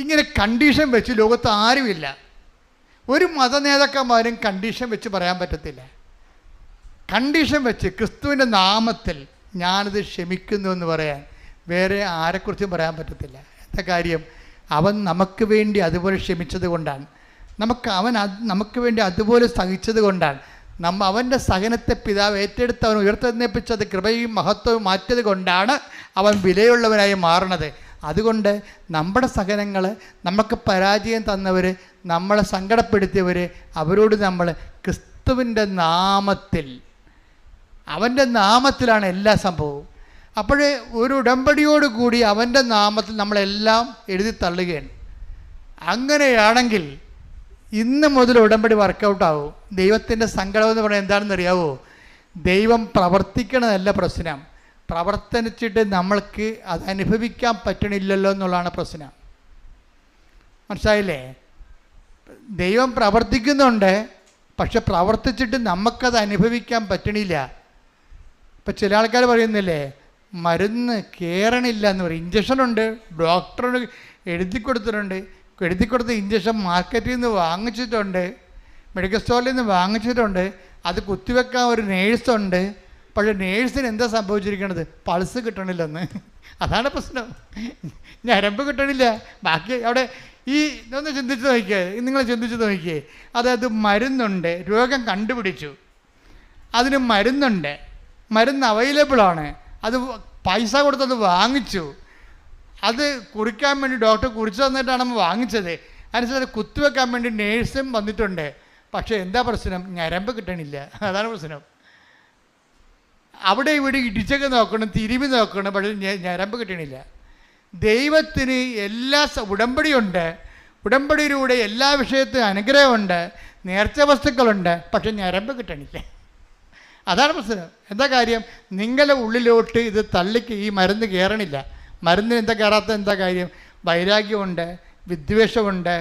ഇങ്ങനെ കണ്ടീഷൻ വെച്ച് ലോകത്ത് ആരുമില്ല. ഒരു മതനേതാക്കന്മാരും കണ്ടീഷൻ വെച്ച് പറയാൻ പറ്റത്തില്ല. കണ്ടീഷൻ വെച്ച് ക്രിസ്തുവിൻ്റെ നാമത്തിൽ ഞാനിത് ക്ഷമിക്കുന്നു എന്ന് പറയാൻ വേറെ ആരെക്കുറിച്ചും പറയാൻ പറ്റത്തില്ല. എന്താ കാര്യം? അവൻ നമുക്ക് വേണ്ടി അതുപോലെ ക്ഷമിച്ചത് കൊണ്ടാണ്. നമുക്ക് വേണ്ടി അതുപോലെ സഹിച്ചത് കൊണ്ടാണ്. അവൻ്റെ സഹനത്തെ പിതാവ് ഏറ്റെടുത്ത് അവൻ ഉയർത്തെഴുന്നേൽപ്പിച്ചത് കൃപയും മഹത്വവും മാറ്റിയത് കൊണ്ടാണ് അവൻ വിലയുള്ളവനായി മാറണത്. അതുകൊണ്ട് നമ്മുടെ സഹനങ്ങൾ, നമുക്ക് പരാജയം തന്നവർ, നമ്മളെ സങ്കടപ്പെടുത്തിയവർ, അവരോട് നമ്മൾ ക്രിസ്തുവിൻ്റെ നാമത്തിൽ, അവൻ്റെ നാമത്തിലാണ് എല്ലാ സംഭവവും. അപ്പോഴേ ഒരു ഉടമ്പടിയോടുകൂടി അവൻ്റെ നാമത്തിൽ നമ്മളെല്ലാം എഴുതി തള്ളുകയാണ്. അങ്ങനെയാണെങ്കിൽ ഇന്ന് മുതൽ ഉടമ്പടി വർക്കൗട്ടാവും. ദൈവത്തിൻ്റെ സങ്കടം എന്ന് പറയുന്നത് എന്താണെന്ന് അറിയാവോ? ദൈവം പ്രവർത്തിക്കണതല്ല പ്രശ്നം, പ്രവർത്തിച്ചിട്ട് നമ്മൾക്ക് അത് അനുഭവിക്കാൻ പറ്റണില്ലല്ലോ എന്നുള്ളതാണ് പ്രശ്നം. മനസ്സിലായില്ലേ? ദൈവം പ്രവർത്തിക്കുന്നുണ്ട്, പക്ഷെ പ്രവർത്തിച്ചിട്ട് നമുക്കത് അനുഭവിക്കാൻ പറ്റണില്ല. ഇപ്പം ചില ആൾക്കാർ പറയുന്നില്ലേ, മരുന്ന് കയറണില്ല എന്ന് പറയും. ഇഞ്ചക്ഷനുണ്ട്, ഡോക്ടറോട് എഴുതി കൊടുത്ത ഇഞ്ചക്ഷൻ മാർക്കറ്റിൽ നിന്ന് വാങ്ങിച്ചിട്ടുണ്ട്, മെഡിക്കൽ സ്റ്റോറിൽ നിന്ന് വാങ്ങിച്ചിട്ടുണ്ട്. അത് കുത്തിവെക്കാൻ ഒരു നേഴ്സുണ്ട്. പക്ഷേ നേഴ്സിന് എന്താ സംഭവിച്ചിരിക്കണത്? പൾസ് കിട്ടണില്ലെന്ന്. അതാണ് പ്രശ്നം. ഞരമ്പ് കിട്ടണില്ല. ബാക്കി അവിടെ ഇതൊന്ന് ചിന്തിച്ച് നോക്കിയേ, നിങ്ങൾ ചിന്തിച്ച് നോക്കിയേ. അതായത് മരുന്നുണ്ട്, രോഗം കണ്ടുപിടിച്ചു, അതിന് മരുന്നുണ്ട്, മരുന്ന് അവൈലബിളാണ്, അത് പൈസ കൊടുത്തത് വാങ്ങിച്ചു, അത് കുറിക്കാൻ വേണ്ടി ഡോക്ടർ കുറിച്ച് തന്നിട്ടാണ് നമ്മൾ വാങ്ങിച്ചത്. അതിനനുസരിച്ച് കുത്തിവെക്കാൻ വേണ്ടി നേഴ്സും വന്നിട്ടുണ്ട്. പക്ഷേ എന്താ പ്രശ്നം? ഞരമ്പ് കിട്ടണില്ല. അതാണ് പ്രശ്നം. അവിടെ ഇവിടെ ഇടിച്ചൊക്കെ നോക്കണം, തിരുമ്പി നോക്കണം, പക്ഷേ ഞരമ്പ് കിട്ടണില്ല. ദൈവത്തിന് എല്ലാ ഉടമ്പടിയുണ്ട്, ഉടമ്പടിയിലൂടെ എല്ലാ വിഷയത്തിനും അനുഗ്രഹമുണ്ട്, നേർച്ച വസ്തുക്കളുണ്ട്, പക്ഷെ ഞരമ്പ് കിട്ടണില്ല. അതാണ് പ്രശ്നം. എന്താ കാര്യം? നിങ്ങളുടെ ഉള്ളിലോട്ട് ഇത് തള്ളിക്ക് ഈ മരുന്ന് കയറണില്ല. മരുന്നിന് എന്താ കയറാത്ത എന്താ കാര്യം? വൈരാഗ്യമുണ്ട്, വിദ്വേഷമുണ്ട്,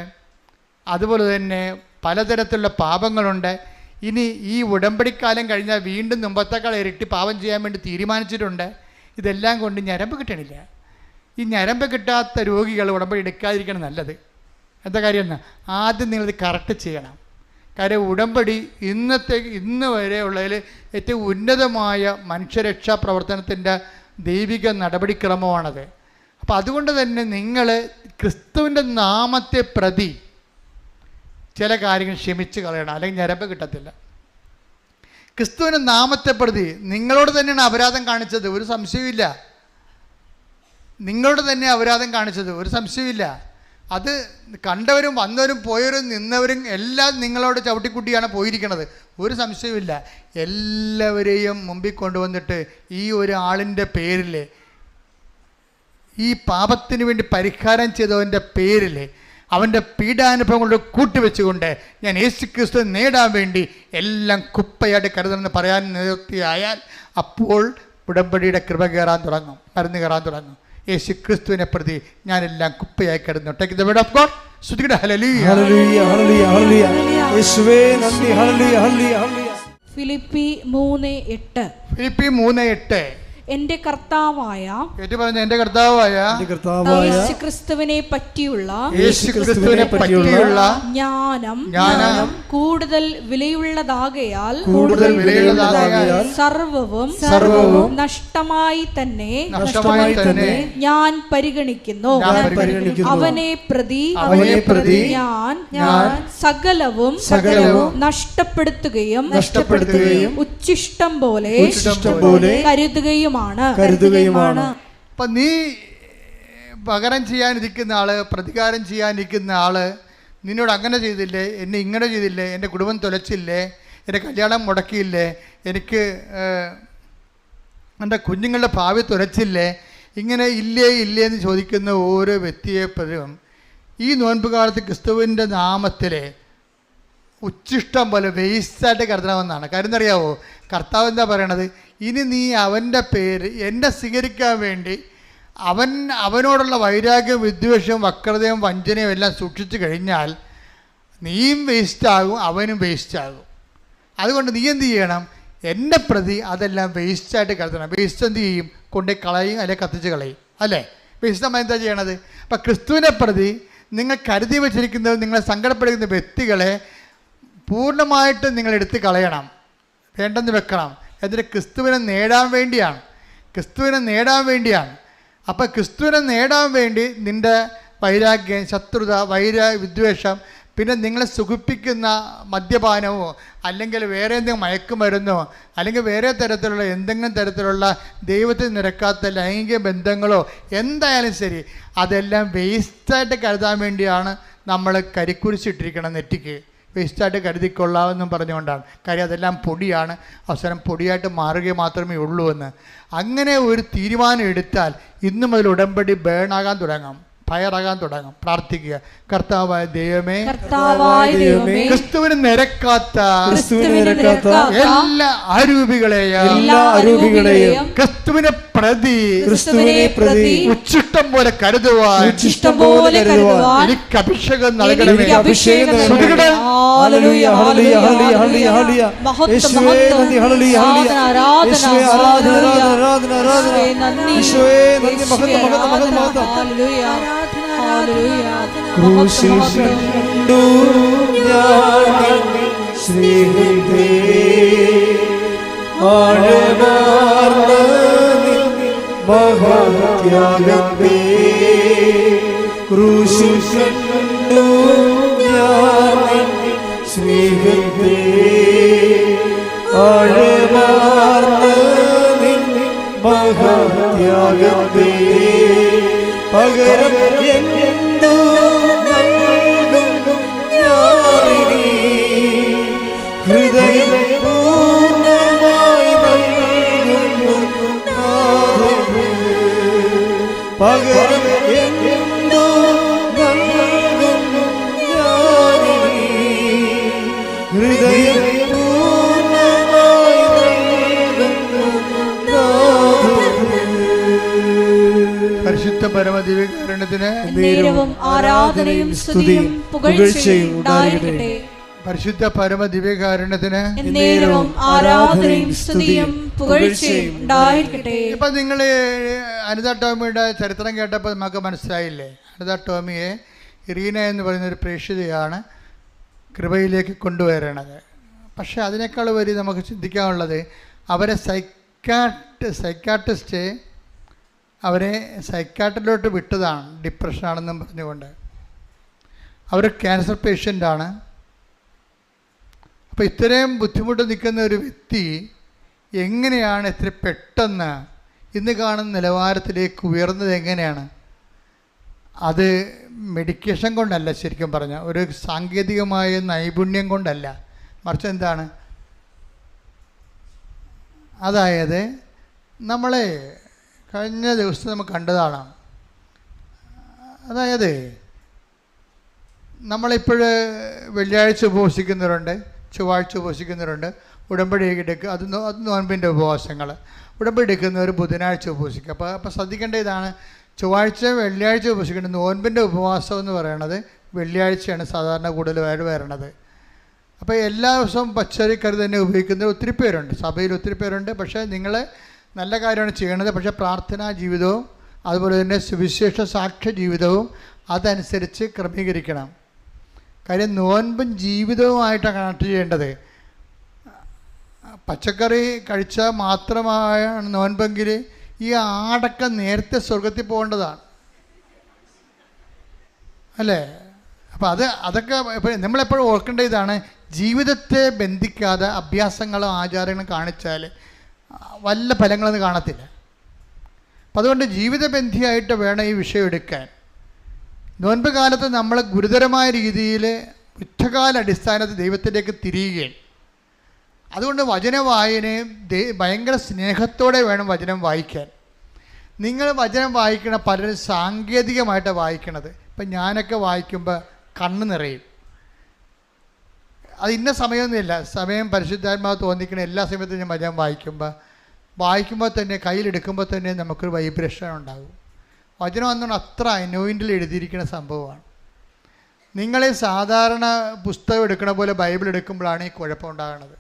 അതുപോലെ തന്നെ പലതരത്തിലുള്ള പാപങ്ങളുണ്ട്. ഇനി ഈ ഉടമ്പടിക്കാലം കഴിഞ്ഞാൽ വീണ്ടും മുമ്പത്തേക്കാൾ ഇരട്ടി പാപം ചെയ്യാൻ വേണ്ടി തീരുമാനിച്ചിട്ടുണ്ട്. ഇതെല്ലാം കൊണ്ട് ഞരമ്പ് കിട്ടണില്ല. ഈ ഞരമ്പ് കിട്ടാത്ത രോഗികൾ ഉടമ്പടി എടുക്കാതിരിക്കണം നല്ലത്. എന്താ കാര്യം എന്നാൽ ആദ്യം നിങ്ങളിത് കറക്റ്റ് ചെയ്യണം. കാര്യം ഉടമ്പടി ഇന്ന് വരെ ഉള്ളതിൽ ഏറ്റവും ഉന്നതമായ മനുഷ്യരക്ഷാ പ്രവർത്തനത്തിൻ്റെ ദൈവിക നടപടിക്രമമാണത്. അപ്പോൾ അതുകൊണ്ട് തന്നെ നിങ്ങൾ ക്രിസ്തുവിൻ്റെ നാമത്തെ പ്രതി ചില കാര്യങ്ങൾ ക്ഷമിച്ച് കളയണം, അല്ലെങ്കിൽ ഞരമ്പ് കിട്ടത്തില്ല. ക്രിസ്തുവിൻ്റെ നാമത്തെ പ്രതി നിങ്ങളോട് തന്നെയാണ് അപരാധം കാണിച്ചത്, ഒരു സംശയമില്ല. നിങ്ങളോട് തന്നെ അപരാധം കാണിച്ചത്, ഒരു സംശയമില്ല. അത് കണ്ടവരും വന്നവരും പോയവരും നിന്നവരും എല്ലാം നിങ്ങളോട് ചവിട്ടിക്കുട്ടിയാണ് പോയിരിക്കണത്, ഒരു സംശയമില്ല. എല്ലാവരെയും മുമ്പിൽ കൊണ്ടുവന്നിട്ട് ഈ ഒരാളിൻ്റെ പേരിൽ, ഈ പാപത്തിന് വേണ്ടി പരിഹാരം ചെയ്തവൻ്റെ പേരിൽ, അവൻ്റെ പീഡാനുഭവങ്ങളോട് കൂട്ടിവെച്ചുകൊണ്ട് ഞാൻ യേശുക്രിസ്തു നേടാൻ വേണ്ടി എല്ലാം കുപ്പയായിട്ട് കരുതണമെന്ന് പറയാൻ നിർത്തിയായാൽ അപ്പോൾ ഉടമ്പടിയുടെ കൃപ കയറാൻ തുടങ്ങും, മരുന്ന് കയറാൻ തുടങ്ങും. യേശു ക്രിസ്തുവിനെ പ്രതി ഞാനെല്ലാം കുപ്പയായി കിടന്നു. Take the word of God. സ്തുതിക്കട്ടെ. Hallelujah, hallelujah, hallelujah, hallelujah. യേശുവേ നന്ദി. Hallelujah, hallelujah, hallelujah. Philippi 3:8. Philippi 3:8. എന്റെ കർത്താവായ യേശുക്രിസ്തുവിനെ പറ്റിയുള്ള ജ്ഞാനം കൂടുതൽ വിലയുള്ളതാകയാൽ സർവവും നഷ്ടമായി തന്നെ ഞാൻ പരിഗണിക്കുന്നു. അവനെ പ്രതി ഞാൻ സകലവും നഷ്ടപ്പെടുത്തുകയും ഉച്ഛിഷ്ടം പോലെ കരുതുകയുമാണ്. അപ്പം നീ പകരം ചെയ്യാനിരിക്കുന്ന ആള്, പ്രതികാരം ചെയ്യാനിരിക്കുന്ന ആള് നിന്നോട് അങ്ങനെ ചെയ്തില്ലേ, എന്നെ ഇങ്ങനെ ചെയ്തില്ലേ, എൻ്റെ കുടുംബം തുലച്ചില്ലേ, എൻ്റെ കല്യാണം മുടക്കിയില്ലേ, എനിക്ക് എൻ്റെ കുഞ്ഞുങ്ങളുടെ ഭാവി തുലച്ചില്ലേ, ഇങ്ങനെ ഇല്ലേ ഇല്ലേ എന്ന് ചോദിക്കുന്ന ഓരോ വ്യക്തിയെപ്പോഴും ഈ നോൻപ് കാലത്ത് ക്രിസ്തുവിൻ്റെ നാമത്തിൽ ഉച്ചിഷ്ടം പോലെ വേസ്റ്റായിട്ട് കരുതണമെന്നാണ്. കാര്യം എന്നറിയാവോ, കർത്താവ് എന്താ പറയണത്, ഇനി നീ അവൻ്റെ പേര് എന്നെ സ്വീകരിക്കാൻ വേണ്ടി അവനോടുള്ള വൈരാഗ്യവും വിദ്വേഷവും വക്രതയും വഞ്ചനയും എല്ലാം സൂക്ഷിച്ചു കഴിഞ്ഞാൽ നീയും വേസ്റ്റാകും, അവനും വേസ്റ്റാകും. അതുകൊണ്ട് നീ എന്ത് ചെയ്യണം, എന്നെ പ്രതി അതെല്ലാം വേസ്റ്റായിട്ട് കരുതണം. വേസ്റ്റ് എന്ത് ചെയ്യും, കൊണ്ടേ കളയും, അല്ലെങ്കിൽ കത്തിച്ച് കളയും, അല്ലേ? വേസ്റ്റ് നമ്മൾ എന്താ ചെയ്യണത്? അപ്പം ക്രിസ്തുവിനെ പ്രതി നിങ്ങൾ കരുതി വച്ചിരിക്കുന്നത്, നിങ്ങളെ സങ്കടപ്പെടുന്ന വ്യക്തികളെ പൂർണ്ണമായിട്ട് നിങ്ങൾ എടുത്ത് കളയണം, വേണ്ടെന്ന് വെക്കണം. എന്നിട്ട് ക്രിസ്തുവിനെ നേടാൻ വേണ്ടിയാണ്, ക്രിസ്തുവിനെ നേടാൻ വേണ്ടിയാണ്. അപ്പം ക്രിസ്തുവിനെ നേടാൻ വേണ്ടി നിൻ്റെ വൈരാഗ്യം, ശത്രുത, വിദ്വേഷം, പിന്നെ നിങ്ങളെ സുഖിപ്പിക്കുന്ന മദ്യപാനമോ അല്ലെങ്കിൽ വേറെ എന്തെങ്കിലും മയക്കുമരുന്നോ അല്ലെങ്കിൽ വേറെ തരത്തിലുള്ള എന്തെങ്കിലും തരത്തിലുള്ള ദൈവത്തിൽ നിരക്കാത്ത ലൈംഗിക ബന്ധങ്ങളോ എന്തായാലും ശരി, അതെല്ലാം വേസ്റ്റായിട്ട് കരുതാൻ വേണ്ടിയാണ് നമ്മൾ കരിക്കുരിശിട്ടിരിക്കണം നെറ്റിക്ക്. വേസ്റ്റായിട്ട് കരുതിക്കൊള്ളാമെന്നും പറഞ്ഞുകൊണ്ടാണ്. കാര്യം അതെല്ലാം പൊടിയാണ്, അവസാനം പൊടിയായിട്ട് മാറുക മാത്രമേ ഉള്ളൂ എന്ന്. അങ്ങനെ ഒരു തീരുമാനം എടുത്താൽ ഇന്നു മുതൽ ഉടമ്പടി ബേണാകാൻ തുടങ്ങും, ഫയറാകാൻ തുടങ്ങും. പ്രാർത്ഥിക്കുക. കർത്താവായ ദൈവമേ, ക്രിസ്തുവിന് നിരക്കാത്ത എല്ലാ അരൂപികളെയും ക്രിസ്തുവിനെ പ്രതി ഉച്ചിഷ്ടം പോലെ കരുതുവാൻ എനിക്ക് അഭിഷേകം നൽകണമേ. ക്രൂശിൽ കണ്ടു ഞാൻ സ്നേഹത്തെ, ആഴമാർന്ന മഹാത്യാഗത്തെ. ക്രൂശിൽ കണ്ടു ഞാൻ സ്നേഹത്തെ, ആഴമാർന്ന മഹാത്യാഗത്തെ. പകരം എന്തു നൽകും ഞാനിനി, ഹൃദയം പൂർണ്ണമായി നൽകുന്നു നാഥന്. പകരം എന്തു നൽകും ഞാനിനി, ഹൃദയം പൂർണ്ണമായി നൽകുന്നു നാഥന്. പരിശുദ്ധ പരമദിവ്യകാരുണ്യത്തിന് ആരാധനയും സ്തുതിയും പുകഴ്ചയും ഉണ്ടായിരിക്കട്ടെ. പരിശുദ്ധ പരമദിവ്യകാരുണ്യത്തിന് ആരാധനയും സ്തുതിയും പുകഴ്ചയും ഉണ്ടായിരിക്കട്ടെ. ഇപ്പം നിങ്ങൾ അനിത ടോമിയുടെ ചരിത്രം കേട്ടപ്പോൾ നമുക്ക് മനസ്സിലായില്ലേ, അനിത ടോമിയെ ഇറീന എന്ന് പറയുന്നൊരു പ്രേക്ഷിതയാണ് കൃപയിലേക്ക് കൊണ്ടുവരണത്. പക്ഷേ അതിനേക്കാൾ വരി നമുക്ക് ചിന്തിക്കാനുള്ളത്, അവരെ സൈക്കാട്രിസ്റ്റ് അവരെ സൈക്കാട്രിലോട്ട് വിട്ടതാണ്, ഡിപ്രഷനാണെന്നും പറഞ്ഞുകൊണ്ട്. അവർ ക്യാൻസർ പേഷ്യൻ്റാണ്. അപ്പോൾ ഇത്രയും ബുദ്ധിമുട്ട് നിൽക്കുന്ന ഒരു വ്യക്തി എങ്ങനെയാണ് ഇത്ര പെട്ടെന്ന് ഇന്ന് കാണുന്ന നിലവാരത്തിലേക്ക് ഉയർന്നത്? എങ്ങനെയാണ്? അത് മെഡിക്കേഷൻ കൊണ്ടല്ല, ശരിക്കും പറഞ്ഞാൽ ഒരു സാങ്കേതികമായ നൈപുണ്യം കൊണ്ടല്ല, മറിച്ച് എന്താണ്, അതായത് നമ്മളെ കഴിഞ്ഞ ദിവസം നമുക്ക് കണ്ടതാണ്. അതായത് നമ്മളിപ്പോൾ വെള്ളിയാഴ്ച ഉപവസിക്കുന്നവരുണ്ട്, ചൊവ്വാഴ്ച ഉപവസിക്കുന്നവരുണ്ട്, ഉടമ്പടി എടുക്കുക, അത് നോൻപിൻ്റെ ഉപവാസങ്ങൾ. ഉടമ്പടി എടുക്കുന്നവർ ബുധനാഴ്ച ഉപവസിക്കുക. അപ്പോൾ ശ്രദ്ധിക്കേണ്ട ഇതാണ്, ചൊവ്വാഴ്ച വെള്ളിയാഴ്ച ഉപവസിക്കേണ്ടത്. നോൻപിൻ്റെ ഉപവാസം എന്ന് പറയുന്നത് വെള്ളിയാഴ്ചയാണ് സാധാരണ കൂടുതലായിട്ട് വരണത്. അപ്പോൾ എല്ലാ ദിവസവും പച്ചരിക്കറി തന്നെ ഉപയോഗിക്കുന്ന ഒത്തിരി പേരുണ്ട്, സഭയിൽ ഒത്തിരി പേരുണ്ട്. പക്ഷേ നിങ്ങൾ നല്ല കാര്യമാണ് ചെയ്യണത്. പക്ഷേ പ്രാർത്ഥനാ ജീവിതവും അതുപോലെ തന്നെ സുവിശേഷ സാക്ഷ്യ ജീവിതവും അതനുസരിച്ച് ക്രമീകരിക്കണം. കാര്യം നോൻപും ജീവിതവുമായിട്ടാണ് കണക്ട് ചെയ്യേണ്ടത്. പച്ചക്കറി കഴിച്ചാൽ മാത്രമാണ് നോൻപെങ്കിൽ ഈ ആടൊക്കെ നേരത്തെ സ്വർഗത്തിൽ പോകേണ്ടതാണ്, അല്ലേ? അപ്പോൾ അതൊക്കെ നമ്മളെപ്പോഴും ഓർക്കേണ്ട ഇതാണ്, ജീവിതത്തെ ബന്ധിക്കാതെ അഭ്യാസങ്ങളും ആചാരങ്ങളും കാണിച്ചാൽ വല്ല ഫലങ്ങളൊന്നും കാണത്തില്ല. അപ്പം അതുകൊണ്ട് ജീവിതബന്ധിയായിട്ട് വേണം ഈ വിഷയം എടുക്കാൻ. നോൻപ് കാലത്ത് നമ്മൾ ഗുരുതരമായ രീതിയിൽ യുദ്ധകാല അടിസ്ഥാനത്തിൽ ദൈവത്തിലേക്ക് തിരിയുകയാണ്. അതുകൊണ്ട് വചന വായനയും ഭയങ്കര സ്നേഹത്തോടെ വേണം വചനം വായിക്കാൻ. നിങ്ങൾ വചനം വായിക്കണ പലരും സാങ്കേതികമായിട്ടാണ് വായിക്കണത്. ഇപ്പം ഞാനൊക്കെ വായിക്കുമ്പോൾ കണ്ണ് നിറയും. അത് ഇന്ന സമയമൊന്നുമില്ല, സമയം പരിശുദ്ധാത്മാവ് തോന്നിക്കണ എല്ലാ സമയത്തും ഞാൻ വചനം വായിക്കുമ്പോൾ തന്നെ കയ്യിലെടുക്കുമ്പോൾ തന്നെ നമുക്കൊരു വൈബ്രേഷൻ ഉണ്ടാകും. വചനം എന്നുകൊണ്ട് അത്ര അനോയിൻറ്റിൽ എഴുതിയിരിക്കുന്ന സംഭവമാണ്. നിങ്ങളെ സാധാരണ പുസ്തകം എടുക്കണ പോലെ ബൈബിൾ എടുക്കുമ്പോഴാണ് ഈ കുഴപ്പമുണ്ടാകുന്നത്.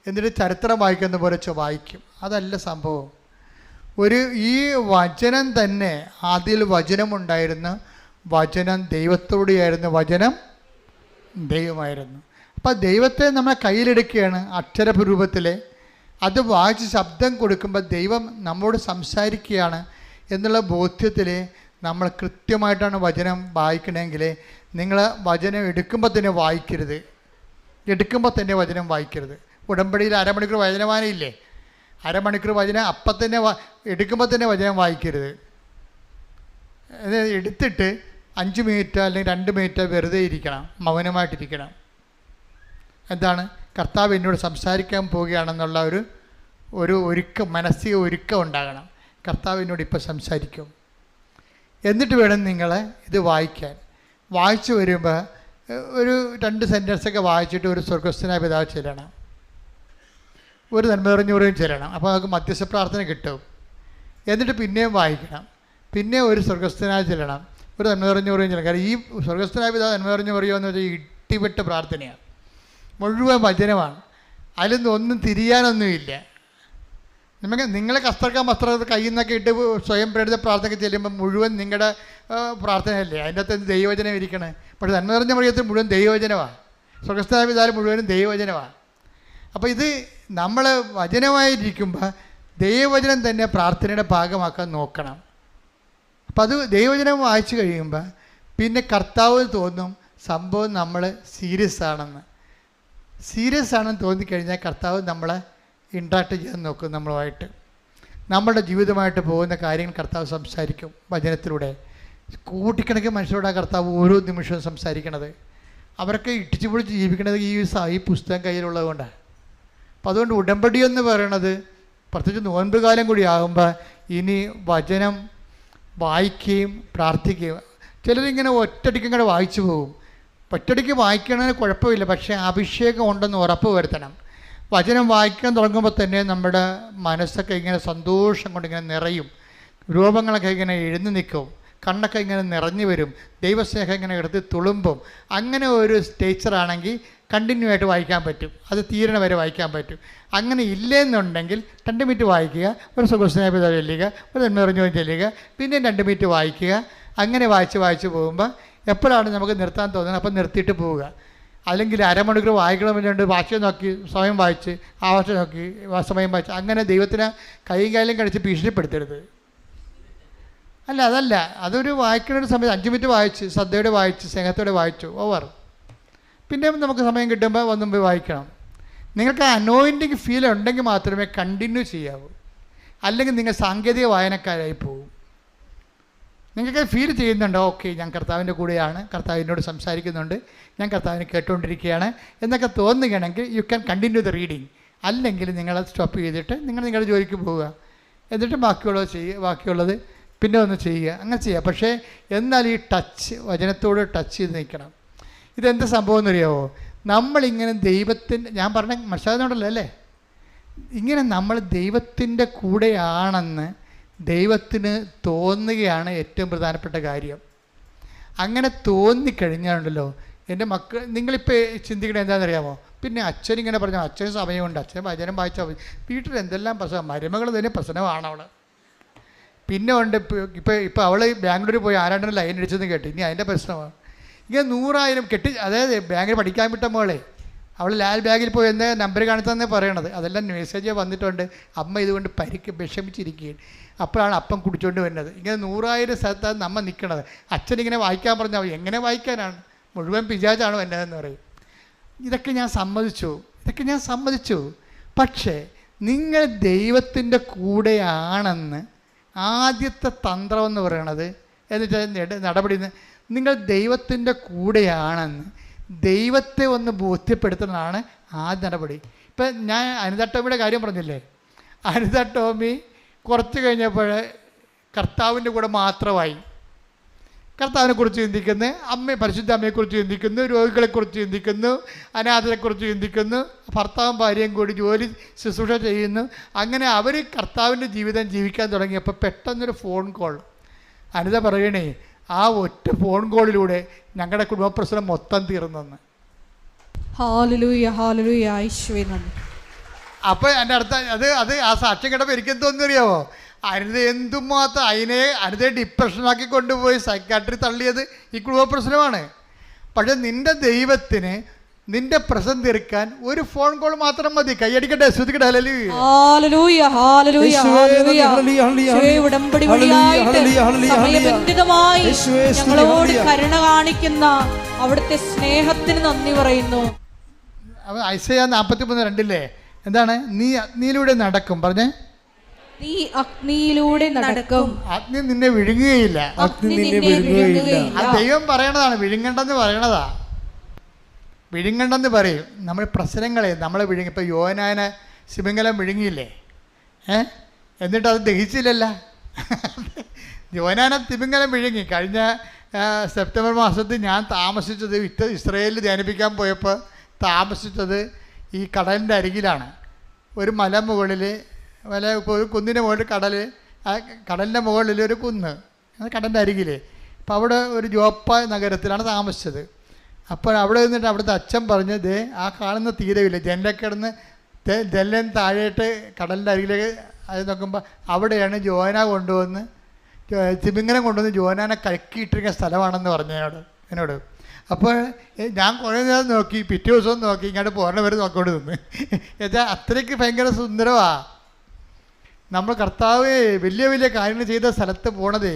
എന്നിട്ട് ചരിത്രം വായിക്കുന്ന പോലെ വായിക്കും. അതല്ല സംഭവം. ഈ വചനം തന്നെ, അതിൽ വചനമുണ്ടായിരുന്നു, വചനം ദൈവത്തോടെയായിരുന്നു, വചനം ദൈവമായിരുന്നു. അപ്പോൾ ദൈവത്തെ നമ്മൾ കയ്യിലെടുക്കുകയാണ് അക്ഷരരൂപത്തിൽ. അത് വായിച്ച് ശബ്ദം കൊടുക്കുമ്പോൾ ദൈവം നമ്മോട് സംസാരിക്കുകയാണ് എന്നുള്ള ബോധ്യത്തിൽ നമ്മൾ കൃത്യമായിട്ടാണ് വചനം വായിക്കണമെങ്കിൽ നിങ്ങൾ വചനം എടുക്കുമ്പോൾ തന്നെ വായിക്കരുത്. വചനം വായിക്കരുത്. ഉടമ്പടിയിൽ അരമണിക്കൂർ വചനവാനയില്ലേ, അരമണിക്കൂർ വചനം അപ്പം തന്നെ എടുക്കുമ്പോൾ തന്നെ വചനം വായിക്കരുത്. അത് എടുത്തിട്ട് 5 മിനിറ്റ് അല്ലെങ്കിൽ 2 മിനിറ്റ് വെറുതെ ഇരിക്കണം, മൗനമായിട്ടിരിക്കണം. എന്താണ്? കർത്താവ് എന്നോട് സംസാരിക്കാൻ പോവുകയാണെന്നുള്ള ഒരു ഒരുക്കം, മാനസിക ഒരുക്കം ഉണ്ടാകണം. കർത്താവ് എന്നോട് ഇപ്പോൾ സംസാരിക്കും. എന്നിട്ട് വേണം നിങ്ങൾ ഇത് വായിക്കാൻ. വായിച്ചു വരുമ്പോൾ ഒരു 2 സെൻറ്റൻസൊക്കെ വായിച്ചിട്ട് ഒരു സ്വർഗ്ഗസ്ഥനായ പിതാവ് ചെല്ലണം, ഒരു നന്മ നിറഞ്ഞവരെയും ചെല്ലണം. അപ്പോൾ നമുക്ക് മധ്യസ്ഥ പ്രാർത്ഥന കിട്ടും. എന്നിട്ട് പിന്നെയും വായിക്കണം, പിന്നെ ഒരു സ്വർഗ്ഗസ്ഥനായ ചെല്ലണം, ഒരു നന്മ നിറഞ്ഞവരെയും ചെല്ലണം. കാരണം ഈ സ്വർഗ്ഗസ്ഥനായ പിതാവ് നന്മ നിറഞ്ഞു പറയുക എന്ന് വെച്ചാൽ ഇട്ടിപ്പെട്ട് പ്രാർത്ഥനയാണ്, മുഴുവൻ വചനമാണ്. അതിലൊന്നും ഒന്നും തിരിയാനൊന്നുമില്ല. നിങ്ങളെ വസ്ത്രം കയ്യിൽ നിന്നൊക്കെ ഇട്ട് സ്വയം പ്രേരിത പ്രാർത്ഥന ചെല്ലുമ്പോൾ മുഴുവൻ നിങ്ങളുടെ പ്രാർത്ഥനയല്ലേ, അതിൻ്റെ അകത്ത് ദൈവവചനം ഇരിക്കണേ. പക്ഷേ നന്മ നിറഞ്ഞ മറിയത്തിൽ മുഴുവൻ ദൈവവചനമാണ്, സ്വർഗ്ഗസ്ഥനായ പിതാവ് മുഴുവനും ദൈവവചനമാണ്. അപ്പോൾ ഇത് നമ്മൾ വചനമായിരിക്കുമ്പോൾ ദൈവവചനം തന്നെ പ്രാർത്ഥനയുടെ ഭാഗമാക്കാൻ നോക്കണം. അപ്പോൾ അത് ദൈവവചനം വായിച്ചു കഴിയുമ്പോൾ പിന്നെ കർത്താവ് തോന്നും സംഭവം നമ്മൾ സീരിയസ് ആണെന്ന് തോന്നിക്കഴിഞ്ഞാൽ കർത്താവ് നമ്മളെ ഇൻട്രാക്ട് ചെയ്യാൻ നോക്കും. നമ്മളുമായിട്ട് നമ്മുടെ ജീവിതമായിട്ട് പോകുന്ന കാര്യങ്ങൾ കർത്താവ് സംസാരിക്കും വചനത്തിലൂടെ. കൂട്ടിക്കണക്കിന് മനുഷ്യരോടാണ് കർത്താവ് ഓരോ നിമിഷവും സംസാരിക്കണത്. അവരൊക്കെ ഇട്ടിച്ചു പൊളിച്ച് ജീവിക്കണത് ഈ പുസ്തകം കയ്യിലുള്ളത് കൊണ്ടാണ്. അപ്പോൾ അതുകൊണ്ട് ഉടമ്പടി എന്ന് പറയണത്, പ്രത്യേകിച്ച് നോൻപ് കാലം കൂടി ആകുമ്പോൾ ഇനി വചനം വായിക്കുകയും പ്രാർത്ഥിക്കുകയും. ചിലരിങ്ങനെ ഒറ്റയടിക്ക് ഇങ്ങനെ വായിച്ചു പോകും. ഒറ്റയടിക്ക് വായിക്കണതിന് കുഴപ്പമില്ല, പക്ഷേ അഭിഷേകം ഉണ്ടെന്ന് ഉറപ്പ് വരുത്തണം. വചനം വായിക്കാൻ തുടങ്ങുമ്പോൾ തന്നെ നമ്മുടെ മനസ്സൊക്കെ ഇങ്ങനെ സന്തോഷം കൊണ്ട് ഇങ്ങനെ നിറയും, രൂപങ്ങളൊക്കെ ഇങ്ങനെ എഴുന്നു നിൽക്കും, കണ്ണൊക്കെ ഇങ്ങനെ നിറഞ്ഞു വരും, ദൈവസ്നേഹം ഇങ്ങനെ എടുത്ത് തുളുമ്പും. അങ്ങനെ ഒരു ടീച്ചറാണെങ്കിൽ കണ്ടിന്യൂ ആയിട്ട് വായിക്കാൻ പറ്റും, അത് തീരണ വരെ വായിക്കാൻ പറ്റും. അങ്ങനെ ഇല്ലെന്നുണ്ടെങ്കിൽ 2 മിനിറ്റ് വായിക്കുക, ഒരു സ്വർഗ്ഗസ്ഥനായ പിതാവ് ചെല്ലുക, ഒരു നന്മ നിറഞ്ഞു ചെല്ലുക, പിന്നെ 2 മിനിറ്റ് വായിക്കുക. അങ്ങനെ വായിച്ച് പോകുമ്പോൾ എപ്പോഴാണ് നമുക്ക് നിർത്താൻ തോന്നുന്നത് അപ്പം നിർത്തിയിട്ട് പോവുക. അല്ലെങ്കിൽ അരമണിക്കൂർ വായിക്കണമെന്നുണ്ട്, ഭാഷ നോക്കി സമയം വായിച്ച്, ആവാസം നോക്കി സമയം വായിച്ച്, അങ്ങനെ ദൈവത്തിന് കൈയും കാലും കടിച്ച് ഭീഷണിപ്പെടുത്തരുത്. അതല്ല, അതൊരു വായിക്കുന്ന സമയത്ത് 5 മിനിറ്റ് വായിച്ച്, ശ്രദ്ധയോടെ വായിച്ച്, സ്നേഹത്തോടെ വായിച്ചു, ഓവർ. പിന്നെ നമുക്ക് സമയം കിട്ടുമ്പോൾ ഒന്നും പോയി വായിക്കണം. നിങ്ങൾക്ക് അനോയിൻറ്റിങ് ഫീൽ ഉണ്ടെങ്കിൽ മാത്രമേ കണ്ടിന്യൂ ചെയ്യാവൂ, അല്ലെങ്കിൽ നിങ്ങൾ സാങ്കേതിക വായനക്കാരായി പോകും. നിങ്ങൾക്ക് ഫീൽ ചെയ്യുന്നുണ്ടോ, ഓക്കെ ഞാൻ കർത്താവിൻ്റെ കൂടെയാണ്, കർത്താവ് എന്നോട് സംസാരിക്കുന്നുണ്ട്, ഞാൻ കർത്താവിനെ കേട്ടുകൊണ്ടിരിക്കുകയാണ് എന്നൊക്കെ തോന്നുകയാണെങ്കിൽ you can continue the reading. അല്ലെങ്കിൽ നിങ്ങളത് സ്റ്റോപ്പ് ചെയ്തിട്ട് നിങ്ങളുടെ ജോലിക്ക് പോവുക, എന്നിട്ട് ബാക്കിയുള്ളത് പിന്നെ ഒന്ന് ചെയ്യുക, അങ്ങനെ ചെയ്യുക. പക്ഷേ എന്നാൽ ഈ വചനത്തോട് ടച്ച് ചെയ്ത് നിൽക്കണം. ഇതെന്താ സംഭവം എന്നറിയാമോ? നമ്മളിങ്ങനെ ഞാൻ പറഞ്ഞ മനസ്സിലാകുന്നുണ്ടല്ലോ അല്ലേ, ഇങ്ങനെ നമ്മൾ ദൈവത്തിൻ്റെ കൂടെയാണെന്ന് ദൈവത്തിന് തോന്നുകയാണ് ഏറ്റവും പ്രധാനപ്പെട്ട കാര്യം. അങ്ങനെ തോന്നിക്കഴിഞ്ഞാലുണ്ടല്ലോ എൻ്റെ മക്കൾ, നിങ്ങളിപ്പോൾ ചിന്തിക്കണത് എന്താണെന്നറിയാമോ? പിന്നെ അച്ഛനിങ്ങനെ പറഞ്ഞു, അച്ഛന് സമയമുണ്ട്, അച്ഛൻ വചനം വായിച്ചാൽ മതി, വീട്ടിൽ എന്തെല്ലാം പ്രശ്നം, മരുമകൾ തന്നെ പ്രശ്നമാണ് അവൾ. പിന്നെ ഉണ്ട് ഇപ്പോൾ അവൾ ബാംഗ്ലൂർ പോയി ആരാണ്ടൊരു ലൈൻ അടിച്ചെന്ന് കേട്ട്, ഇനി അതിൻ്റെ പ്രശ്നമാണ്. ഇങ്ങനെ 100,000 അതായത് ബാങ്കിൽ പഠിക്കാൻ വിട്ട മോളെ അവൾ ലാൽ ബാഗിൽ പോയി എന്താ നമ്പർ കാണിച്ചതെന്നേ പറയണത്. അതെല്ലാം മെസ്സേജ് വന്നിട്ടുണ്ട്, അമ്മ ഇതുകൊണ്ട് വിഷമിച്ചിരിക്കുകയാണ്. അപ്പോഴാണ് അപ്പം കുടിച്ചുകൊണ്ട് വരുന്നത്. ഇങ്ങനെ 100,000 സ്ഥലത്താണ് നമ്മൾ നിൽക്കണത്. അച്ഛനിങ്ങനെ വായിക്കാൻ പറഞ്ഞാൽ എങ്ങനെ വായിക്കാനാണ്, മുഴുവൻ പിജാജാണോ എന്നതെന്ന് പറയും. ഇതൊക്കെ ഞാൻ സമ്മതിച്ചു. പക്ഷേ നിങ്ങൾ ദൈവത്തിൻ്റെ കൂടെയാണെന്ന് ആദ്യത്തെ തന്ത്രം എന്ന് പറയണത്, എന്നിട്ട് നടപടി, നിങ്ങൾ ദൈവത്തിൻ്റെ കൂടെയാണെന്ന് ദൈവത്തെ ഒന്ന് ബോധ്യപ്പെടുത്തുന്നതാണ് ആദ്യ നടപടി. ഇപ്പം ഞാൻ അനിത ടോമിയുടെ കാര്യം പറഞ്ഞില്ലേ, അനിത ടോമി കുറച്ച് കഴിഞ്ഞപ്പോൾ കർത്താവിൻ്റെ കൂടെ മാത്രമായി. കർത്താവിനെക്കുറിച്ച് ചിന്തിക്കുന്നു, പരിശുദ്ധ അമ്മയെക്കുറിച്ച് ചിന്തിക്കുന്നു, രോഗികളെക്കുറിച്ച് ചിന്തിക്കുന്നു, അനാഥരെക്കുറിച്ച് ചിന്തിക്കുന്നു, ഭർത്താവും ഭാര്യയും കൂടി ജോലി ശുശ്രൂഷ ചെയ്യുന്നു. അങ്ങനെ അവർ കർത്താവിൻ്റെ ജീവിതം ജീവിക്കാൻ തുടങ്ങിയപ്പോൾ പെട്ടെന്നൊരു ഫോൺ കോൾ. അനിത പറയണേ, ആ ഒറ്റ ഫോൺ കോളിലൂടെ ഞങ്ങളുടെ കുടുംബ പ്രശ്നം മൊത്തം തീർന്നെന്ന്. ഹല്ലേലൂയ ഹല്ലേലൂയ യേശുവേ നന്ദി. അപ്പോൾ എൻ്റെ അടുത്ത അത് ആ സാക്ഷ്യം കേട്ടപ്പോൾ എനിക്കെന്തോന്നും അറിയാമോ, അനിത എന്തുമാത്രം അനിതയെ ഡിപ്രഷനാക്കി കൊണ്ടുപോയി സൈക്കാട്രി തള്ളിയത് ഈ കുടുംബ പ്രശ്നമാണ്. പക്ഷെ നിൻ്റെ ദൈവത്തിന് നിന്റെ പ്രശ്നം തീർക്കാൻ ഒരു ഫോൺ കോൾ മാത്രം മതി. കൈയടിക്കട്ടെ, ശ്രുതിക്കട്ടെ. Hallelujah hallelujah hallelujah. ഉടമ്പടി വഴിയായിട്ട് സമയബന്ധിതമായി ഞങ്ങളോട് കരുണ കാണിക്കുന്ന അവിടുത്തെ സ്നേഹത്തിന് നന്ദി പറയുന്നു. ഐസയ്യാ 43:2 എന്താണ്? നീ അഗ്നിയിലൂടെ നടക്കും. പറഞ്ഞേ, നീ അഗ്നിയിലൂടെ നടക്കും, അഗ്നി നിന്നെ വിഴുങ്ങുകയില്ല. അഗ്നി നിന്നെ വിഴുങ്ങുകയില്ല. ആ ദൈവം പറയണതാണ്, വിഴുങ്ങണ്ടെന്ന് പറയണതാ. വിഴുങ്ങണ്ടെന്ന് പറയും. നമ്മൾ പ്രശ്നങ്ങളെ നമ്മളെ വിഴുങ്ങി. ഇപ്പോൾ യോനാനെ സിമിംഗലം വിഴുങ്ങിയില്ലേ? എന്നിട്ട് അത് ദഹിച്ചില്ലല്ല. യോനാനെ തിമിംഗലം വിഴുങ്ങി. കഴിഞ്ഞ സെപ്റ്റംബർ മാസത്തിൽ ഞാൻ താമസിച്ചത് ഇസ്രയേലിൽ ധ്യാനിപ്പിക്കാൻ പോയപ്പോൾ താമസിച്ചത് ഈ കടലിൻ്റെ അരികിലാണ്. ഒരു മല മുകളിൽ ഒരു കുന്നിൻ്റെ മുകളിൽ കടലിൻ്റെ മുകളിൽ ഒരു കുന്ന്, കടലിൻ്റെ അരികിൽ. അപ്പോൾ അവിടെ ഒരു ജോപ്പ നഗരത്തിലാണ് താമസിച്ചത്. അപ്പോൾ അവിടെ നിന്നിട്ട് അവിടുത്തെ അച്ഛൻ പറഞ്ഞ്, ദേ ആ കാണുന്ന തീരമില്ല, ജനലക്കിടന്ന് ജനലിൽ താഴെയിട്ട് കടലിൻ്റെ അരികിലേക്ക് അത് നോക്കുമ്പോൾ അവിടെയാണ് ജോന കൊണ്ടുവന്ന് തിമിംഗലം കൊണ്ടുവന്ന് ജോനാനെ കലക്കിയിട്ടിരിക്കുന്ന സ്ഥലമാണെന്ന് പറഞ്ഞു എന്നോട്. അപ്പോൾ ഞാൻ കുറേ നേരം നോക്കി, പിറ്റേ ദിവസവും നോക്കി, ഇങ്ങോട്ട് പോരണവരെ നോക്കിക്കൊണ്ട് നിന്ന്. എന്നുവെച്ചാൽ അത്രയ്ക്ക് ഭയങ്കര സുന്ദരമാണ്. നമ്മൾ കർത്താവ് വലിയ വലിയ കാര്യങ്ങൾ ചെയ്ത സ്ഥലത്ത് പോണതേ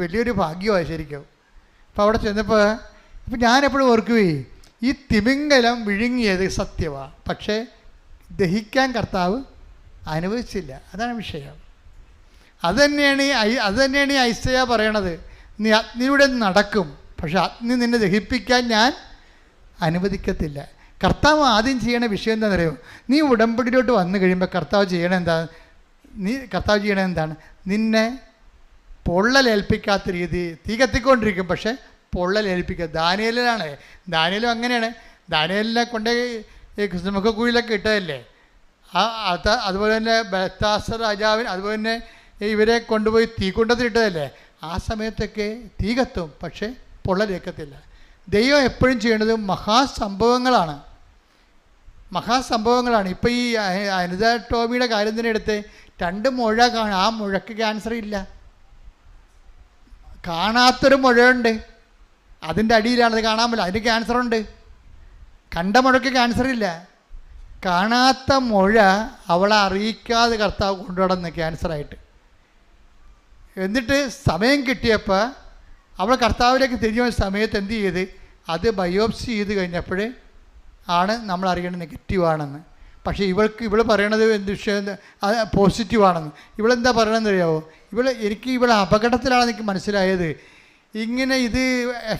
വലിയൊരു ഭാഗ്യമാണ് ശരിക്കും. അപ്പോൾ അവിടെ ചെന്നപ്പോൾ ഇപ്പം ഞാനെപ്പോഴും ഓർക്കുകയെ, ഈ തിമിംഗലം വിഴുങ്ങിയത് സത്യമാണ്, പക്ഷേ ദഹിക്കാൻ കർത്താവ് അനുവദിച്ചില്ല. അതാണ് വിഷയം. അത് തന്നെയാണ് ഈ ഐസയ്യാ പറയണത്. നീ അഗ്നിയിലൂടെ നടക്കും, പക്ഷെ അഗ്നി നിന്നെ ദഹിപ്പിക്കാൻ ഞാൻ അനുവദിക്കത്തില്ല. കർത്താവ് ആദ്യം ചെയ്യണ വിഷയം എന്താണെന്നറിയോ? നീ ഉടമ്പടിയിലോട്ട് വന്നു കഴിയുമ്പോൾ കർത്താവ് ചെയ്യണത് എന്താണ്? നിന്നെ പൊള്ളലേൽപ്പിക്കാത്ത രീതി. തീ കത്തിക്കൊണ്ടിരിക്കും, പക്ഷെ പൊള്ളലേൽപ്പിക്കുക. ദാനിയേലും അങ്ങനെയാണ്. ദാനിയേലിനെ കൊണ്ട് ഈ ക്രിസ്തുമുഖക്കുഴിയിലൊക്കെ ഇട്ടതല്ലേ. അതുപോലെ തന്നെ ബെൽത്താസർ രാജാവിന്, അതുപോലെ തന്നെ ഇവരെ കൊണ്ടുപോയി തീക്കുണ്ടത്തിൽ ഇട്ടതല്ലേ. ആ സമയത്തൊക്കെ തീ കത്തും, പക്ഷേ പൊള്ളലേക്കത്തില്ല. ദൈവം എപ്പോഴും ചെയ്യേണ്ടത് മഹാസംഭവങ്ങളാണ്. ഇപ്പോൾ ഈ അനിത ടോമിയുടെ കാര്യം തന്നെ എടുത്ത് 2 മുഴ കാണും. ആ മുഴക്ക് ക്യാൻസർ ഇല്ല. കാണാത്തൊരു മുഴയുണ്ട്, അതിൻ്റെ അടിയിലാണത്, കാണാൻ പറ്റില്ല, അതിന് ക്യാൻസറുണ്ട്. കണ്ട മുഴക്ക് ക്യാൻസർ ഇല്ല. കാണാത്ത മുഴ അവളെ അറിയിക്കാതെ കർത്താവ് കൊണ്ടുനടന്ന് ക്യാൻസറായിട്ട്. എന്നിട്ട് സമയം കിട്ടിയപ്പോൾ അവൾ കർത്താവിലേക്ക് തിരിഞ്ഞ സമയത്ത് എന്ത് ചെയ്ത്, അത് ബയോപ്സി ചെയ്ത് കഴിഞ്ഞപ്പോൾ ആണ് നമ്മൾ അറിയേണ്ടത് നെഗറ്റീവാണെന്ന്. പക്ഷേ ഇവൾ പറയണത് എന്ത് വിഷയം, അത് പോസിറ്റീവാണെന്ന്. ഇവളെന്താ പറയണമെന്ന് അറിയാമോ? ഇവൾ അപകടത്തിലാണെന്ന് എനിക്ക് മനസ്സിലായത്. ഇങ്ങനെ ഇത്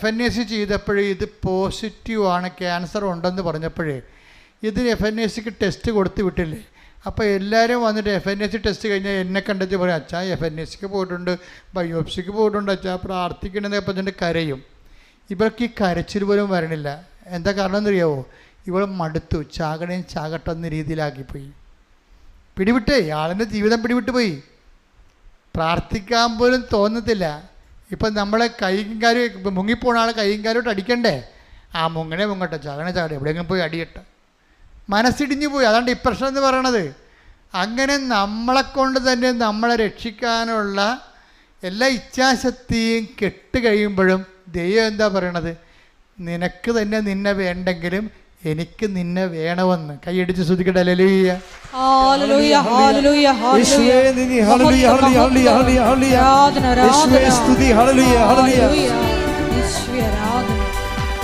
FNAC ചെയ്തപ്പോൾ ഇത് പോസിറ്റീവാണ്, ക്യാൻസർ ഉണ്ടെന്ന് പറഞ്ഞപ്പോഴേ ഇതിന് FNACക്ക് ടെസ്റ്റ് കൊടുത്ത് വിട്ടില്ലേ. അപ്പോൾ എല്ലാവരും വന്നിട്ട് FNAC ടെസ്റ്റ് കഴിഞ്ഞാൽ എന്നെ കണ്ടിട്ട് പറയും, അച്ഛാ FNACക്ക് പോയിട്ടുണ്ട്, ബയോപ്സിക്ക് പോയിട്ടുണ്ട്, അച്ഛാ പ്രാർത്ഥിക്കണമെന്ന് പറഞ്ഞിട്ട് കരയും. ഇവർക്ക് ഈ കരച്ചിൽ പോലും വരണില്ല. എന്താ കാരണം എന്നറിയാവോ? ഇവൾ മടുത്തു, ചാകട്ടെ എന്ന രീതിയിലാക്കിപ്പോയി. പിടിവിട്ടേ, ആളിൻ്റെ ജീവിതം പിടിവിട്ട് പോയി. പ്രാർത്ഥിക്കാൻ പോലും തോന്നത്തില്ല. ഇപ്പം നമ്മളെ കൈയും കാലും മുങ്ങിപ്പോണ ആൾ കൈയും കാലോട്ട് അടിക്കണ്ടേ? ആ മുങ്ങട്ടെ, ചാകട്ടെ, എവിടെയെങ്കിലും പോയി അടിയട്ടെ. മനസ്സിടിഞ്ഞു പോയി. അതാണ് ഡിപ്രഷൻ എന്ന് പറയണത്. അങ്ങനെ നമ്മളെക്കൊണ്ട് തന്നെ നമ്മളെ രക്ഷിക്കാനുള്ള എല്ലാ ഇച്ഛാശക്തിയും കെട്ട് കഴിയുമ്പോഴും ദൈവം എന്താ പറയണത്? നിനക്ക് തന്നെ നിന്നെ വേണ്ടെങ്കിലും എനിക്ക് നിന്നെ വേണമെന്ന്. കൈയടിച്ച് സ്തുതിക്കട്ടെ. ഹല്ലേലൂയ ഹല്ലേലൂയ ഹല്ലേലൂയ യേശുവേ നന്ദി. ഹല്ലേലൂയ ഹല്ലേലൂയ ഹല്ലേലൂയ യേശുവേ സ്തുതി. ഹല്ലേലൂയ ഹല്ലേലൂയ യേശുവേ ആരാധന.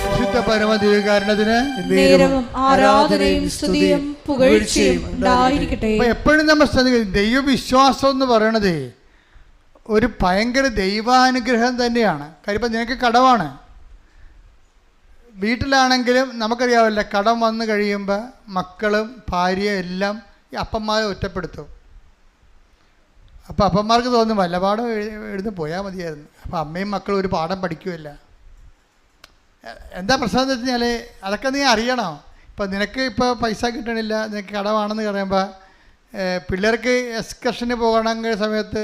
വിശുദ്ധ പരമദിവ്യകാരുണ്യത്തിന് നേരവും ആരാധനയും സ്തുതിയും പുകഴ്ചയും ഉണ്ടായിരിക്കട്ടെ. അപ്പോൾ എപ്പോഴും നമ്മൾ ശ്രദ്ധിക്കും, ദൈവവിശ്വാസം എന്ന് പറയണത് ഒരു ഭയങ്കര ദൈവാനുഗ്രഹം തന്നെയാണ്. കാര്യം ഇപ്പം നിനക്ക് കടമാണ്. വീട്ടിലാണെങ്കിലും നമുക്കറിയാവില്ല, കടം വന്നു കഴിയുമ്പോൾ മക്കളും ഭാര്യയും എല്ലാം ഈ അപ്പന്മാരെ ഒറ്റപ്പെടുത്തും. അപ്പോൾ അപ്പന്മാർക്ക് തോന്നും വല്ല പാഠം എഴുതി പോയാൽ മതിയായിരുന്നു. അപ്പോൾ അമ്മയും മക്കളും ഒരു പാഠം പഠിക്കുമല്ല. എന്താ പ്രശ്നം എന്ന് വെച്ച് കഴിഞ്ഞാൽ അതൊക്കെ നീ അറിയണം. ഇപ്പോൾ നിനക്ക് ഇപ്പോൾ പൈസ കിട്ടണില്ല, നിനക്ക് കടമാണെന്ന് പറയുമ്പോൾ പിള്ളേർക്ക് എക്സ്കർഷന് പോകണമെങ്കിൽ സമയത്ത്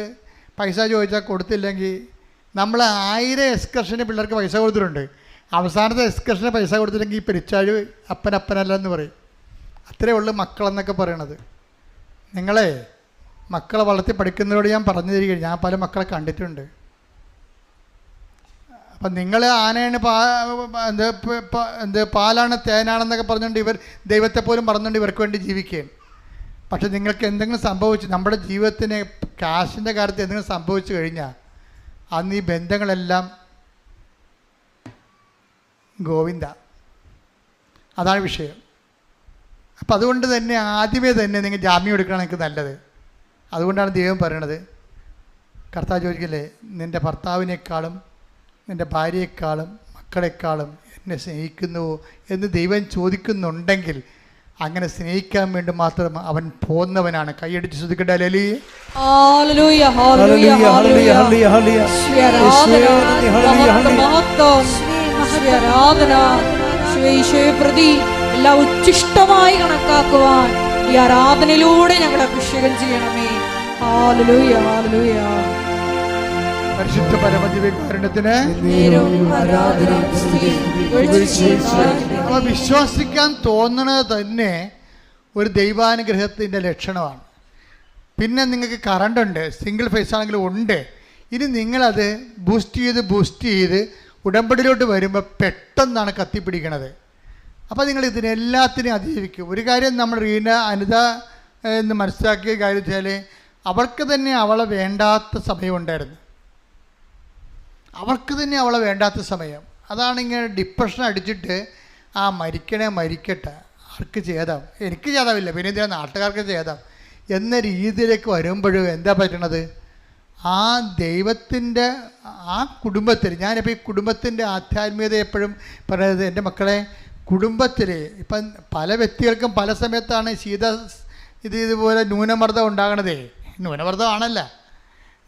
പൈസ ചോദിച്ചാൽ കൊടുത്തില്ലെങ്കിൽ നമ്മൾ 1000 എക്സ്കർഷന് പിള്ളേർക്ക് പൈസ കൊടുത്തിട്ടുണ്ട്. അവസാനത്തെ എക്സ്കർഷന് പൈസ കൊടുത്തില്ലെങ്കിൽ ഈ പെരിച്ചാഴ് അപ്പനല്ല എന്ന് പറയും. അത്രയേ ഉള്ളൂ മക്കളെന്നൊക്കെ പറയണത്. നിങ്ങളെ മക്കളെ വളർത്തി പഠിക്കുന്നവരോട് ഞാൻ പറഞ്ഞു തരികയാണ്, ഞാൻ പല മക്കളെ കണ്ടിട്ടുണ്ട്. അപ്പം നിങ്ങൾ ആനയാണ് പാലാണ് തേനാണെന്നൊക്കെ പറഞ്ഞുകൊണ്ട് ഇവർ ദൈവത്തെ പോലും പറഞ്ഞുകൊണ്ട് ഇവർക്ക് വേണ്ടി ജീവിക്കുകയാണ്. പക്ഷെ നിങ്ങൾക്ക് എന്തെങ്കിലും സംഭവിച്ചു, നമ്മുടെ ജീവിതത്തിന് കാശിൻ്റെ കാര്യത്തിൽ എന്തെങ്കിലും സംഭവിച്ചു കഴിഞ്ഞാൽ അന്ന് ഈ ബന്ധങ്ങളെല്ലാം ഗോവിന്ദ. അതാണ് വിഷയം. അപ്പം അതുകൊണ്ട് തന്നെ ആദ്യമേ തന്നെ നിങ്ങൾ ജാമ്യം എടുക്കണം, നിങ്ങൾക്ക് നല്ലത്. അതുകൊണ്ടാണ് ദൈവം പറയണത്, കർത്താവ് ചോദിക്കില്ലേ, നിൻ്റെ ഭർത്താവിനേക്കാളും നിൻ്റെ ഭാര്യയെക്കാളും മക്കളെക്കാളും എന്നെ സ്നേഹിക്കുന്നുവോ എന്ന് ദൈവം ചോദിക്കുന്നുണ്ടെങ്കിൽ അങ്ങനെ സ്നേഹിക്കാൻ വേണ്ടി മാത്രം അവൻ പോന്നവനാണ്. കൈയടിച്ച് ശ്രദ്ധിക്കട്ടെ. പ്രതി എല്ലാം ഉച്ഛിഷ്ടമായി കണക്കാക്കുവാൻ ഈ ആരാധനയിലൂടെ ഞങ്ങൾ അഭിഷേകം ചെയ്യണമേ. Hallelujah, hallelujah. പരിശുദ്ധ പരമദിവ്യകാരുണ്യത്തിന് അപ്പോൾ വിശ്വസിക്കാൻ തോന്നുന്നത് തന്നെ ഒരു ദൈവാനുഗ്രഹത്തിൻ്റെ ലക്ഷണമാണ്. പിന്നെ നിങ്ങൾക്ക് കറണ്ടുണ്ട്, സിംഗിൾ ഫേസ് ആണെങ്കിലും ഉണ്ട്. ഇനി നിങ്ങളത് ബൂസ്റ്റ് ചെയ്ത് ഉടമ്പടിയിലോട്ട് വരുമ്പോൾ പെട്ടെന്നാണ് കത്തിപ്പിടിക്കണത്. അപ്പോൾ നിങ്ങൾ ഇതിനെല്ലാത്തിനെയും അതിജീവിക്കും. ഒരു കാര്യം നമ്മൾ അനിത എന്ന് മനസ്സിലാക്കിയ കാര്യം വെച്ചാൽ അവൾക്ക് തന്നെ അവളെ വേണ്ടാത്ത സമയമുണ്ടായിരുന്നു. അവൾക്ക് തന്നെ അവളെ വേണ്ടാത്ത സമയം. അതാണ് ഇങ്ങനെ ഡിപ്രഷൻ അടിച്ചിട്ട് മരിക്കട്ടെ, ആർക്ക് ചെയ്താം, എനിക്ക് ചെയ്താവില്ല, പിന്നെ എന്തിനാ നാട്ടുകാർക്ക് ചെയ്താം എന്ന രീതിയിലേക്ക് വരുമ്പോഴും എന്താ പറ്റണത്, ആ ദൈവത്തിൻ്റെ ആ കുടുംബത്തിൽ, ഞാനിപ്പോൾ ഈ കുടുംബത്തിൻ്റെ ആധ്യാത്മികത എപ്പോഴും പറയുന്നത്, എൻ്റെ മക്കളെ, കുടുംബത്തിൽ ഇപ്പം പല വ്യക്തികൾക്കും പല സമയത്താണ് ഇതുപോലെ ന്യൂനമർദ്ദം ഉണ്ടാകണതേ. ന്യൂനമർദ്ദമാണല്ല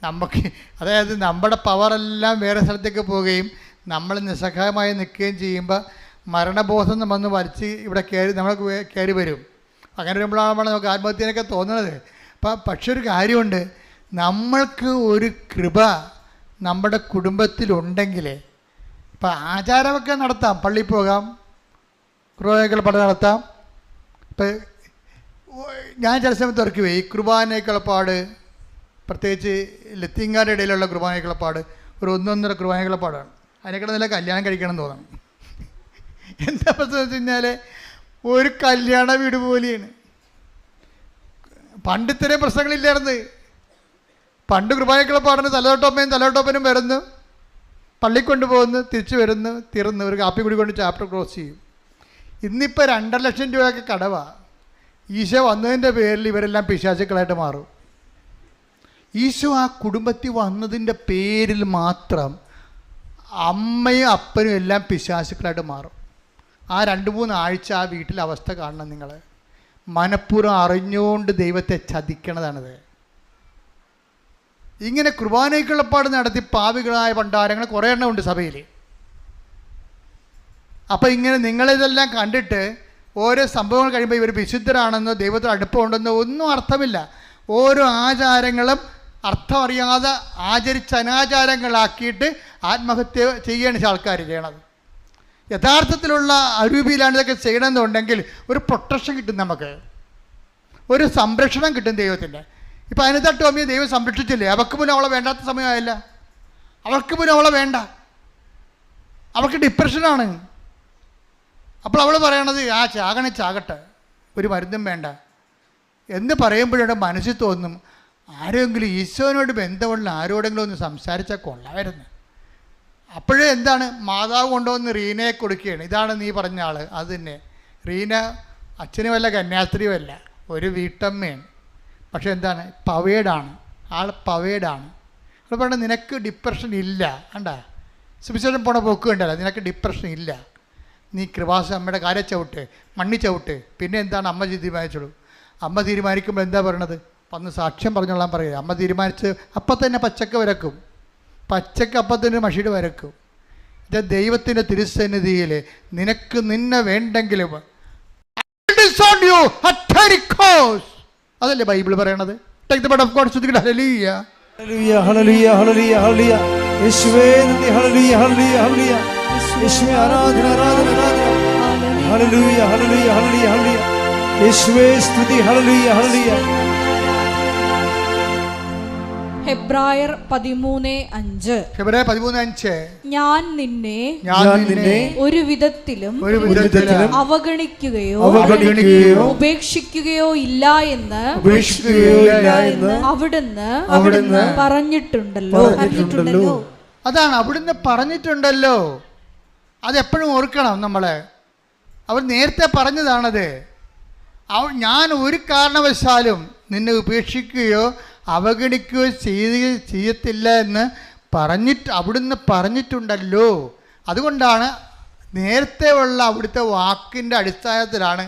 നമുക്ക്, അതായത് നമ്മുടെ പവറെല്ലാം വേറെ സ്ഥലത്തേക്ക് പോവുകയും നമ്മൾ നിസ്സഹായമായി നിൽക്കുകയും ചെയ്യുമ്പോൾ മരണബോധം വന്ന് വലിച്ച് ഇവിടെ കയറി വരും. അങ്ങനെ വരുമ്പോഴാണ് നമുക്ക് ആത്മഹത്യനൊക്കെ തോന്നുന്നത്. പക്ഷെ ഒരു കാര്യമുണ്ട്, നമ്മൾക്ക് ഒരു കൃപ നമ്മുടെ കുടുംബത്തിലുണ്ടെങ്കിൽ ഇപ്പം ആചാരമൊക്കെ നടത്താം, പള്ളിയിൽ പോകാം, കുർബാനയ്ക്കുള്ള പഠനം നടത്താം. ഇപ്പം ഞാൻ ചില സമയത്ത് ഓർക്കുവേ, ഈ കുർബാനയ്ക്കുള്ള പാട്, പ്രത്യേകിച്ച് ലത്തീങ്കാരുടെ ഇടയിലുള്ള കുർബാനയ്ക്കുള്ള പാട് ഒരു 1.5 കുർബാനയ്ക്കുള്ള പാടാണ്. അതിനേക്കാൾ നല്ല കല്യാണം കഴിക്കണം എന്ന് തോന്നണം. എന്താ പ്രശ്നം വെച്ച് കഴിഞ്ഞാൽ ഒരു കല്യാണ വീട് പോലെയാണ്. പണ്ട് ഇത്രയും പ്രശ്നങ്ങളില്ലായിരുന്നു. പണ്ട് കുർബാനയ്ക്കുള്ള പാടിന് തലതൊട്ടപ്പനും വരുന്നു, പള്ളി കൊണ്ടുപോകുന്നു, തിരിച്ചു വരുന്നു, തീർന്നു, ഒരു കാപ്പി കൂടി കൊണ്ട് ചാപ്റ്റർ ക്ലോസ് ചെയ്യും. ഇന്നിപ്പോൾ 2.5 ലക്ഷം രൂപയൊക്കെ കടവാണ്. ഈശോ വന്നതിൻ്റെ പേരിൽ ഇവരെല്ലാം പിശാചുക്കളായിട്ട് മാറും. ഈശോ ആ കുടുംബത്തിൽ വന്നതിൻ്റെ പേരിൽ മാത്രം അമ്മയും അപ്പനും എല്ലാം പിശാചുക്കളായിട്ട് മാറും. ആ 2-3 ആഴ്ച ആ വീട്ടിലെ അവസ്ഥ കാണണം നിങ്ങൾ. മനഃപൂർവ്വം അറിഞ്ഞുകൊണ്ട് ദൈവത്തെ ചതിക്കണതാണിത്. ഇങ്ങനെ കുർബാനയ്ക്കുള്ള പാട് നടത്തി പാപികളായ പണ്ടാരങ്ങൾ കുറേ എണ്ണം ഉണ്ട് സഭയിൽ. അപ്പോൾ ഇങ്ങനെ നിങ്ങളിതെല്ലാം കണ്ടിട്ട് ഓരോ സംഭവങ്ങൾ കഴിയുമ്പോൾ ഇവർ വിശുദ്ധരാണെന്നോ ദൈവത്തിന് അടുപ്പമുണ്ടെന്നോ ഒന്നും അർത്ഥമില്ല. ഓരോ ആചാരങ്ങളും അർത്ഥം അറിയാതെ ആചരിച്ച് അനാചാരങ്ങളാക്കിയിട്ട് ആത്മഹത്യ ചെയ്യണ ആൾക്കാർ ചെയ്യണത്. യഥാർത്ഥത്തിലുള്ള അരൂപിയിലാണ് ഇതൊക്കെ ചെയ്യണമെന്നുണ്ടെങ്കിൽ ഒരു പ്രൊട്ടക്ഷൻ കിട്ടും, നമുക്ക് ഒരു സംരക്ഷണം കിട്ടും ദൈവത്തിൻ്റെ. ഇപ്പം അനിത ടോമിയെ ദൈവം സംരക്ഷിച്ചില്ലേ? അവൾക്ക് പോലും അവളെ വേണ്ടാത്ത സമയമായില്ല. അവൾക്ക് പോലും അവളെ വേണ്ട, അവൾക്ക് ഡിപ്രഷനാണ്. അപ്പോൾ അവൾ പറയണത് ചാകട്ടെ, ഒരു മരുന്നും വേണ്ട എന്ന് പറയുമ്പോഴാണ് മനസ്സിൽ തോന്നും, ആരെങ്കിലും ഈശോനോട് ബന്ധമുള്ള ആരോടെങ്കിലും ഒന്ന് സംസാരിച്ചാൽ കൊള്ളാമായിരുന്നു. അപ്പോഴേ എന്താണ്, മാതാവ് കൊണ്ടുവന്ന് റീനയെ കൊടുക്കുകയാണ്. ഇതാണ് നീ പറഞ്ഞ ആൾ. അത് തന്നെ, റീന അച്ഛനുമല്ല കന്യാസ്ത്രീയുമല്ല, ഒരു വീട്ടമ്മയാണ്. പക്ഷെ എന്താണ്, പവേഡാണ് ആൾ, പവേഡാണ്. അപ്പോൾ പറഞ്ഞാൽ നിനക്ക് ഡിപ്രഷൻ ഇല്ല, കണ്ട സുവിശേഷം പോണ പോക്ക് കണ്ടല്ല, നിനക്ക് ഡിപ്രഷൻ ഇല്ല. നീ കൃപാസ അമ്മയുടെ കാലെ ചവിട്ട്, മണ്ണി ചവിട്ട്. പിന്നെ എന്താണ് അമ്മ തീരുമാനിച്ചോളൂ. അമ്മ തീരുമാനിക്കുമ്പോൾ എന്താ പറയണത്? വന്ന് സാക്ഷ്യം പറഞ്ഞോളാൻ പറയുക. അമ്മ തീരുമാനിച്ച് അപ്പം തന്നെ പച്ചക്ക വരക്കും, പച്ചക്ക അപ്പം തന്നെ മഷിയുടെ വരക്കും. ഇത് ദൈവത്തിൻ്റെ തിരുസന്നിധിയിൽ നിനക്ക് നിന്നെ വേണ്ടെങ്കിലും അതല്ലേ ബൈബിൾ പറയണത്. Take the word of God. Hallelujah. Hallelujah, hallelujah, hallelujah, hallelujah. യേശുവേ നന്ദി. Hallelujah, hallelujah, hallelujah. യേശുവേ ആരാധന, ആരാധന, ആരാധന. Hallelujah, hallelujah, hallelujah, hallelujah. യേശുവേ സ്തുതി. Hallelujah, hallelujah. ഹെബ്രായർ 13:5. ഹെബ്രായർ 13:5. ഞാൻ നിന്നെ ഒരു വിധത്തിലും അവഗണിക്കുകയോ ഉപേക്ഷിക്കുകയോ ഇല്ല എന്ന് അവിടുന്ന് പറഞ്ഞിട്ടുണ്ടല്ലോ. അതാണ് അവിടുന്ന് പറഞ്ഞിട്ടുണ്ടല്ലോ. അതെപ്പോഴും ഓർക്കണം നമ്മള്. അവർ നേരത്തെ പറഞ്ഞതാണത്. ഞാൻ ഒരു കാരണവശാലും നിന്നെ ഉപേക്ഷിക്കുകയോ അവഗണിക്കുകയോ ചെയ്യത്തില്ല എന്ന് അവിടുന്ന് പറഞ്ഞിട്ടുണ്ടല്ലോ. അതുകൊണ്ടാണ് നേരത്തെ ഉള്ള അവിടുത്തെ വാക്കിൻ്റെ അടിസ്ഥാനത്തിലാണ്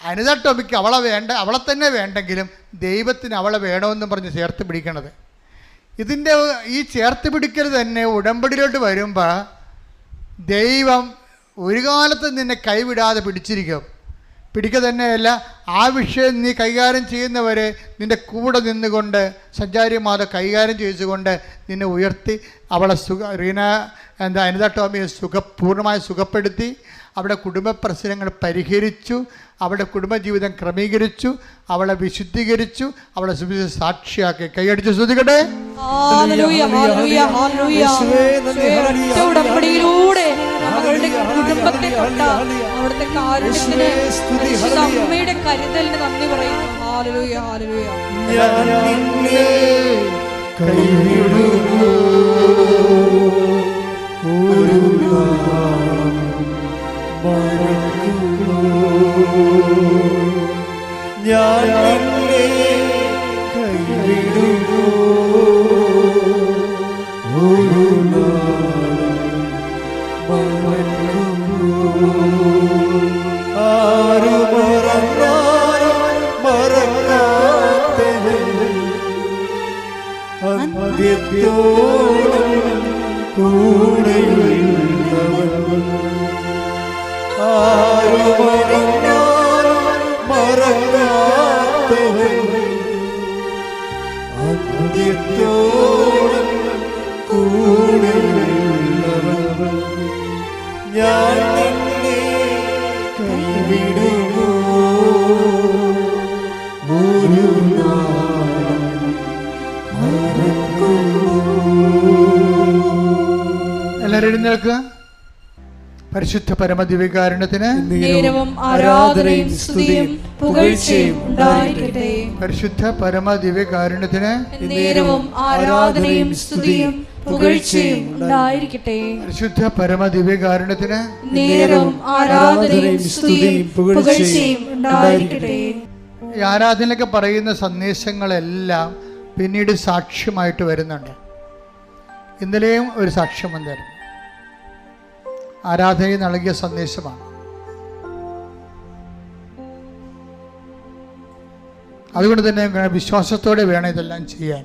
അനിത ടോമിക്ക് അവളെ തന്നെ വേണ്ടെങ്കിലും ദൈവത്തിന് അവളെ വേണമെന്ന് പറഞ്ഞ് ചേർത്ത് പിടിക്കണത്. ഇതിൻ്റെ ഈ ചേർത്ത് പിടിക്കൽ തന്നെ ഉടമ്പടിയിലോട്ട് വരുമ്പോൾ ദൈവം ഒരു കാലത്ത് നിന്നെ കൈവിടാതെ പിടിക്കുക തന്നെയല്ല, ആ വിഷയം നീ കൈകാര്യം ചെയ്യുന്നവരെ നിൻ്റെ കൂടെ നിന്നുകൊണ്ട് സഞ്ചാരിമാരെ കൈകാര്യം ചെയ്തുകൊണ്ട് നിന്നെ ഉയർത്തി അവളെ അനിത ടോമിയെ പൂർണ്ണമായി സുഖപ്പെടുത്തി അവിടെ കുടുംബ പ്രശ്നങ്ങൾ പരിഹരിച്ചു, അവിടെ കുടുംബജീവിതം ക്രമീകരിച്ചു, അവളെ വിശുദ്ധീകരിച്ചു, അവളെ സാക്ഷിയാക്കി. കൈയടിച്ച് ശ്രദ്ധിക്കട്ടെ. ഉടമ്പടിയിലൂടെ കുടുംബത്തെ തൊട്ട അവിടുത്തെ കാരുണ്യത്തിന് അമ്മയുടെ കരുതലിന് നന്ദി പറയുന്നു. Hallelujah, hallelujah. ഞാൻ നിന്നെ കൈവിടുമോ ഒരു ആരു മറക്കാത്തവൻ അന്ത്യത്തോളം കൂടെയുള്ളവൻ ആരു മറക്കാത്തവൻ അന്ത്യത്തോളം കൂടെയുള്ളവൻ ഞാൻ നിന്നെ കൈവിടുമോ ഒരു എല്ലാവരും എഴുന്നേൽക്കുക. പരിശുദ്ധ പരമദിവ്യകാരുണ്യത്തിന് നേരവും ആരാധനയും സ്തുതിയും പുകഴ്ചയും ഉണ്ടായിരിക്കട്ടെ. പരിശുദ്ധ പരമദിവ്യകാരുണ്യത്തിന് നേരവും ആരാധനയും സ്തുതിയും പുകഴ്ചയും ഉണ്ടായിരിക്കട്ടെ. പരിശുദ്ധ പരമദിവ്യകാരുണ്യത്തിന് നേരവും ആരാധനയും സ്തുതിയും പുകഴ്ചയും ഉണ്ടായിരിക്കട്ടെ. ഈ ആരാധനയിലൊക്കെ പറയുന്ന സന്ദേശങ്ങളെല്ലാം പിന്നീട് സാക്ഷ്യമായിട്ട് വരുന്നുണ്ട്. ഇന്നലെയും ഒരു സാക്ഷ്യം വന്നിരുന്നു. ആരാധനയിൽ നൽകിയ സന്ദേശമാണ്. അതുകൊണ്ട് തന്നെ വിശ്വാസത്തോടെ വേണം ഇതെല്ലാം ചെയ്യാൻ.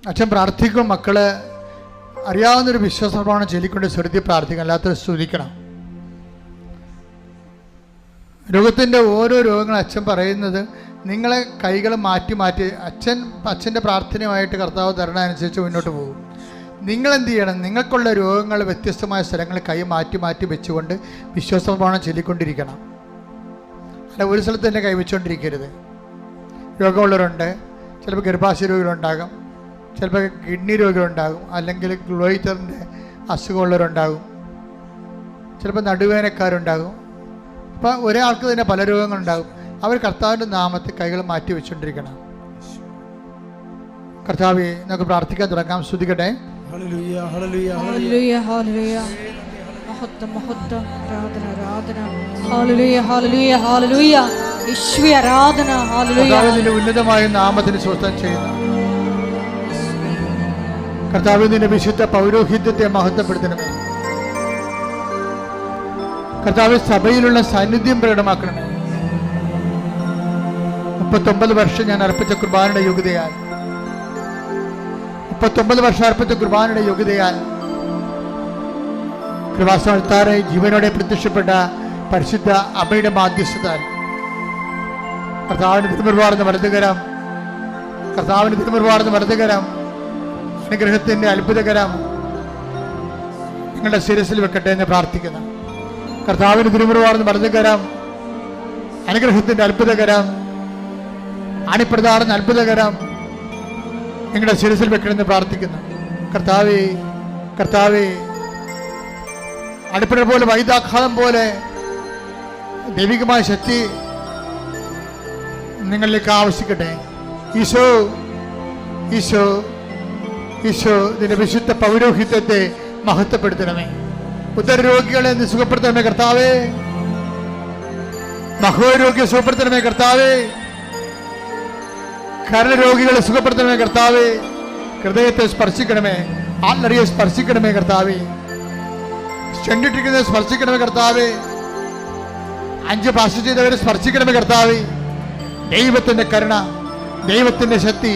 അച്ഛൻ പ്രാർത്ഥിക്കും, മക്കള് അറിയാവുന്നൊരു വിശ്വാസപ്രമാണം ചൊല്ലിക്കൊണ്ട് സ്വരുതി പ്രാർത്ഥിക്കണം, അല്ലാത്തൊരു സ്തുതിക്കണം. രോഗത്തിൻ്റെ ഓരോ രോഗങ്ങളും അച്ഛൻ പറയുന്നത് നിങ്ങളെ കൈകൾ മാറ്റി അച്ഛൻ്റെ പ്രാർത്ഥനയുമായിട്ട് കർത്താവ് തരണമനുസരിച്ച് മുന്നോട്ട് പോകും. നിങ്ങളെന്ത് ചെയ്യണം? നിങ്ങൾക്കുള്ള രോഗങ്ങൾ വ്യത്യസ്തമായ സ്ഥലങ്ങളിൽ കൈ മാറ്റി വെച്ചുകൊണ്ട് വിശ്വാസപ്രമാണം ചൊല്ലിക്കൊണ്ടിരിക്കണം. അല്ല ഒരു സ്ഥലത്ത് തന്നെ കൈവച്ചുകൊണ്ടിരിക്കരുത്. രോഗമുള്ളവരുണ്ട്, ചിലപ്പോൾ ഗർഭാശയ രോഗികളുണ്ടാകും, ചിലപ്പോൾ കിഡ്നി രോഗികളുണ്ടാകും, അല്ലെങ്കിൽ ഗ്ലോയിറ്ററിൻ്റെ അസുഖമുള്ളവരുണ്ടാകും, ചിലപ്പോൾ നടുവേദനക്കാരുണ്ടാകും. അപ്പോൾ ഒരാൾക്ക് തന്നെ പല രോഗങ്ങളുണ്ടാകും. അവർ കർത്താവിൻ്റെ നാമത്തിൽ കൈകൾ മാറ്റി വെച്ചുകൊണ്ടിരിക്കണം. കർത്താവേ, നമുക്ക് പ്രാർത്ഥിക്കാൻ തുടങ്ങാം. സ്തുതിക്കട്ടെ. Hallelujah, hallelujah, hallelujah, hallelujah. മഹത്വം, മഹത്വം, ആരാധന, ആരാധന. Hallelujah, hallelujah, hallelujah. യേശുവേ ആരാധന. ഹല്ലേലൂയ. കർത്താവിന്റെ ഉന്നതമായ നാമത്തിന് സ്വസ്ഥം ചെയ്യുന്നു. കർത്താവ് നിന്റെ വിശുദ്ധ പൗരോഹിത്യത്തെ മഹത്വപ്പെടുത്തണമേ. കർത്താവ് സഭയിലുള്ള സാന്നിധ്യം പ്രകടമാക്കണമേ. 39 വർഷം ഞാൻ അർപ്പിച്ച കുർബാനയുടെ യോഗ്യതയാൽ 39 വർഷം അർപ്പിച്ച കുർബാനയുടെ യോഗ്യതയാൽ കൃപാസനത്താറെ ജീവനോടെ പ്രത്യക്ഷപ്പെട്ട പരിശുദ്ധ അമ്മയുടെ മാധ്യസ്ഥതാൽ കർത്താവിന് തിരുമുറുവാർന്ന വലതുകരം, കർത്താവിന് തിരുമുറുവാർന്ന വലതുകരം, അനുഗ്രഹത്തിന്റെ അത്ഭുതകരം നിങ്ങളുടെ ശിരസിൽ വെക്കട്ടെ എന്ന് പ്രാർത്ഥിക്കുന്നു. കർത്താവിന് തിരുമുറുവാർന്ന വലതുകരം, അനുഗ്രഹത്തിന്റെ അത്ഭുതകരം, അണിപ്രധാന അത്ഭുതകരം നിങ്ങളുടെ ശിരസിൽ വെക്കണമെന്ന് പ്രാർത്ഥിക്കുന്നു. കർത്താവേ, കർത്താവേ, അടിപ്പിട പോലെ വൈദാഘാതം പോലെ ദൈവികമായ ശക്തി നിങ്ങളിലേക്ക് ആവശ്യിക്കട്ടെ. ഈശോ, ഈശോ, ഈശോ നിന്റെ വിശുദ്ധ പൗരോഹിത്യത്തെ മഹത്വപ്പെടുത്തണമേ. ഉദരരോഗികളെ നീ സുഖപ്പെടുത്തണമേ കർത്താവേ. മഹോരോഗ്യം സുഖപ്പെടുത്തണമേ കർത്താവേ. കരരോഗികളെ സുഖപ്പെടുത്തണമേ കർത്താവേ. ഹൃദയത്തെ സ്പർശിക്കണമേ, ആത്മറിയെ സ്പർശിക്കണമേ കർത്താവേ. ചെണ്ടിട്ടിരിക്കുന്നത് സ്പർശിക്കണമേ കർത്താവേ. 5 ഭാഷ ചെയ്തവരെ സ്പർശിക്കണമേ കർത്താവേ. ദൈവത്തിന്റെ കരുണ, ദൈവത്തിന്റെ ശക്തി,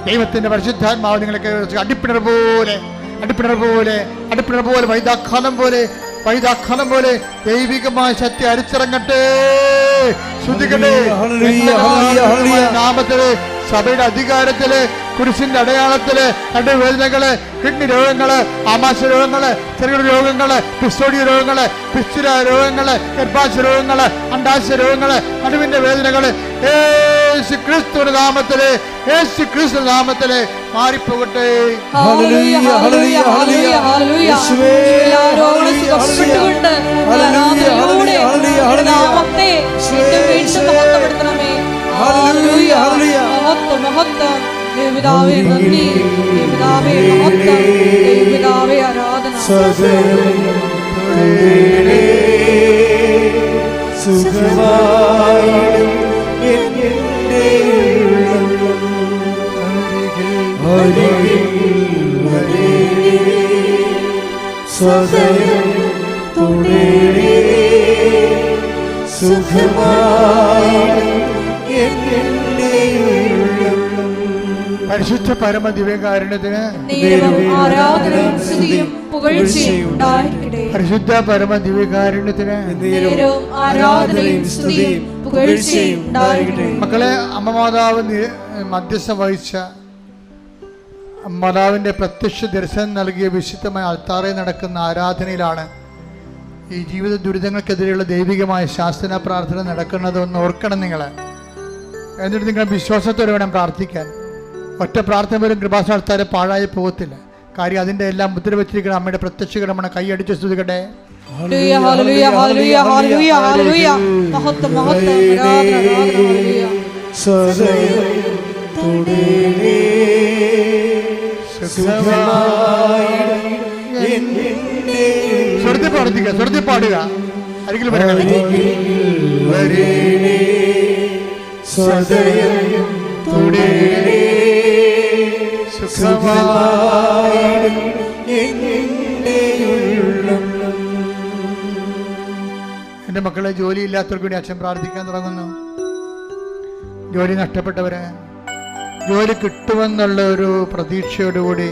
ദൈവത്തിന്റെ പരിശുദ്ധാത്മാവ് നിങ്ങളൊക്കെ അടിപ്പിണർ പോലെ, അടിപ്പിണർ പോലെ, അടിപ്പിണർ പോലെ, വൈദാഘാതം പോലെ, വൈദാഘാതം പോലെ ദൈവികമായ ശക്തി അരിച്ചിറങ്ങട്ടെ. ശ്രദ്ധിക്കട്ടെ. നാമത്തില്, സഭയുടെ അധികാരത്തില്, കുരിശിന്റെ അടയാളത്തില്, നടുവേദനകള്, കിഡ്നി രോഗങ്ങള്, ആമാശ രോഗങ്ങള്, ചെറുകിട രോഗങ്ങള്, പിസ്റ്റോഡിയ രോഗങ്ങള്, പിസ്തുര രോഗങ്ങള്, ഗർഭാശയ രോഗങ്ങള്, അണ്ടാശയ രോഗങ്ങള്, നടുവിന്റെ വേദനകള് യേശു ക്രിസ്തുവിന്റെ നാമത്തില്, യേശു ക്രിസ്തു നാമത്തില് മാറിപ്പോകട്ടെ. ദേവപിതാവേ നന്ദി, ദേവപിതാവേ മഹത്വം, ദേവപിതാവേ ആരാധന. പരിശുദ്ധ പരമ ദിവ്യകാരുണ്യത്തിന് ആരാധനയും സ്തുതിയും പുകഴ്ചയും ഉണ്ടായിരിക്കട്ടെ. പരിശുദ്ധ പരമ ദിവ്യകാരുണ്യത്തിന് ആരാധനയും സ്തുതിയും പുകഴ്ചയും ഉണ്ടായിരിക്കട്ടെ. മക്കളെ, അമ്മ മാതാവ് മധ്യസ്ഥ വഹിച്ച മാതാവിന്റെ പ്രത്യക്ഷ ദർശനം നൽകിയ വിശുദ്ധമായ അൾത്താറയിൽ നടക്കുന്ന ആരാധനയിലാണ് ഈ ജീവിത ദുരിതങ്ങൾക്കെതിരെയുള്ള ദൈവികമായ ശാസ്ത്ര പ്രാർത്ഥന നടക്കുന്നതെന്ന് ഓർക്കണം നിങ്ങൾ. എന്നിട്ട് നിങ്ങൾ വിശ്വാസത്തോടെ വേണം പ്രാർത്ഥിക്കാൻ. ഒറ്റ പ്രാർത്ഥന പോലും കൃപാസനത്താരെ പാഴായി പോകത്തില്ല. കാര്യം അതിൻ്റെ എല്ലാം മുദ്ര വെച്ചിരിക്കുന്ന അമ്മയുടെ പ്രത്യക്ഷകരമാണ്. കൈയടിച്ച് സ്തുതിക്കട്ടെ. സ്വർത്തി പ്രാർത്ഥിക്കുക, സ്വർത്തി പാടുക. അരികിൽ വരണമേ. എൻ്റെ മക്കളെ, ജോലിയില്ലാത്തവർക്ക് വേണ്ടി അച്ഛൻ പ്രാർത്ഥിക്കാൻ തുടങ്ങുന്നു. ജോലി നഷ്ടപ്പെട്ടവര് ജോലി കിട്ടുമെന്നുള്ള ഒരു പ്രതീക്ഷയോടുകൂടി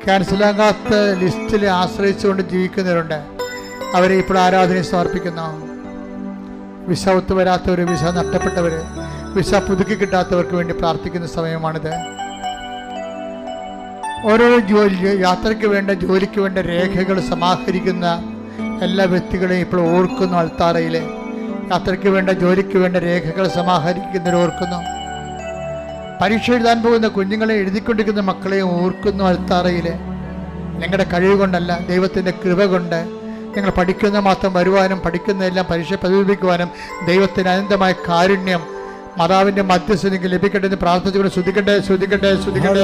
ക്യാൻസലാകാത്ത ലിസ്റ്റിൽ ആശ്രയിച്ചുകൊണ്ട് ജീവിക്കുന്നവരുണ്ട്. അവരെ ഇപ്പോൾ ആരാധനയെ സമർപ്പിക്കുന്നു. വിസ ഒത്തുവരാത്തവർ, വിസ നഷ്ടപ്പെട്ടവർ, വിസ പുതുക്കി കിട്ടാത്തവർക്ക് വേണ്ടി പ്രാർത്ഥിക്കുന്ന സമയമാണിത്. ഓരോ യാത്രയ്ക്ക് വേണ്ട, ജോലിക്ക് വേണ്ട രേഖകൾ സമാഹരിക്കുന്ന എല്ലാ വ്യക്തികളെയും ഇപ്പോൾ ഓർക്കുന്നു. അൾത്താറയിലെ യാത്രയ്ക്ക് വേണ്ട, ജോലിക്ക് വേണ്ട രേഖകൾ സമാഹരിക്കുന്നവർ ഓർക്കുന്നു. പരീക്ഷ എഴുതാൻ പോകുന്ന കുഞ്ഞുങ്ങളെ, എഴുതിക്കൊണ്ടിരിക്കുന്ന മക്കളെയും ഓർക്കുന്നു. അൾത്താറയിലെ നിങ്ങളുടെ കഴിവ് കൊണ്ടല്ല, ദൈവത്തിൻ്റെ കൃപ കൊണ്ട് നിങ്ങൾ പഠിക്കുന്ന മാത്രം വരുവാനും പഠിക്കുന്നതെല്ലാം പരീക്ഷ പ്രതിഫലിപ്പിക്കുവാനും ദൈവത്തിന് അനന്തമായ കാരുണ്യം മാതാവിന്റെ മധ്യസ്ഥ നിങ്ങൾക്ക് ലഭിക്കട്ടെ എന്ന് പ്രാർത്ഥിച്ചുകൊണ്ട് ശ്രദ്ധിക്കട്ടെ, ശ്രദ്ധിക്കട്ടെ, ശ്രദ്ധിക്കട്ടെ.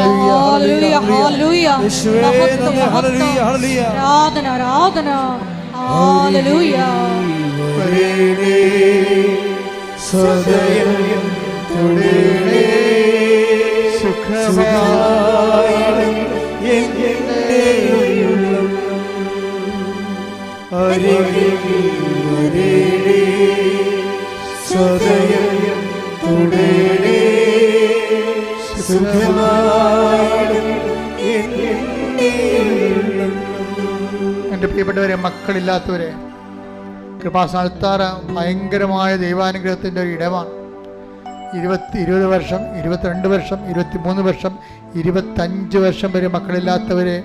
സദയം തുടരണേ സുഖമായിടും എൻ്റെ ഉള്ളം. എൻ്റെ പ്രിയപ്പെട്ടവരെ, മക്കളില്ലാത്തവരെ, കൃപാസ്ഥാനത്താറ ഭയങ്കരമായ ദൈവാനുഗ്രഹത്തിൻ്റെ ഒരു ഇടമാണ്. 20 വർഷം, 22 വർഷം, 23 വർഷം, 25 വർഷം വരെ മക്കളില്ലാത്തവരെ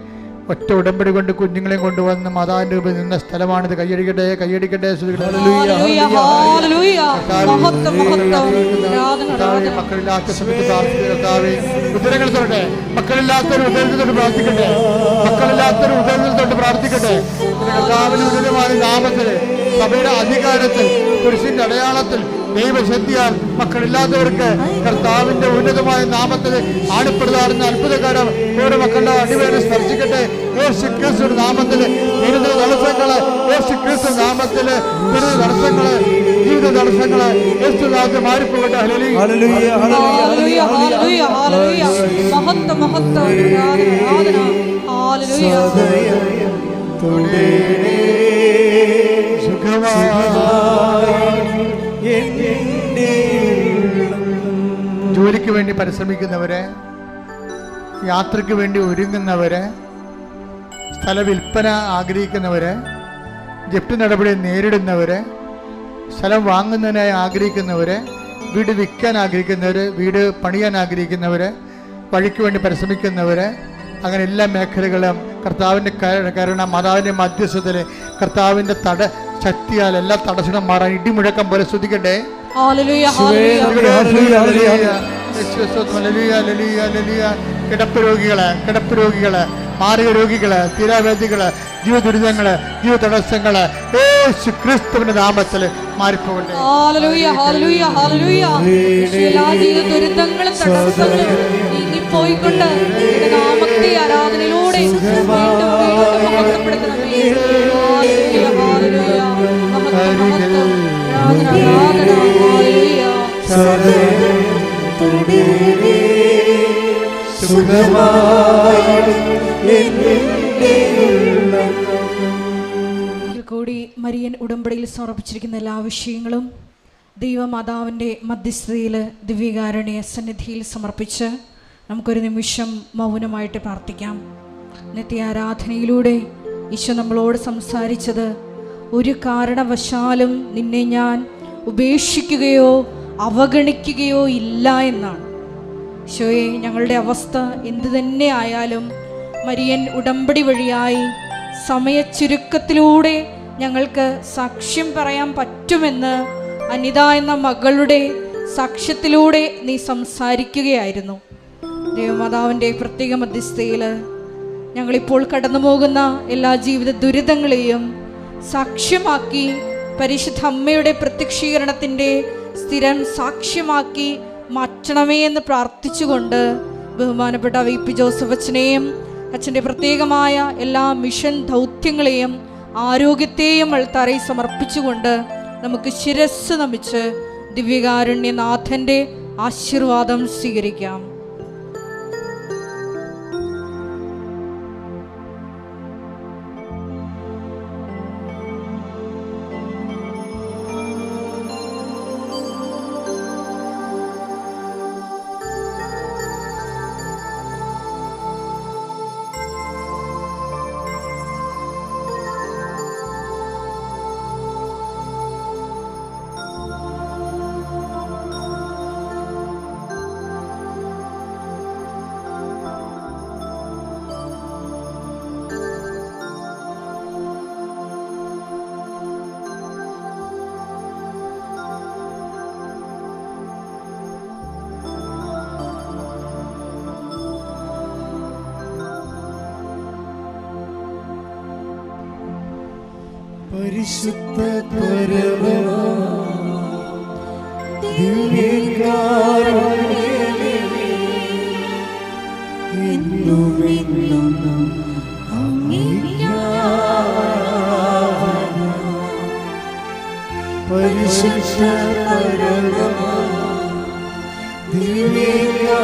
ഒറ്റ ഉടമ്പടി കൊണ്ട് കുഞ്ഞുങ്ങളെയും കൊണ്ടുവന്ന് മാതാവിൻ്റെ രൂപത്തിൽ നിന്ന സ്ഥലമാണിത്. കയ്യടിക്കട്ടെ, കയ്യടിക്കട്ടെ. മക്കളില്ലാത്ത സമയത്ത് പ്രാർത്ഥിക്കട്ടെ. ഉദരങ്ങൾ തൊട്ടെ, മക്കളില്ലാത്തൊരു ഉദരത്തിൽ തൊട്ട് പ്രാർത്ഥിക്കട്ടെ. മക്കളില്ലാത്തൊരു ഉദരത്തിൽ തൊട്ട് പ്രാർത്ഥിക്കട്ടെ. കർത്താവിന്റെ ഉദരമായ നാമത്തില്, സഭയുടെ അധികാരത്തിൽ, പുരുഷന്റെ അടയാളത്തിൽ, ദൈവശക്തിയാൽ മക്കളില്ലാത്തവർക്ക് കർത്താവിന്റെ ഉന്നതമായ നാമത്തിൽ ആണിപ്പെടുത്താറുന്ന അത്ഭുതകാരം ഓരോ മക്കളുടെ അടിവേറെ സ്പർശിക്കട്ടെ. യേശു ക്രിസ്തുവിന്റെ നാമത്തില് വിരുദ്ധ തടസ്സങ്ങള്, യേശു ക്രിസ്തു നാമത്തില് വിരുദ്ധ തടസ്സങ്ങള്, ജീവിത തടസ്സങ്ങള് യേശുദാസ മാറിപ്പോകട്ടെ. ജോലിക്ക് വേണ്ടി പരിശ്രമിക്കുന്നവരെ, യാത്രയ്ക്ക് വേണ്ടി ഒരുങ്ങുന്നവരെ, സ്ഥല വിൽപ്പന ആഗ്രഹിക്കുന്നവരെ, ജപ്തി നടപടി നേരിടുന്നവരെ, സ്ഥലം വാങ്ങുന്നതിനായി ആഗ്രഹിക്കുന്നവരെ, വീട് വിൽക്കാൻ ആഗ്രഹിക്കുന്നവർ, വീട് പണിയാൻ ആഗ്രഹിക്കുന്നവർ, വഴിക്ക് വേണ്ടി പരിശ്രമിക്കുന്നവർ, അങ്ങനെ എല്ലാ മേഖലകളും കർത്താവിൻ്റെ കരുണ, മാതാവിൻ്റെ മധ്യസ്ഥത്തിൽ കർത്താവിൻ്റെ ശക്തിയാൽ എല്ലാ തടസ്സങ്ങളും മാറാൻ ഇടിമുഴക്കം പോലെ സ്തുതിക്കട്ടെ. കിടപ്പ് രോഗികള്, മാരക രോഗികള്, തീരാവേദികള്, ജീവദുരിതങ്ങള്, ജീവ തടസ്സങ്ങള് യേശു ക്രിസ്തുവിന്റെ നാമത്തിൽ മാറിപ്പോകട്ടെ. ദുരിതങ്ങളും തടസ്സങ്ങളും നീങ്ങിപ്പോയിക്കൊണ്ട് നാമത്തെ ആരാധനയിലൂടെ കൂടി മരിയൻ ഉടമ്പടിയിൽ സമർപ്പിച്ചിരിക്കുന്ന എല്ലാ വിഷയങ്ങളും ദൈവമാതാവിൻ്റെ മധ്യസ്ഥതയിൽ ദിവ്യകാരുണ്യ സന്നിധിയിൽ സമർപ്പിച്ച് നമുക്കൊരു നിമിഷം മൗനമായിട്ട് പ്രാർത്ഥിക്കാം. നിത്യാരാധനയിലൂടെ ഈശോ നമ്മളോട് സംസാരിച്ചത്, ഒരു കാരണവശാലും നിന്നെ ഞാൻ ഉപേക്ഷിക്കുകയോ അവഗണിക്കുകയോ ഇല്ല എന്നാണ്. ഈശോയെ, ഞങ്ങളുടെ അവസ്ഥ എന്തു തന്നെ ആയാലും മരിയൻ ഉടമ്പടി വഴിയായി സമയച്ചുരുക്കത്തിലൂടെ ഞങ്ങൾക്ക് സാക്ഷ്യം പറയാൻ പറ്റുമെന്ന് അനിത എന്ന മകളുടെ സാക്ഷ്യത്തിലൂടെ നീ സംസാരിക്കുകയായിരുന്നു. ദൈവമാതാവിൻ്റെ പ്രത്യേക മധ്യസ്ഥതയിൽ ഞങ്ങളിപ്പോൾ കടന്നു പോകുന്ന എല്ലാ ജീവിത ദുരിതങ്ങളെയും സാക്ഷ്യമാക്കി, പരിശുദ്ധ അമ്മയുടെ പ്രത്യക്ഷീകരണത്തിൻ്റെ സ്ഥിരം സാക്ഷ്യമാക്കി മാറ്റണമേ എന്ന് പ്രാർത്ഥിച്ചുകൊണ്ട് ബഹുമാനപ്പെട്ട VP ജോസഫ് അച്ഛനെയും അച്ഛൻ്റെ പ്രത്യേകമായ എല്ലാ മിഷൻ ദൗത്യങ്ങളെയും ആരോഗ്യത്തെയും അൾത്താരയിൽ സമർപ്പിച്ചുകൊണ്ട് നമുക്ക് ശിരസ്സ് നമിച്ച് ദിവ്യകാരുണ്യനാഥൻ്റെ ആശീർവാദം സ്വീകരിക്കാം. പരിശുദ്ധ പരമ ദിവ്യകാരുണ്യമേ, എന്നുമെന്നും അങ്ങേയ്ക്കാരാധന. പരിശുദ്ധ പരമ ദിവ്യകാരുണ്യമേ,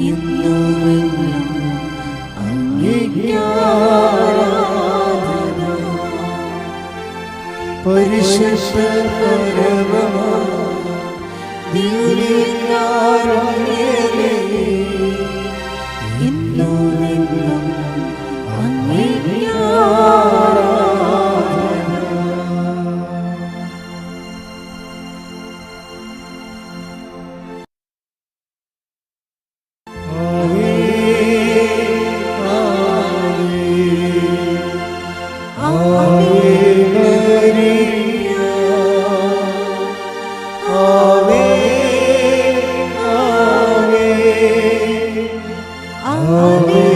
എന്നുമെന്നും പരിശുദ്ധ പരമമാ ദിവ്യകാരുണ്യമേ, എന്നുമെന്നും അങ്ങേക്ക് ആരാധന. ആവേ ആവേ ആവേ